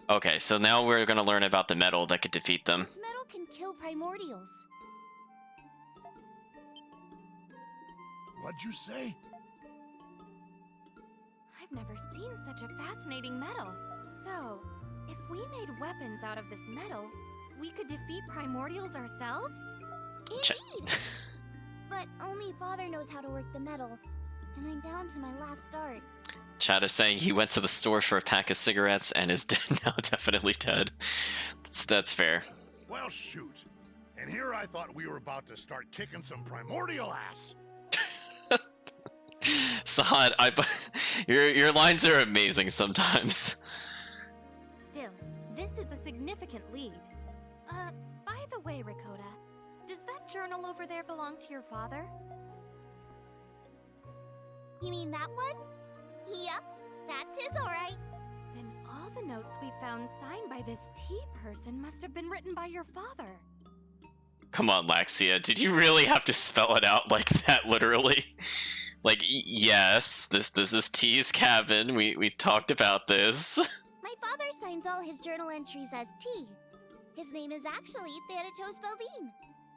Okay, so now we're gonna learn about the metal that could defeat them. This metal can kill primordials. What'd you say? I've never seen such a fascinating metal. So, if we made weapons out of this metal, we could defeat primordials ourselves? Indeed! But only Father knows how to work the metal, and I'm down to my last dart. Chad is saying he went to the store for a pack of cigarettes and is dead now, definitely dead. That's fair. Well, shoot. And here I thought we were about to start kicking some primordial ass. Sahad, your lines are amazing sometimes. Still, is a significant lead. By the way, Ricotta, does that journal over there belong to your father? You mean that one? Yep, that's his, alright. Then all the notes we found signed by this T person must have been written by your father. Come on, Laxia, did you really have to spell it out like that, literally? Like, yes, this is T's cabin. We talked about this. My father signs all his journal entries as T. His name is actually Thanatos Beldine.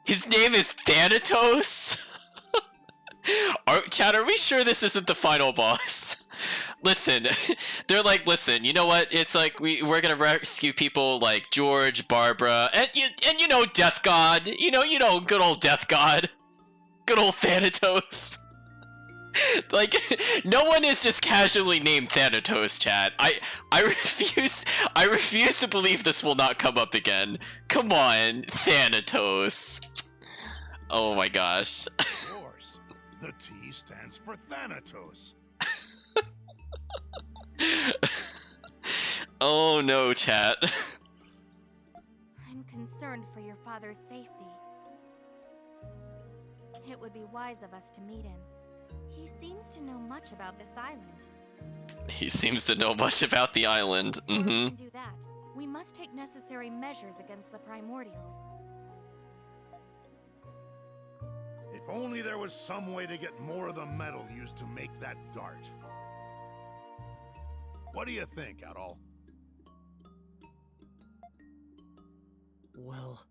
His name is Thanatos? Chad, are we sure this isn't the final boss? Listen, they're like, listen, you know what? It's like we're gonna rescue people like George, Barbara, and you know Death God. You know, good old Death God, good old Thanatos. Like, no one is just casually named Thanatos, chat. I refuse to believe this will not come up again. Come on, Thanatos. Oh my gosh. Of course. The T stands for Thanatos. Oh no, chat. I'm concerned for your father's safety. It would be wise of us to meet him. He seems to know much about this island. He seems to know much about the island. Before we can do that, we must take necessary measures against the primordials. If only there was some way to get more of the metal used to make that dart. What do you think, Adol? Well,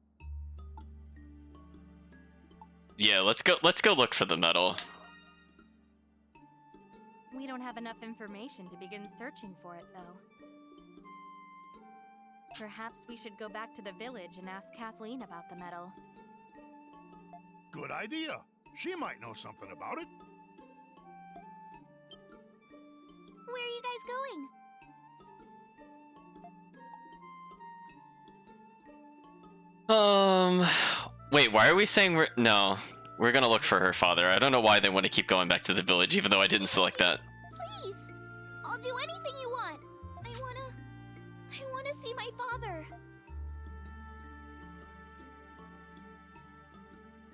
Yeah, let's go look for the metal. We don't have enough information to begin searching for it, though. Perhaps we should go back to the village and ask Kathleen about the metal. Good idea. She might know something about it. Where are you guys going? Wait, why are we saying no, we're gonna look for her father. I don't know why they want to keep going back to the village, even though I didn't select that. Please! I'll do anything you want! I wanna see my father!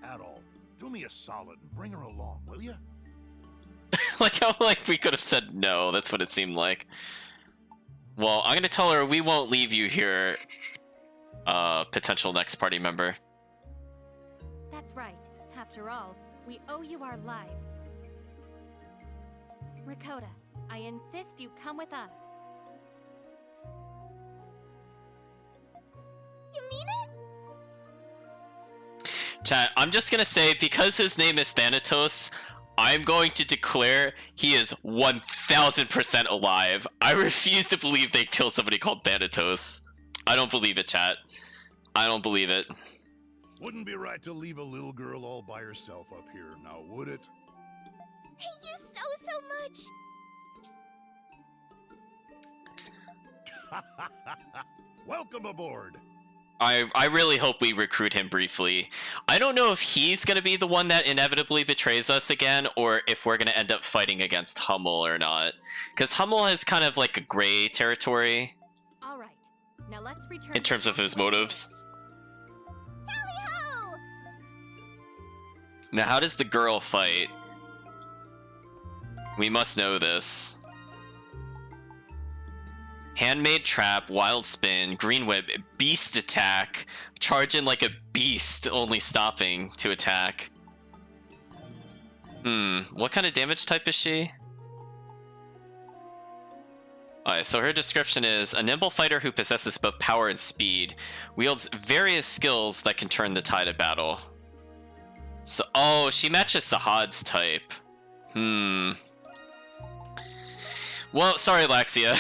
Adol, do me a solid and bring her along, will you? Like how we could have said no. That's what it seemed like. Well, I'm gonna tell her we won't leave you here, potential next party member. That's right. After all, we owe you our lives. Ricotta, I insist you come with us. You mean it? Chat, I'm just gonna say, because his name is Thanatos, I'm going to declare he is 1000% alive. I refuse to believe they kill somebody called Thanatos. I don't believe it, chat. I don't believe it. Wouldn't be right to leave a little girl all by herself up here, now would it? Thank you so much! Welcome aboard! I really hope we recruit him briefly. I don't know if he's going to be the one that inevitably betrays us again, or if we're going to end up fighting against Hummel or not. Because Hummel has kind of like a gray territory. All right. Now let's return In terms of his motives. Tally-ho! Now, how does the girl fight? We must know this. Handmade trap, wild spin, green whip, beast attack, charge in like a beast, only stopping to attack. What kind of damage type is she? Alright, so her description is a nimble fighter who possesses both power and speed, wields various skills that can turn the tide of battle. So, oh, she matches Sahad's type. Well, sorry, Laxia.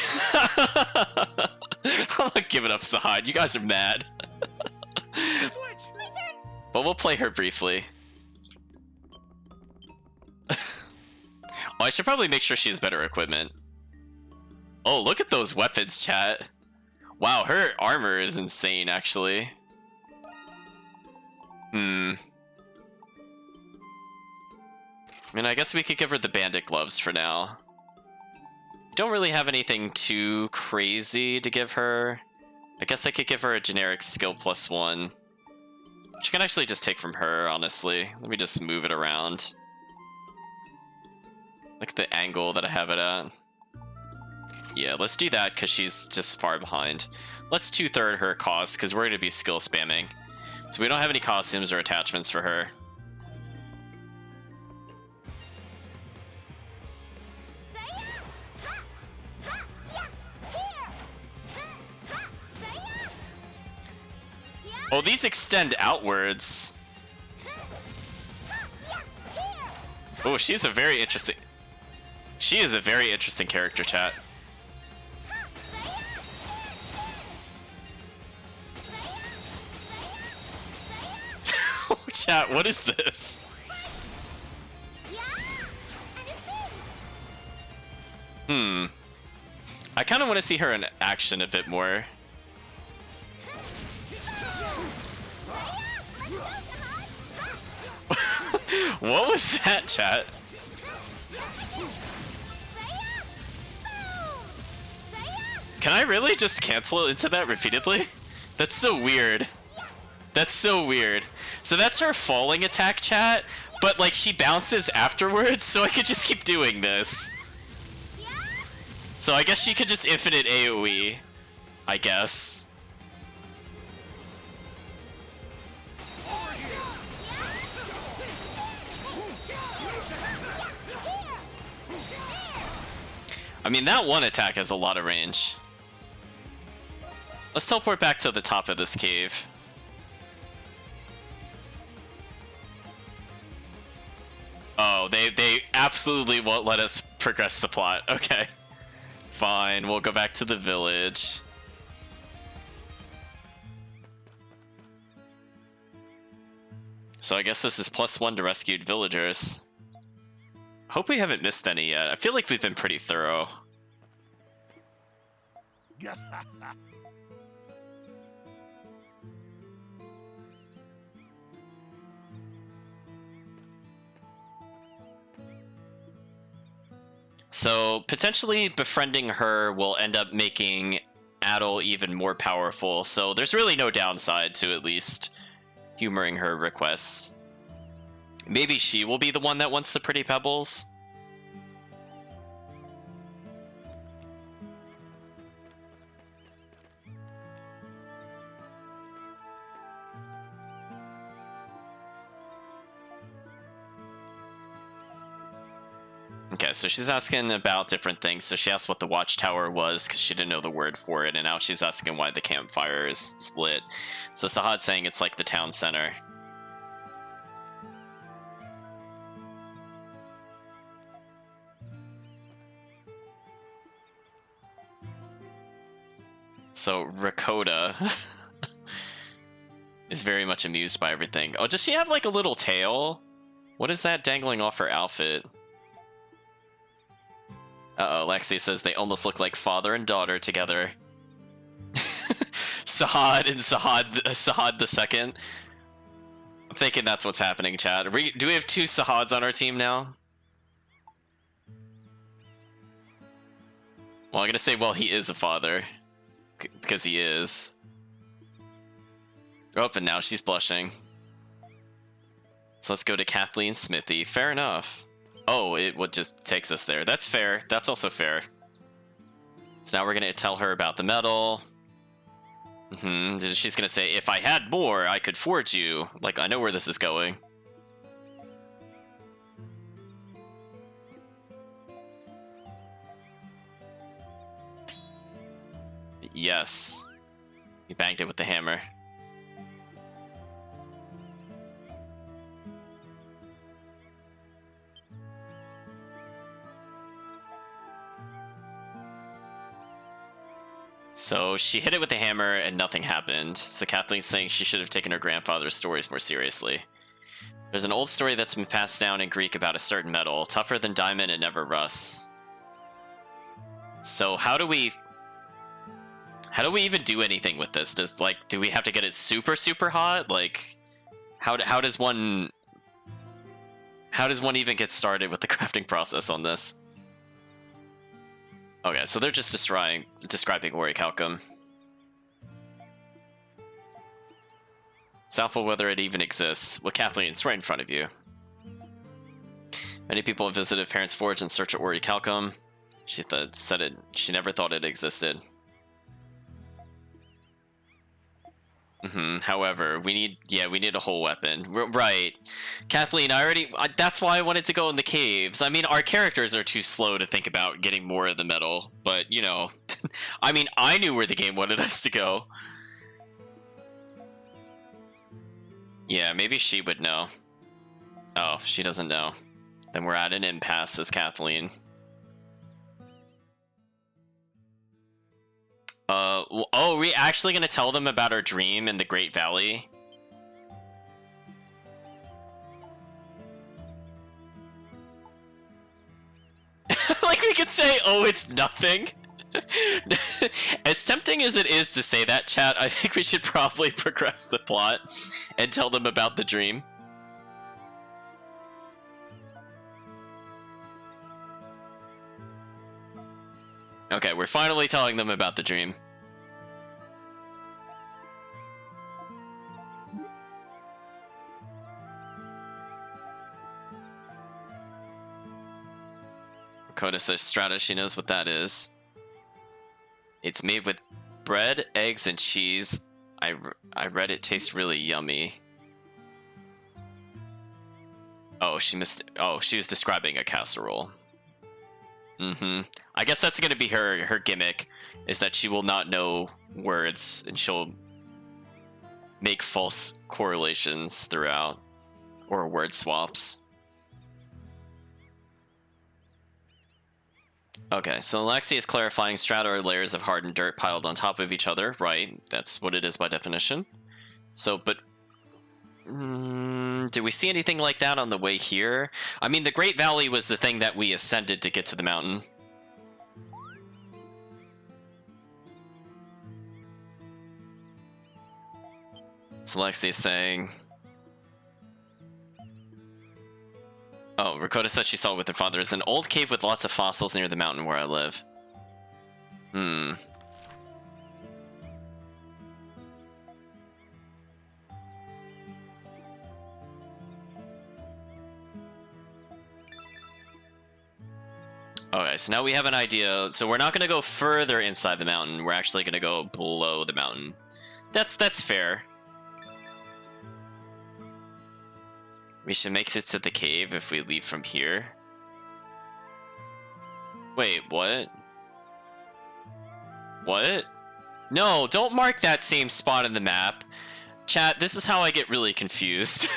I'm not giving up Sahad. You guys are mad. Switch! My turn! But we'll play her briefly. Oh, I should probably make sure she has better equipment. Oh, look at those weapons, chat. Wow, her armor is insane, actually. I mean, I guess we could give her the bandit gloves for now. Don't really have anything too crazy to give her. I guess I could give her a generic skill +1. Which I can actually just take from her, honestly. Let me just move it around. Look at the angle that I have it at. Yeah, let's do that because she's just far behind. Let's 2/3 her cost because we're going to be skill spamming. So we don't have any costumes or attachments for her. Oh, these extend outwards. Oh, she's a very interesting... She is a very interesting character, chat. Oh, chat, what is this? I kind of want to see her in action a bit more. What was that, chat? Can I really just cancel into that repeatedly? That's so weird. That's so weird. So that's her falling attack, chat, but like she bounces afterwards, so I could just keep doing this. So I guess she could just infinite AoE, I guess. I mean, that one attack has a lot of range. Let's teleport back to the top of this cave. Oh, they absolutely won't let us progress the plot. Okay. Fine, we'll go back to the village. So I guess this is +1 to rescued villagers. Hope we haven't missed any yet. I feel like we've been pretty thorough. So potentially befriending her will end up making Adel even more powerful. So there's really no downside to at least humoring her requests. Maybe she will be the one that wants the pretty pebbles. Okay, so she's asking about different things. So she asked what the watchtower was because she didn't know the word for it, and now she's asking why the campfire is lit. So Sahad's saying it's like the town center. So Rakota is very much amused by everything. Oh, does she have like a little tail? What is that dangling off her outfit? Uh-oh, Lexi says they almost look like father and daughter together. Sahad and Sahad the second. I'm thinking that's what's happening, chat. Do we have 2 Sahads on our team now? Well, I'm gonna say, well, he is a father. Because he is. Oh, and now she's blushing. So let's go to Kathleen Smithy. Fair enough. Oh, it would just takes us there. That's fair. That's also fair. So now we're gonna tell her about the medal. She's gonna say, if I had more, I could forge you. Like, I know where this is going. Yes. You banged it with the hammer. So she hit it with a hammer and nothing happened. So Kathleen's saying she should have taken her grandfather's stories more seriously. There's an old story that's been passed down in Greek about a certain metal. Tougher than diamond, it never rusts. So how do we even do anything with this? Do we have to get it super, super hot? Like, how does one even get started with the crafting process on this? Okay, so they're just describing orichalcum. It's doubtful whether it even exists. Well, Kathleen, it's right in front of you. Many people have visited Parents Forge in search of orichalcum. She never thought it existed. However, we need a whole weapon. Right. Kathleen, that's why I wanted to go in the caves. I mean, our characters are too slow to think about getting more of the metal, but, you know, I mean, I knew where the game wanted us to go. Yeah, maybe she would know. Oh, she doesn't know. Then we're at an impasse, says Kathleen. Oh, are we actually gonna tell them about our dream in the Great Valley? Like we could say, oh, it's nothing. As tempting as it is to say that, chat, I think we should probably progress the plot and tell them about the dream. Okay, we're finally telling them about the dream. Coda says Strata, she knows what that is. It's made with bread, eggs, and cheese. I read it tastes really yummy. Oh, she was describing a casserole. I guess that's gonna be her gimmick, is that she will not know words and she'll make false correlations throughout, or word swaps. Okay, so Lexi is clarifying strata are layers of hardened dirt piled on top of each other. Right, that's what it is by definition. So, but do we see anything like that on the way here? I mean, the Great Valley was the thing that we ascended to get to the mountain. So Lexi is saying... Oh, Rakota said she saw it with her father. There's an old cave with lots of fossils near the mountain where I live. Okay, so now we have an idea. So we're not going to go further inside the mountain. We're actually going to go below the mountain. That's fair. We should make it to the cave if we leave from here. Wait, what? What? No, don't mark that same spot in the map. Chat, this is how I get really confused.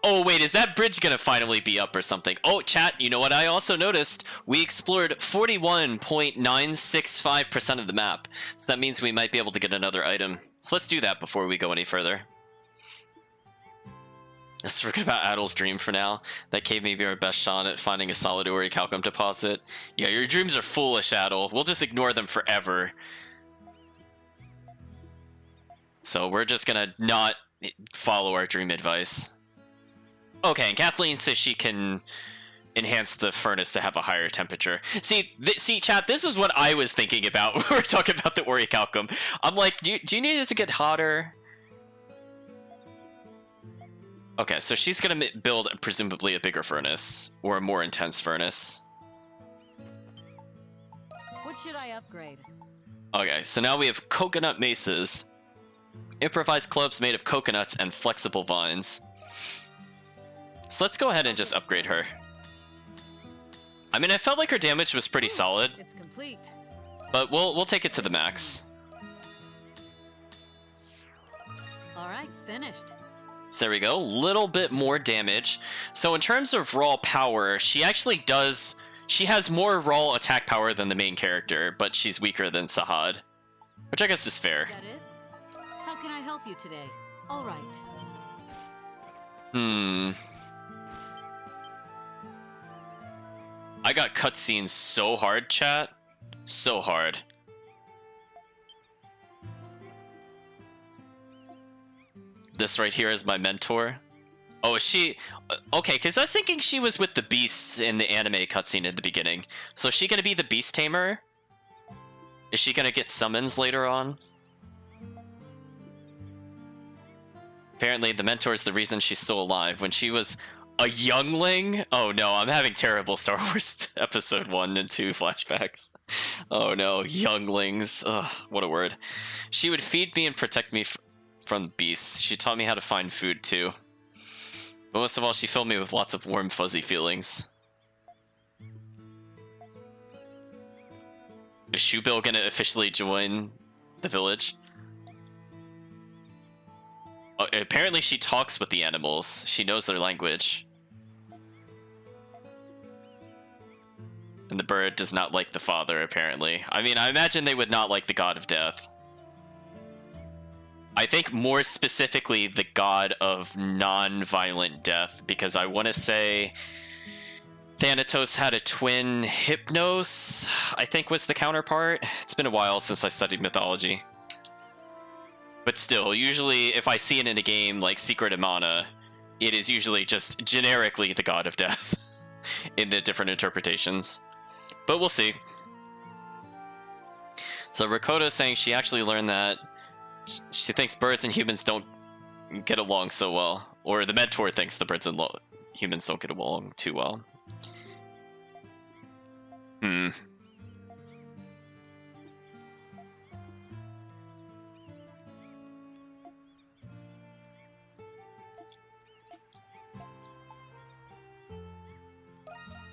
Oh, wait, is that bridge gonna finally be up or something? Oh, chat, you know what I also noticed? We explored 41.965% of the map. So that means we might be able to get another item. So let's do that before we go any further. Let's forget about Adel's dream for now. That cave may be our best shot at finding a solid orichalcum deposit. Yeah, your dreams are foolish, Adel. We'll just ignore them forever. So we're just gonna not follow our dream advice. Okay, and Kathleen says she can enhance the furnace to have a higher temperature. See, chat, this is what I was thinking about when we were talking about the orichalcum. I'm like, do you need it to get hotter? Okay, so she's gonna build presumably a bigger furnace, or a more intense furnace. What should I upgrade? Okay, so now we have coconut maces. Improvised clubs made of coconuts and flexible vines. So let's go ahead and just upgrade her. I mean, I felt like her damage was pretty solid, It's complete. but we'll take it to the max. All right, finished. So there we go, little bit more damage. So in terms of raw power, she actually has more raw attack power than the main character, but she's weaker than Sahad, which I guess is fair. That it? How can I help you today? All right. I got cutscenes so hard, chat. So hard. This right here is my mentor. Oh, is she... Okay, because I was thinking she was with the beasts in the anime cutscene at the beginning. So is she going to be the beast tamer? Is she going to get summons later on? Apparently, the mentor is the reason she's still alive. When she was a youngling? Oh no, I'm having terrible Star Wars Episode 1 and 2 flashbacks. Oh no, younglings. Ugh, what a word. She would feed me and protect me from beasts. She taught me how to find food too. But most of all, she filled me with lots of warm, fuzzy feelings. Is Shubil gonna officially join the village? Apparently she talks with the animals. She knows their language. And the bird does not like the father, apparently. I mean, I imagine they would not like the god of death. I think more specifically the god of non-violent death, because I want to say Thanatos had a twin Hypnos, I think was the counterpart. It's been a while since I studied mythology. But still, usually if I see it in a game like Secret of Mana, it is usually just generically the god of death in the different interpretations. But we'll see. So Rakota's saying she actually learned that she thinks birds and humans don't get along so well. Or the mentor thinks the birds and humans don't get along too well.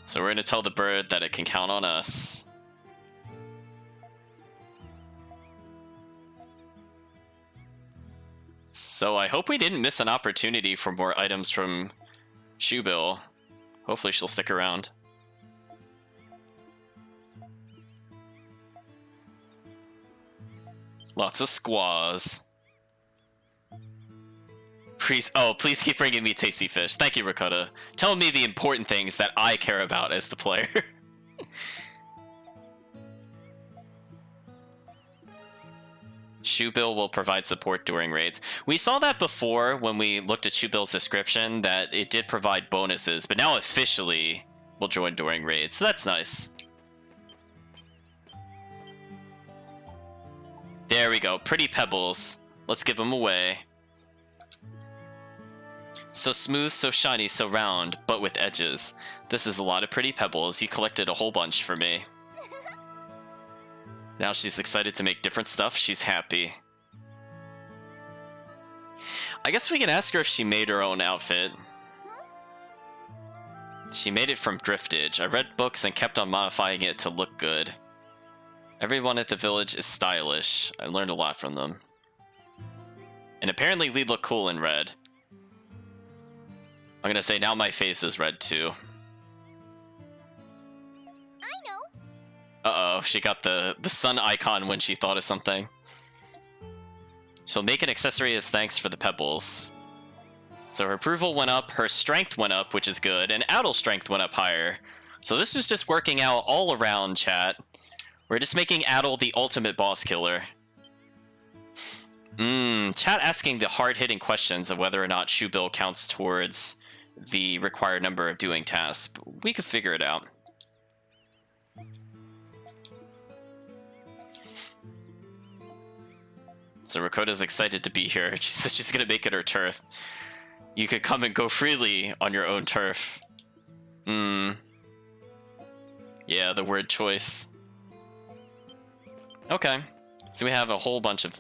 So we're going to tell the bird that it can count on us. So I hope we didn't miss an opportunity for more items from Shubil. Hopefully she'll stick around. Lots of squaws. Please keep bringing me tasty fish. Thank you, Rakota. Tell me the important things that I care about as the player. Shubil will provide support during raids. We saw that before when we looked at Shubil's description, that it did provide bonuses, but now officially will join during raids, so that's nice. There we go, pretty pebbles. Let's give them away. So smooth, so shiny, so round, but with edges. This is a lot of pretty pebbles. You collected a whole bunch for me. Now she's excited to make different stuff. She's happy. I guess we can ask her if she made her own outfit. She made it from driftage. I read books and kept on modifying it to look good. Everyone at the village is stylish. I learned a lot from them. And apparently we look cool in red. I'm gonna say now my face is red too. I know. Uh-oh, she got the sun icon when she thought of something. She'll make an accessory as thanks for the pebbles. So her approval went up, her strength went up, which is good, and Addle's strength went up higher. So this is just working out all around, chat. We're just making Addle the ultimate boss killer. Chat asking the hard-hitting questions of whether or not Shubil counts towards the required number of doing tasks. We could figure it out. So Rakota's excited to be here. She says she's gonna make it her turf. You could come and go freely on your own turf. Yeah, the word choice. Okay. So we have a whole bunch of...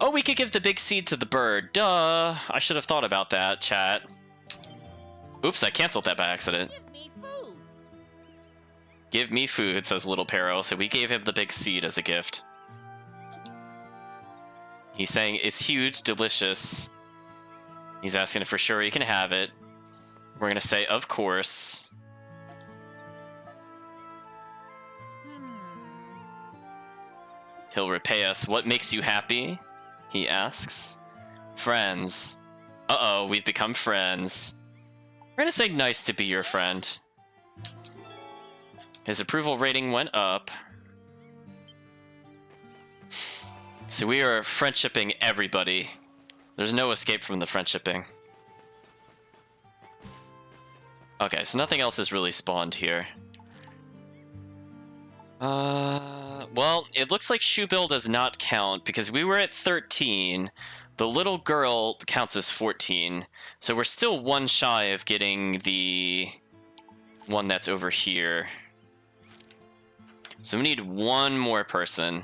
Oh, we could give the big seed to the bird. Duh! I should have thought about that, chat. Oops, I canceled that by accident. Give me food. Give me food, says Little Peril, so we gave him the big seed as a gift. He's saying it's huge, delicious. He's asking if for sure he can have it. We're gonna say, of course. He'll repay us. What makes you happy? He asks. Friends. Uh-oh, we've become friends. We're gonna say nice to be your friend. His approval rating went up. So we are friendshipping everybody. There's no escape from the friendshipping. Okay, so nothing else is really spawned here. Well, it looks like Shubil does not count because we were at 13, The little girl counts as 14, so we're still one shy of getting the one that's over here. So we need one more person.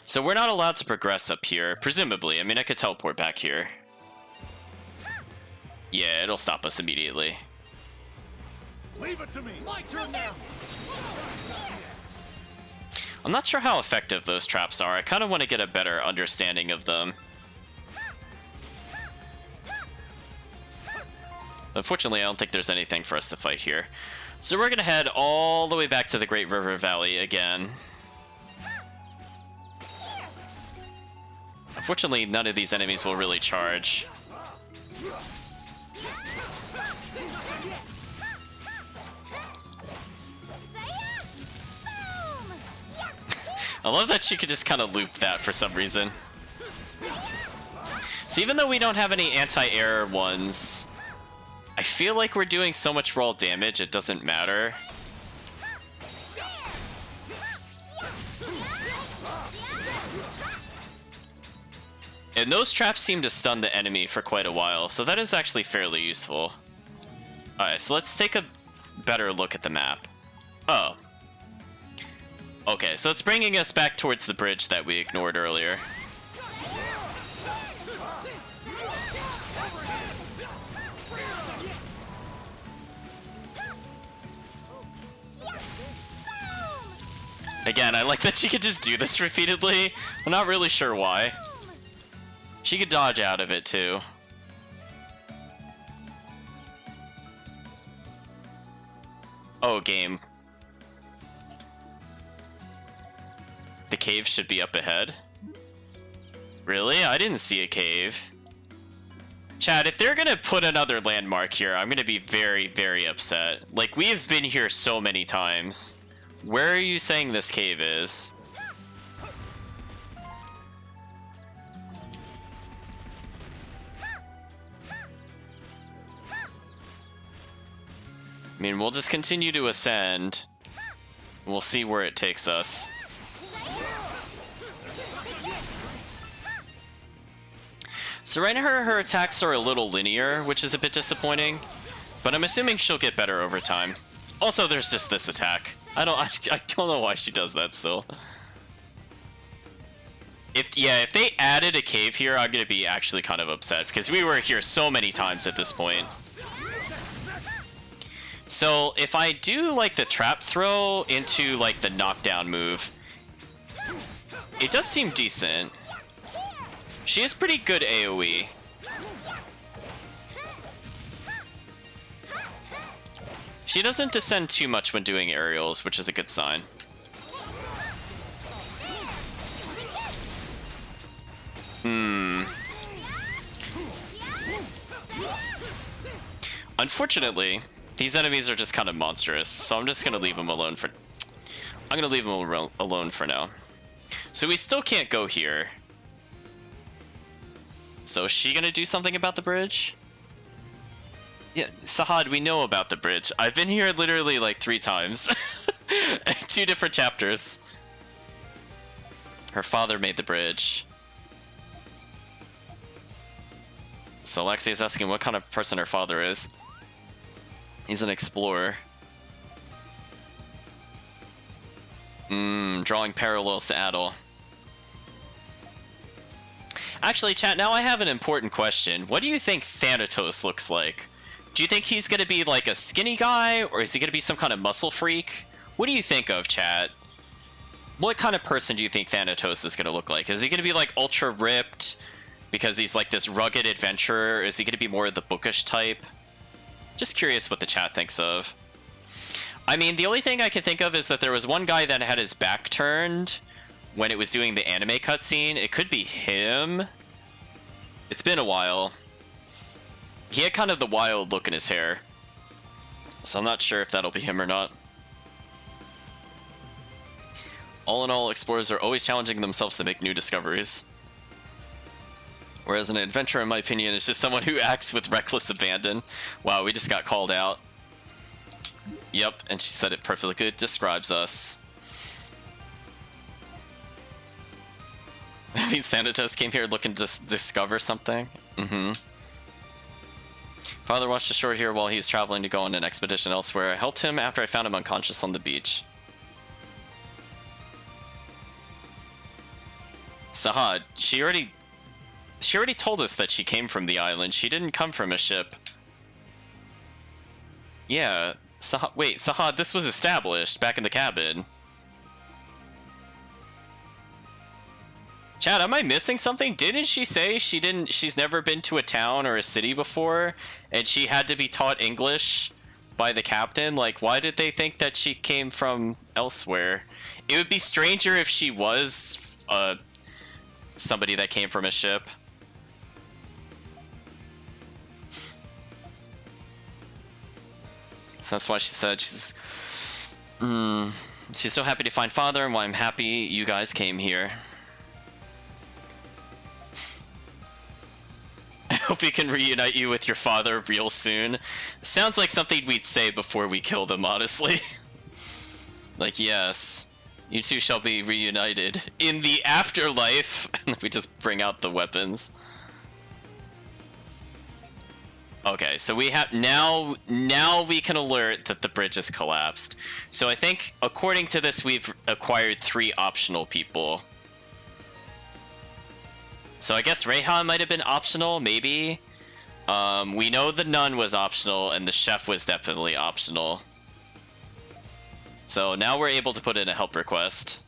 So we're not allowed to progress up here, presumably. I mean, I could teleport back here. Yeah, it'll stop us immediately. Leave it to me. My turn now. I'm not sure how effective those traps are. I kind of want to get a better understanding of them. Unfortunately, I don't think there's anything for us to fight here. So we're going to head all the way back to the Great River Valley again. Unfortunately, none of these enemies will really charge. I love that she could just kind of loop that for some reason. So even though we don't have any anti-air ones, I feel like we're doing so much raw damage, it doesn't matter. And those traps seem to stun the enemy for quite a while, so that is actually fairly useful. Alright, so let's take a better look at the map. Oh. Okay, so it's bringing us back towards the bridge that we ignored earlier. Again, I like that she could just do this repeatedly. I'm not really sure why. She could dodge out of it too. Oh, game. The cave should be up ahead. Really? I didn't see a cave. Chad, if they're gonna put another landmark here, I'm gonna be very, very upset. Like, we have been here so many times. Where are you saying this cave is? I mean, we'll just continue to ascend. We'll see where it takes us. So right now her attacks are a little linear, which is a bit disappointing. But I'm assuming she'll get better over time. Also, there's just this attack. I don't know why she does that still. If they added a cave here, I'm gonna be actually kind of upset because we were here so many times at this point. So if I do like the trap throw into like the knockdown move, it does seem decent. She is pretty good AoE. She doesn't descend too much when doing aerials, which is a good sign. Unfortunately, these enemies are just kind of monstrous, so I'm just gonna leave them alone for... I'm gonna leave them alone for now. So we still can't go here. So is she gonna do something about the bridge? Yeah, Sahad, we know about the bridge. I've been here literally like 3 times. 2 different chapters. Her father made the bridge. So Lexi is asking what kind of person her father is. He's an explorer. Drawing parallels to Adol. Actually, chat, now I have an important question. What do you think Thanatos looks like? Do you think he's gonna be like a skinny guy, or is he gonna be some kind of muscle freak? What do you think of, chat? What kind of person do you think Thanatos is gonna look like? Is he gonna be like ultra ripped because he's like this rugged adventurer? Is he gonna be more of the bookish type? Just curious what the chat thinks of. I mean, the only thing I can think of is that there was one guy that had his back turned when it was doing the anime cutscene. It could be him. It's been a while. He had kind of the wild look in his hair. So I'm not sure if that'll be him or not. All in all, explorers are always challenging themselves to make new discoveries. Whereas an adventurer, in my opinion, is just someone who acts with reckless abandon. Wow, we just got called out. Yep, and she said it perfectly. Describes us. I mean, Thanatos came here looking to discover something. Father watched ashore here while he was traveling to go on an expedition elsewhere. I helped him after I found him unconscious on the beach. Sahad, she already told us that she came from the island. She didn't come from a ship. Yeah, wait, Sahad, this was established back in the cabin. Chad, am I missing something? Didn't she say she's never been to a town or a city before, and she had to be taught English by the captain? Like, why did they think that she came from elsewhere? It would be stranger if she was somebody that came from a ship. So that's why she said she's so happy to find Father, and why I'm happy you guys came here. I hope we can reunite you with your father real soon. Sounds like something we'd say before we kill them, honestly. Like, yes, you two shall be reunited in the afterlife. And we just bring out the weapons. Okay, so we have now we can alert that the bridge has collapsed. So I think according to this, we've acquired 3 optional people. So I guess Rayhan might have been optional, maybe. We know the nun was optional, and the chef was definitely optional. So now we're able to put in a help request.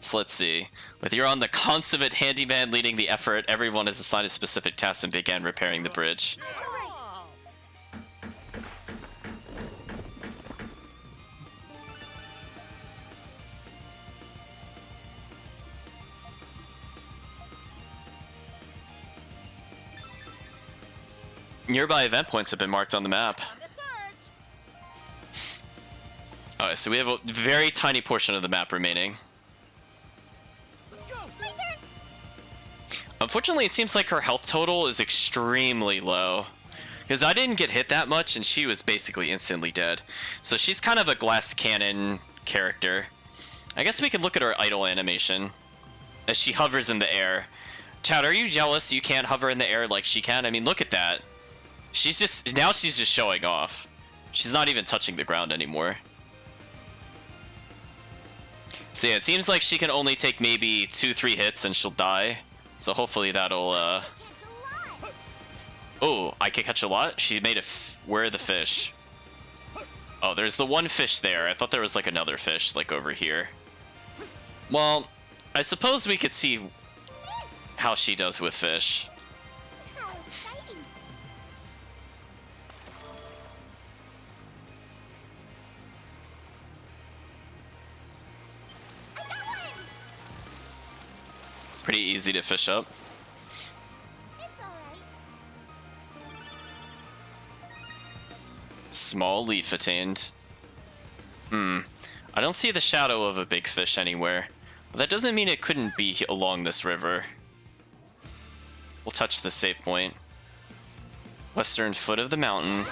So let's see. With Euron, the consummate handyman leading the effort, everyone is assigned a specific task and began repairing the bridge. Nearby event points have been marked on the map. On the search. Alright, so we have a very tiny portion of the map remaining. Let's go. My turn! Unfortunately, it seems like her health total is extremely low. Because I didn't get hit that much, and she was basically instantly dead. So she's kind of a glass cannon character. I guess we can look at her idle animation as she hovers in the air. Chad, are you jealous you can't hover in the air like she can? I mean, look at that. She's just showing off. She's not even touching the ground anymore. So yeah, it seems like she can only take maybe 2-3 hits and she'll die. So hopefully that'll Oh, I can catch a lot? She made where are the fish? Oh, there's the one fish there. I thought there was like another fish like over here. Well, I suppose we could see how she does with fish. How exciting! I got one! Pretty easy to fish up. It's alright. Small leaf attained. I don't see the shadow of a big fish anywhere. But that doesn't mean it couldn't be along this river. We'll touch the save point. Western foot of the mountain.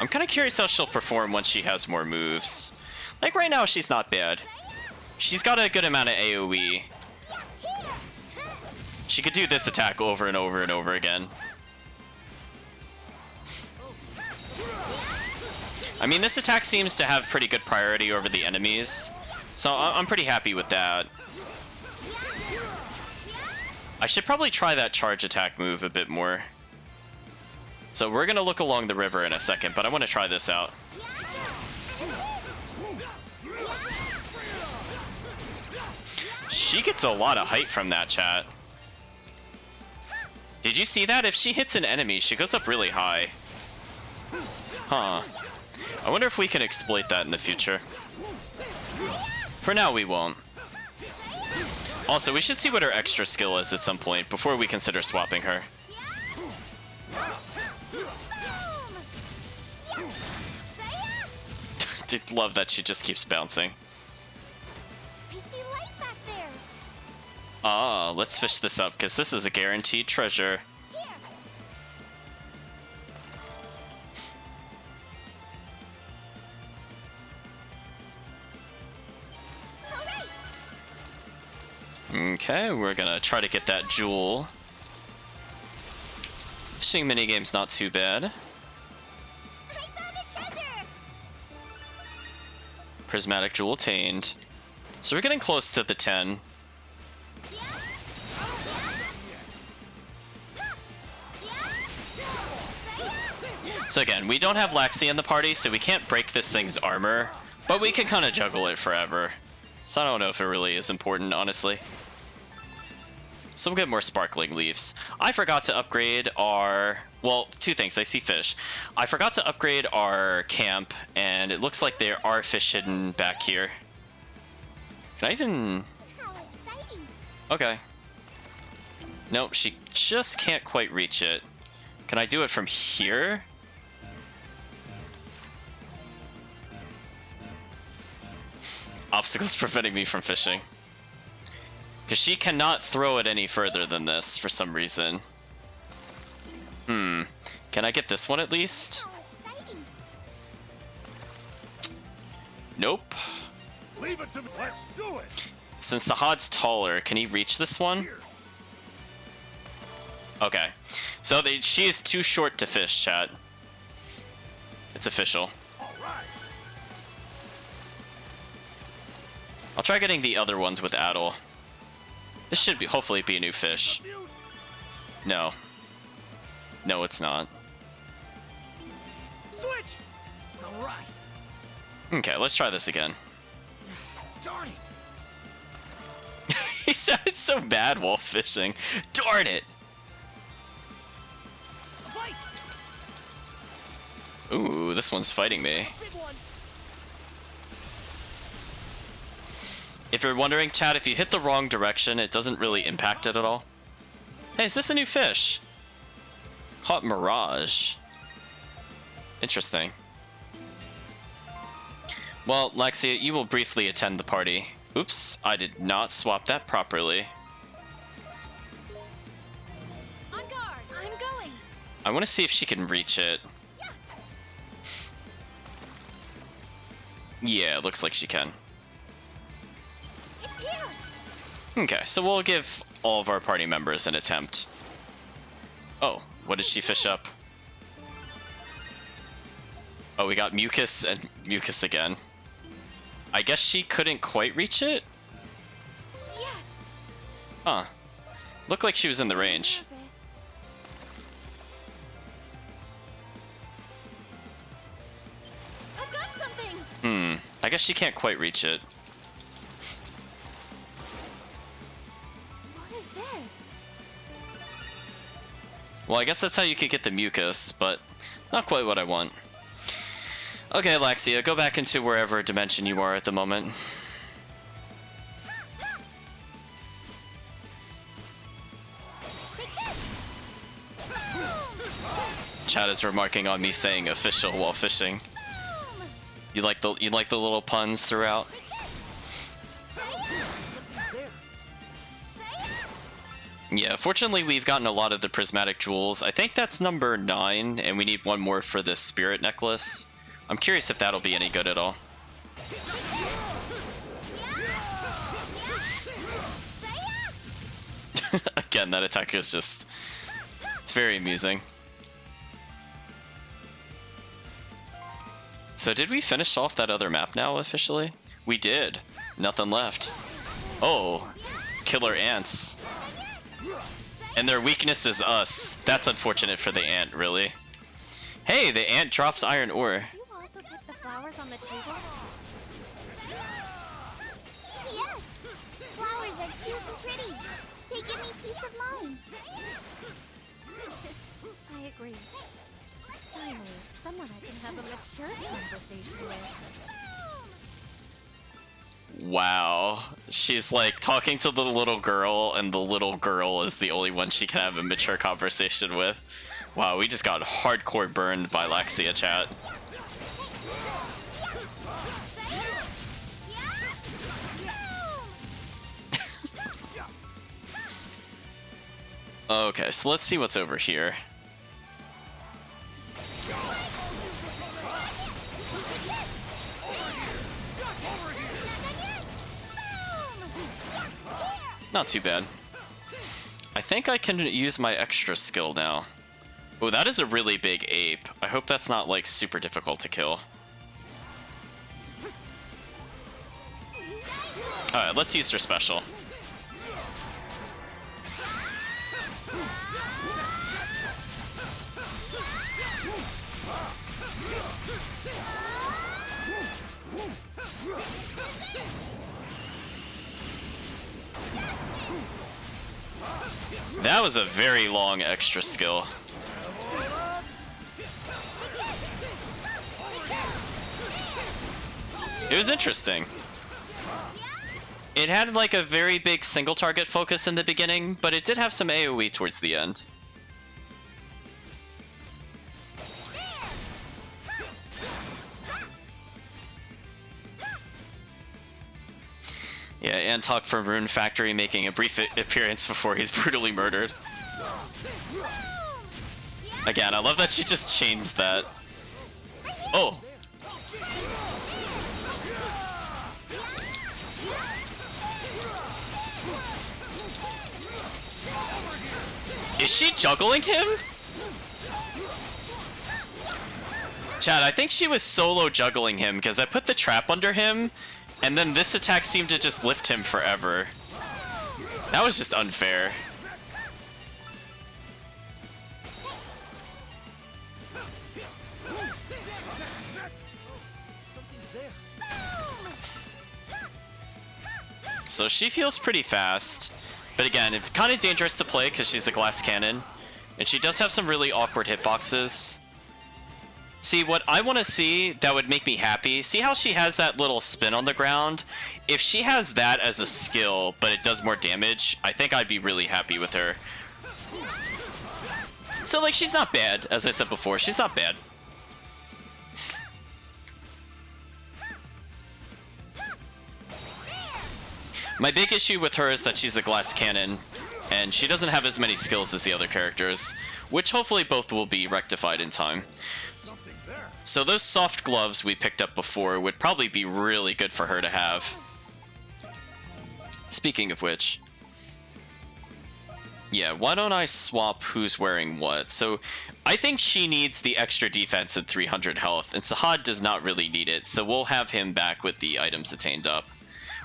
I'm kind of curious how she'll perform once she has more moves. Like right now, she's not bad. She's got a good amount of AoE. She could do this attack over and over and over again. I mean, this attack seems to have pretty good priority over the enemies, so I'm pretty happy with that. I should probably try that charge attack move a bit more. So we're gonna look along the river in a second, but I want to try this out. She gets a lot of height from that, chat. Did you see that? If she hits an enemy, she goes up really high. Huh. I wonder if we can exploit that in the future. For now, we won't. Also, we should see what her extra skill is at some point before we consider swapping her. I love that she just keeps bouncing. I see light back there. Ah, let's fish this up, because this is a guaranteed treasure. Here, Okay, we're gonna try to get that jewel. Fishing minigame's not too bad. I found a treasure! Prismatic jewel attained. So we're getting close to the 10. So again, we don't have Laxi in the party, so we can't break this thing's armor, but we can kind of juggle it forever. So I don't know if it really is important, honestly. So we'll get more sparkling leaves. I forgot to upgrade our... Well, two things. I see fish. I forgot to upgrade our camp, and it looks like there are fish hidden back here. Can I even... How exciting! Okay. Nope, she just can't quite reach it. Can I do it from here? Obstacles preventing me from fishing. Because she cannot throw it any further than this for some reason. Can I get this one at least? How exciting! Nope. Leave it to me. Let's do it. Since the Hod's taller, can he reach this one? Here. Okay. So she is too short to fish, chat. It's official. All right. I'll try getting the other ones with Adel. This should be hopefully be a new fish. No. No, it's not. Switch! All right. Okay, let's try this again. Darn it! He sounded so bad while fishing. Darn it! A bite! Ooh, this one's fighting me. Big one! If you're wondering, chat, if you hit the wrong direction, it doesn't really impact it at all. Hey, is this a new fish? Caught Mirage. Interesting. Well, Lexia, you will briefly attend the party. Oops, I did not swap that properly. On guard! I'm going! I want to see if she can reach it. Yeah, it looks like she can. It's here! Okay, so we'll give all of our party members an attempt. Oh, what did she fish up? Oh, we got mucus and mucus again. I guess she couldn't quite reach it? Yes! Huh. Looked like she was in the range. I've got something! I guess she can't quite reach it. What is this? Well, I guess that's how you could get the mucus, but not quite what I want. Okay, Laxia, go back into wherever dimension you are at the moment. Chad is remarking on me saying official while fishing. You like the little puns throughout? Yeah, fortunately we've gotten a lot of the prismatic jewels. I think that's number 9, and we need one more for the spirit necklace. I'm curious if that'll be any good at all. Again, that attack is just... it's very amusing. So did we finish off that other map now, officially? We did. Nothing left. Oh, killer ants. And their weakness is us. That's unfortunate for the ant, really. Hey, the ant drops iron ore. Do you also pick the flowers on the table? Yes! Flowers are cute and pretty. They give me peace of mind. I agree. Finally, someone I can have a mature conversation with. Wow. She's like talking to the little girl, and the little girl is the only one she can have a mature conversation with. Wow, we just got hardcore burned by Laxia, chat. Okay, so let's see what's over here. Not too bad. I think I can use my extra skill now. Oh, that is a really big ape. I hope that's not, like, super difficult to kill. Alright, let's use her special. That was a very long extra skill. It was interesting. It had like a very big single target focus in the beginning, but it did have some AoE towards the end. Yeah, Antok from Rune Factory making a brief appearance before he's brutally murdered. Again, I love that she just chains that. Oh! Is she juggling him? Chad, I think she was solo juggling him because I put the trap under him, and then this attack seemed to just lift him forever. That was just unfair. So she feels pretty fast. But again, it's kind of dangerous to play because she's a glass cannon. And she does have some really awkward hitboxes. See, what I want to see that would make me happy, see how she has that little spin on the ground? If she has that as a skill, but it does more damage, I think I'd be really happy with her. So, like, she's not bad, as I said before, she's not bad. My big issue with her is that she's a glass cannon, and she doesn't have as many skills as the other characters, which hopefully both will be rectified in time. So those soft gloves we picked up before would probably be really good for her to have. Speaking of which... yeah, why don't I swap who's wearing what? So I think she needs the extra defense at 300 health, and Sahad does not really need it, so we'll have him back with the items attained up.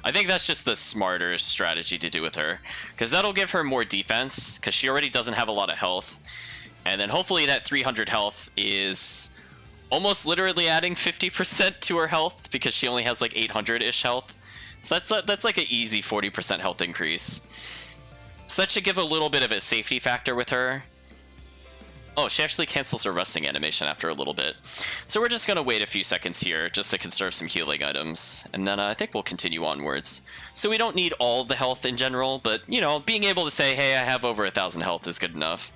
I think that's just the smarter strategy to do with her, because that'll give her more defense, because she already doesn't have a lot of health. And then hopefully that 300 health is almost literally adding 50% to her health, because she only has like 800-ish health. So that's like an easy 40% health increase. So that should give a little bit of a safety factor with her. Oh, she actually cancels her resting animation after a little bit. So we're just going to wait a few seconds here just to conserve some healing items. And then I think we'll continue onwards. So we don't need all the health in general, but, you know, being able to say, hey, I have over 1,000 health is good enough.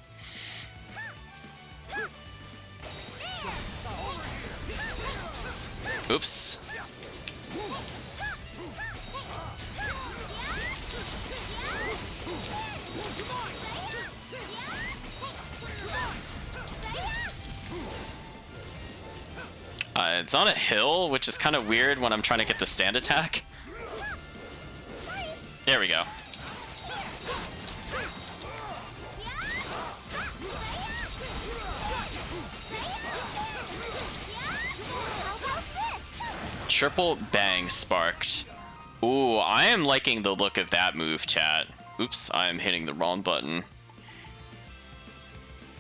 Oops. It's on a hill, which is kind of weird when I'm trying to get the stand attack. There we go. Triple bang sparked. Ooh, I am liking the look of that move, chat. Oops, I am hitting the wrong button.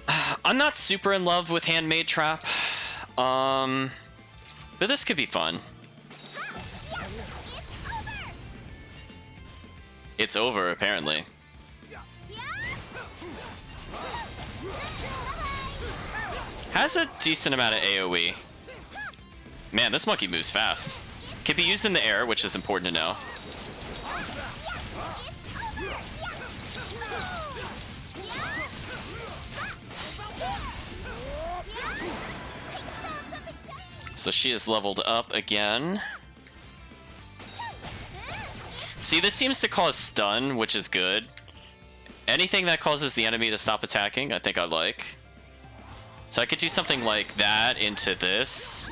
I'm not super in love with Handmade Trap. But this could be fun. It's over, apparently. Has a decent amount of AoE. Man, this monkey moves fast. Can be used in the air, which is important to know. So she is leveled up again. See, this seems to cause stun, which is good. Anything that causes the enemy to stop attacking, I think I like. So I could do something like that into this.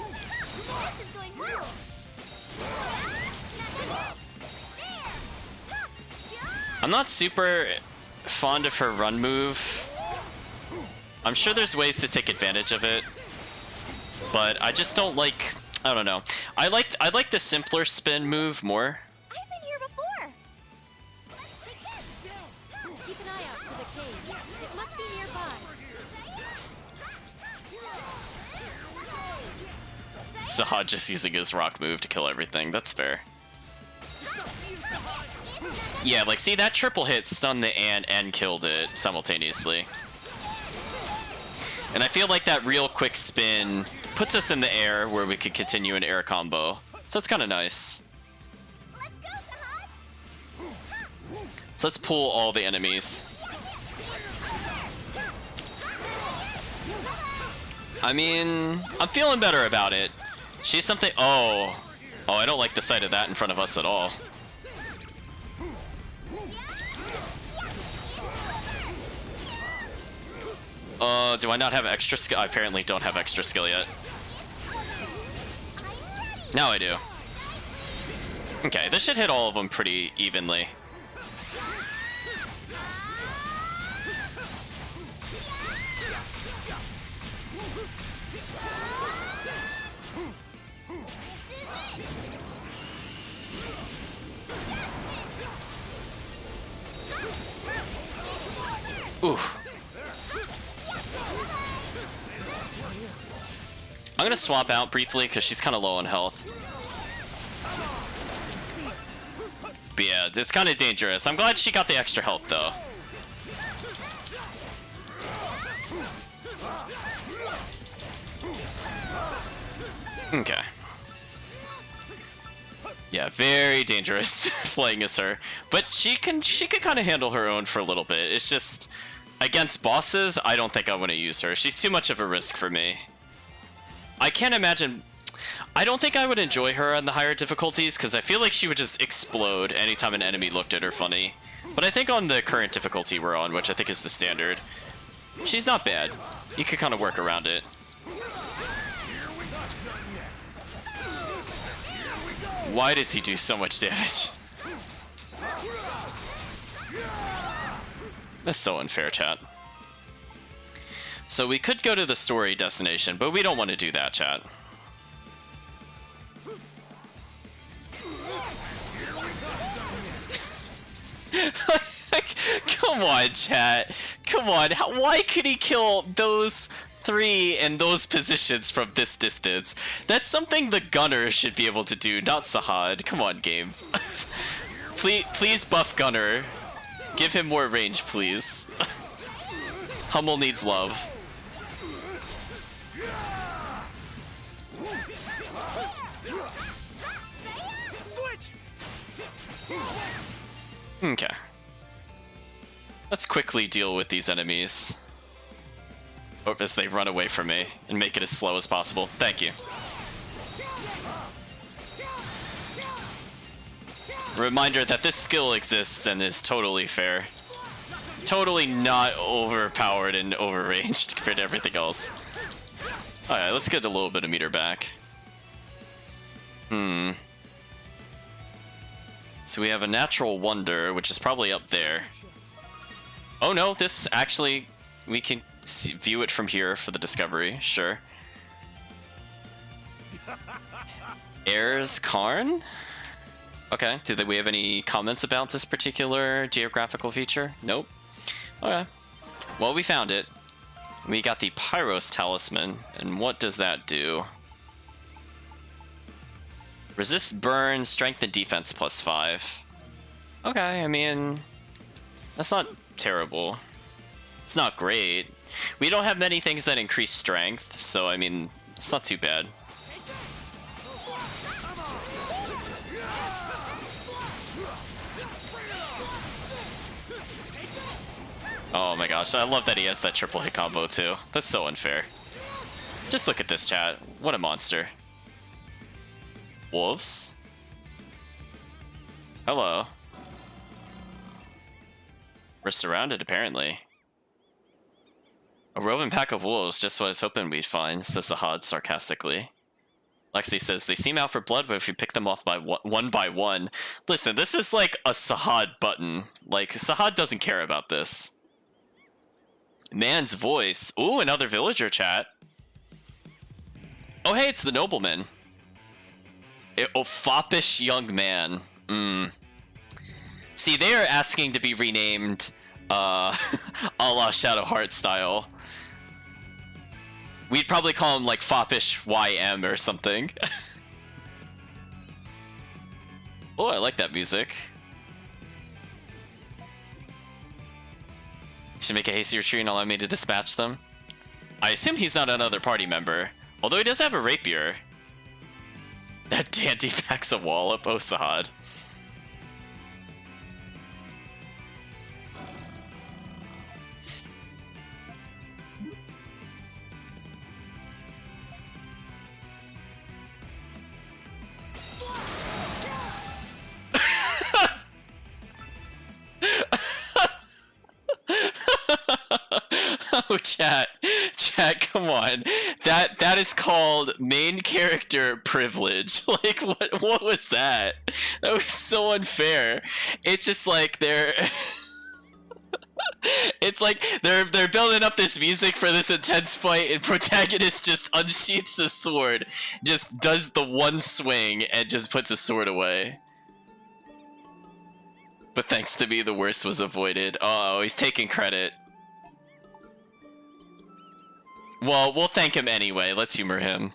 I'm not super fond of her run move. I'm sure there's ways to take advantage of it, but I just don't like. I don't know. I like the simpler spin move more. I've been here before. Keep an eye out for the cave. It must be nearby. Zahad just using his rock move to kill everything. That's fair. Yeah, like, see, that triple hit stunned the ant and killed it simultaneously. And I feel like that real quick spin puts us in the air where we could continue an air combo. So it's kind of nice. Let's go, Sahad. So let's pull all the enemies. I mean, I'm feeling better about it. She's something. Oh, I don't like the sight of that in front of us at all. Do I not have extra skill? I apparently don't have extra skill yet. Now I do. Okay, this should hit all of them pretty evenly. Ooh. I'm gonna swap out briefly because she's kind of low on health. But yeah, it's kind of dangerous. I'm glad she got the extra health though. Okay. Yeah, very dangerous playing as her, but she can kind of handle her own for a little bit. It's just against bosses, I don't think I want to use her. She's too much of a risk for me. I can't imagine. I don't think I would enjoy her on the higher difficulties because I feel like she would just explode anytime an enemy looked at her funny. But I think on the current difficulty we're on, which I think is the standard, she's not bad. You could kind of work around it. Why does he do so much damage? That's so unfair, chat. So we could go to the story destination, but we don't want to do that, chat. Come on, chat. Come on. Why could he kill those three in those positions from this distance? That's something the gunner should be able to do, not Sahad. Come on, game. Please buff gunner. Give him more range, please. Hummel needs love. Okay. Let's quickly deal with these enemies. Or as they run away from me and make it as slow as possible. Thank you. Reminder that this skill exists and is totally fair. Totally not overpowered and overranged compared to everything else. Alright, let's get a little bit of meter back. So we have a natural wonder, which is probably up there. Oh no, this actually, we can view it from here for the discovery, sure. Ayers Karn? Okay, do we have any comments about this particular geographical feature? Nope. Okay. Well, we found it. We got the Pyros Talisman, and what does that do? Resist burn, strength and defense +5. Okay, I mean, that's not terrible. It's not great. We don't have many things that increase strength, so I mean, it's not too bad. Oh my gosh, I love that he has that triple hit combo too. That's so unfair. Just look at this, chat. What a monster. Wolves? Hello. We're surrounded, apparently. A roving pack of wolves, just what I was hoping we'd find, says Sahad sarcastically. Lexi says, they seem out for blood, but if you pick them off one by one... Listen, this is like a Sahad button. Like, Sahad doesn't care about this. Man's voice. Ooh, another villager chat. Oh, hey, it's the nobleman. Foppish young man. See, they are asking to be renamed, a la Shadowheart style. We'd probably call him, like, Foppish YM or something. Oh, I like that music. Should make a hasty retreat and allow me to dispatch them. I assume he's not another party member, although he does have a rapier. That dandy packs a wallop, oh Sahad. Oh, chat, come on. That is called main character privilege. Like, what was that? That was so unfair. It's just like they're... It's like they're building up this music for this intense fight, and protagonist just unsheaths the sword, just does the one swing, and just puts his sword away. But thanks to me, the worst was avoided. Oh, he's taking credit. Well, we'll thank him anyway. Let's humor him.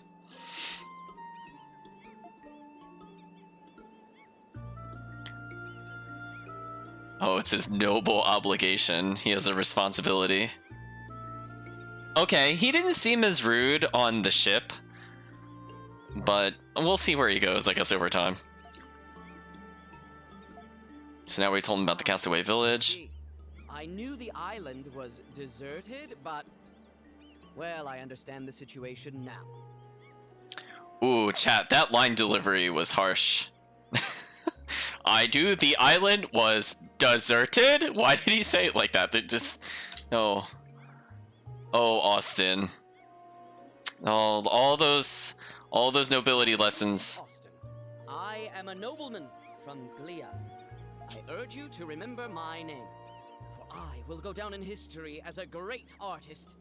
Oh, it's his noble obligation. He has a responsibility. Okay, he didn't seem as rude on the ship, but we'll see where he goes, I guess, over time. So now we told him about the Castaway Village. I knew the island was deserted, but... well, I understand the situation now. Ooh, chat, that line delivery was harsh. I knew the island was deserted? Why did he say it like that? They just... no. Oh, Austin. Oh, all those nobility lessons. Austin, I am a nobleman from Glia. I urge you to remember my name, for I will go down in history as a great artist.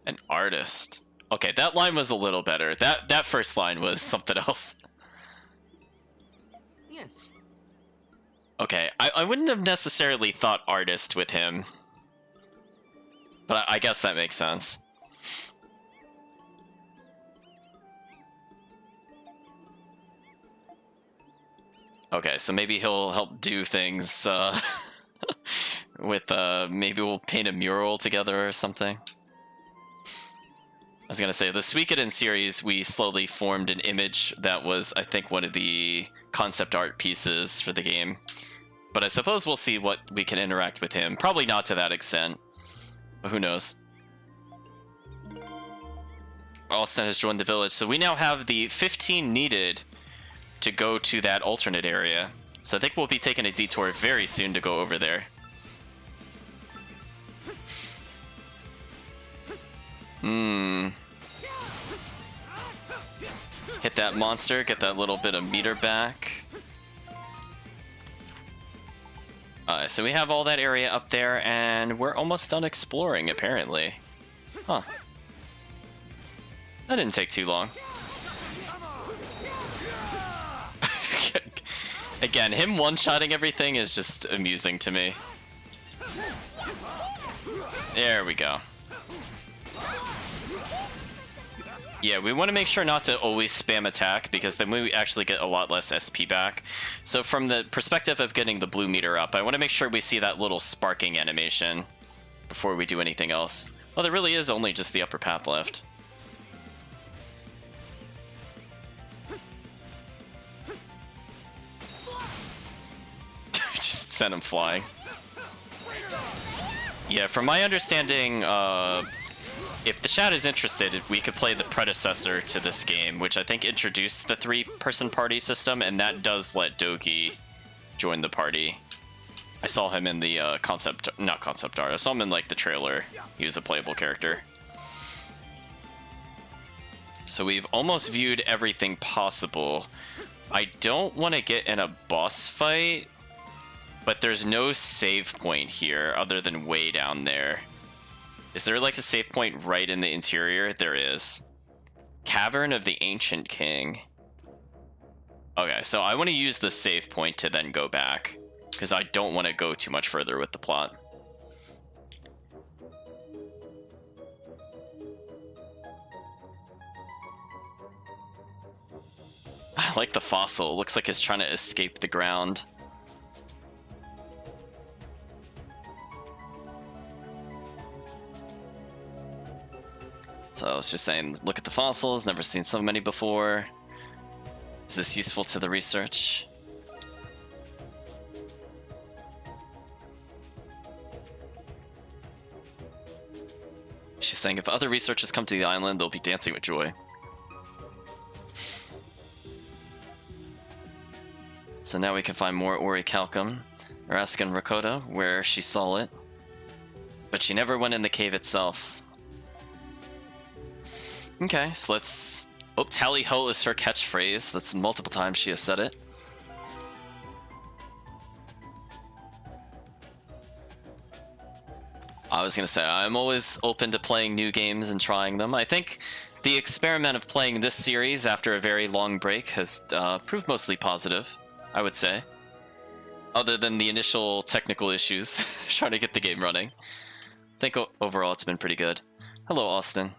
An artist. Okay, that line was a little better. That first line was something else. Yes. Okay, I wouldn't have necessarily thought artist with him. But I guess that makes sense. Okay, so maybe he'll help do things with, maybe we'll paint a mural together or something. I was gonna say, the Suikoden series, we slowly formed an image that was, I think, one of the concept art pieces for the game. But I suppose we'll see what we can interact with him. Probably not to that extent, but who knows. Alston has joined the village, so we now have the 15 needed to go to that alternate area. So I think we'll be taking a detour very soon to go over there. Hit that monster, get that little bit of meter back. So we have all that area up there, and we're almost done exploring, apparently. Huh. That didn't take too long. Again, him one-shotting everything is just amusing to me. There we go. Yeah, we want to make sure not to always spam attack, because then we actually get a lot less SP back. So from the perspective of getting the blue meter up, I want to make sure we see that little sparking animation before we do anything else. Well, there really is only just the upper path left. Just send him flying. Yeah, from my understanding, if the chat is interested, we could play the predecessor to this game, which I think introduced the 3-person party system, and that does let Dogi join the party. I saw him in the not concept art, I saw him in like the trailer. He was a playable character. So we've almost viewed everything possible. I don't want to get in a boss fight, but there's no save point here other than way down there. Is there like a save point right in the interior? There is. Cavern of the Ancient King. Okay, so I want to use the save point to then go back, because I don't want to go too much further with the plot. I like the fossil. It looks like it's trying to escape the ground. So I was just saying, look at the fossils. Never seen so many before. Is this useful to the research? She's saying if other researchers come to the island, they'll be dancing with joy. So now we can find more orichalcum. We're asking Rakota where she saw it. But she never went in the cave itself. Okay, so let's... Oh, tally ho is her catchphrase. That's multiple times she has said it. I was gonna say, I'm always open to playing new games and trying them. I think the experiment of playing this series after a very long break has proved mostly positive, I would say. Other than the initial technical issues trying to get the game running. I think overall it's been pretty good. Hello, Austin.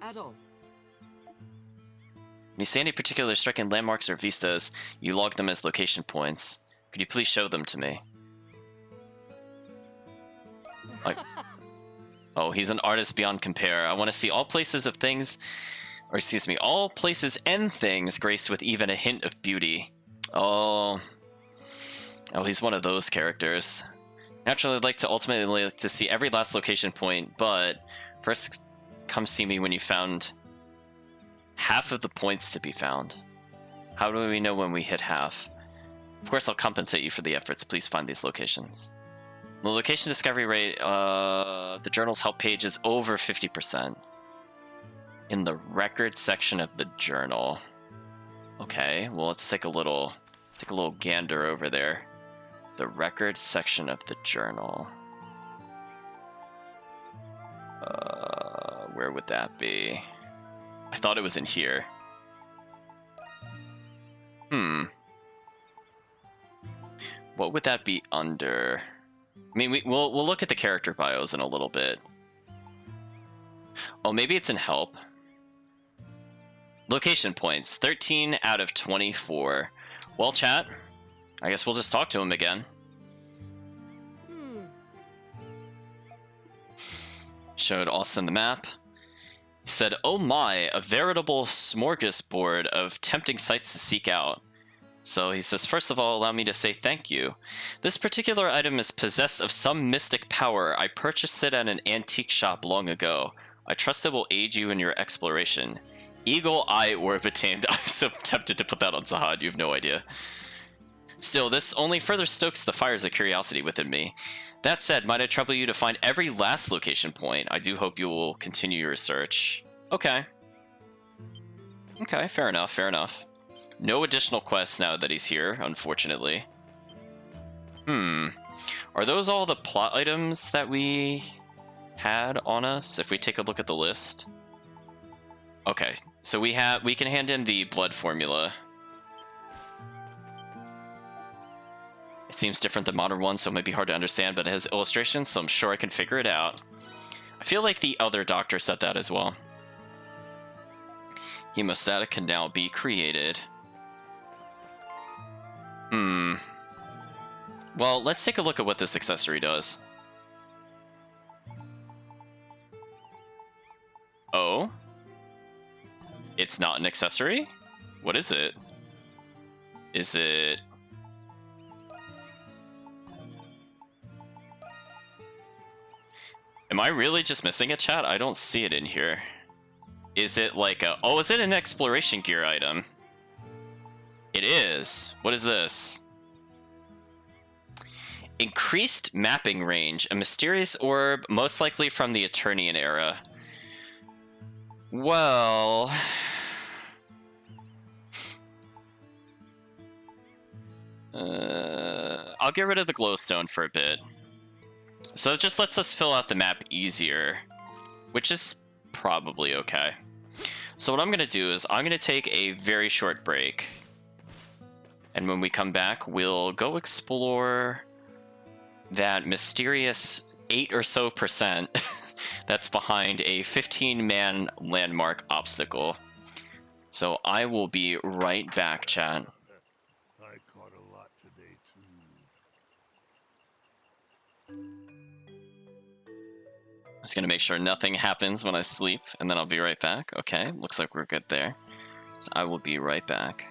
Adol. When you see any particular striking landmarks or vistas, you log them as location points. Could you please show them to me? Like, oh, he's an artist beyond compare. I want to see all places of things, or excuse me, all places and things graced with even a hint of beauty. Oh, he's one of those characters. Naturally, I'd like to ultimately to see every last location point, but first, come see me when you found half of the points to be found. How do we know when we hit half? Of course, I'll compensate you for the efforts. Please find these locations. The location discovery rate, the journal's help page is over 50%. In the record section of the journal. Okay, well, let's take a little gander over there. The record section of the journal. Where would that be? I thought it was in here. What would that be under? I mean, we'll look at the character bios in a little bit. Oh, maybe it's in help. Location points, 13 out of 24. Well, chat, I guess we'll just talk to him again. Showed Austin the map. He said, oh my, a veritable smorgasbord of tempting sights to seek out. So he says, first of all, allow me to say thank you. This particular item is possessed of some mystic power. I purchased it at an antique shop long ago. I trust it will aid you in your exploration. Eagle Eye Orb attained. I'm so tempted to put that on Zahad, you have no idea. Still, this only further stokes the fires of curiosity within me. That said, might I trouble you to find every last location point? I do hope you will continue your research. Okay. Okay, fair enough, fair enough. No additional quests now that he's here, unfortunately. Are those all the plot items that we had on us, if we take a look at the list? Okay, so we can hand in the blood formula. It seems different than modern ones, so it might be hard to understand, but it has illustrations, so I'm sure I can figure it out. I feel like the other doctor said that as well. Hemostatic can now be created. Well, let's take a look at what this accessory does. Oh? It's not an accessory? What is it? Is it... Am I really just missing a chat? I don't see it in here. Is it like a... Oh, is it an exploration gear item? It is. What is this? Increased mapping range. A mysterious orb, most likely from the Eternian era. Well... I'll get rid of the glowstone for a bit. So it just lets us fill out the map easier, which is probably okay. So what I'm going to do is I'm going to take a very short break. And when we come back, we'll go explore that mysterious 8 or so % that's behind a 15-man landmark obstacle. So I will be right back, chat. I caught a lot today, too. Just gonna make sure nothing happens when I sleep, and then I'll be right back. Okay, looks like we're good there. So I will be right back.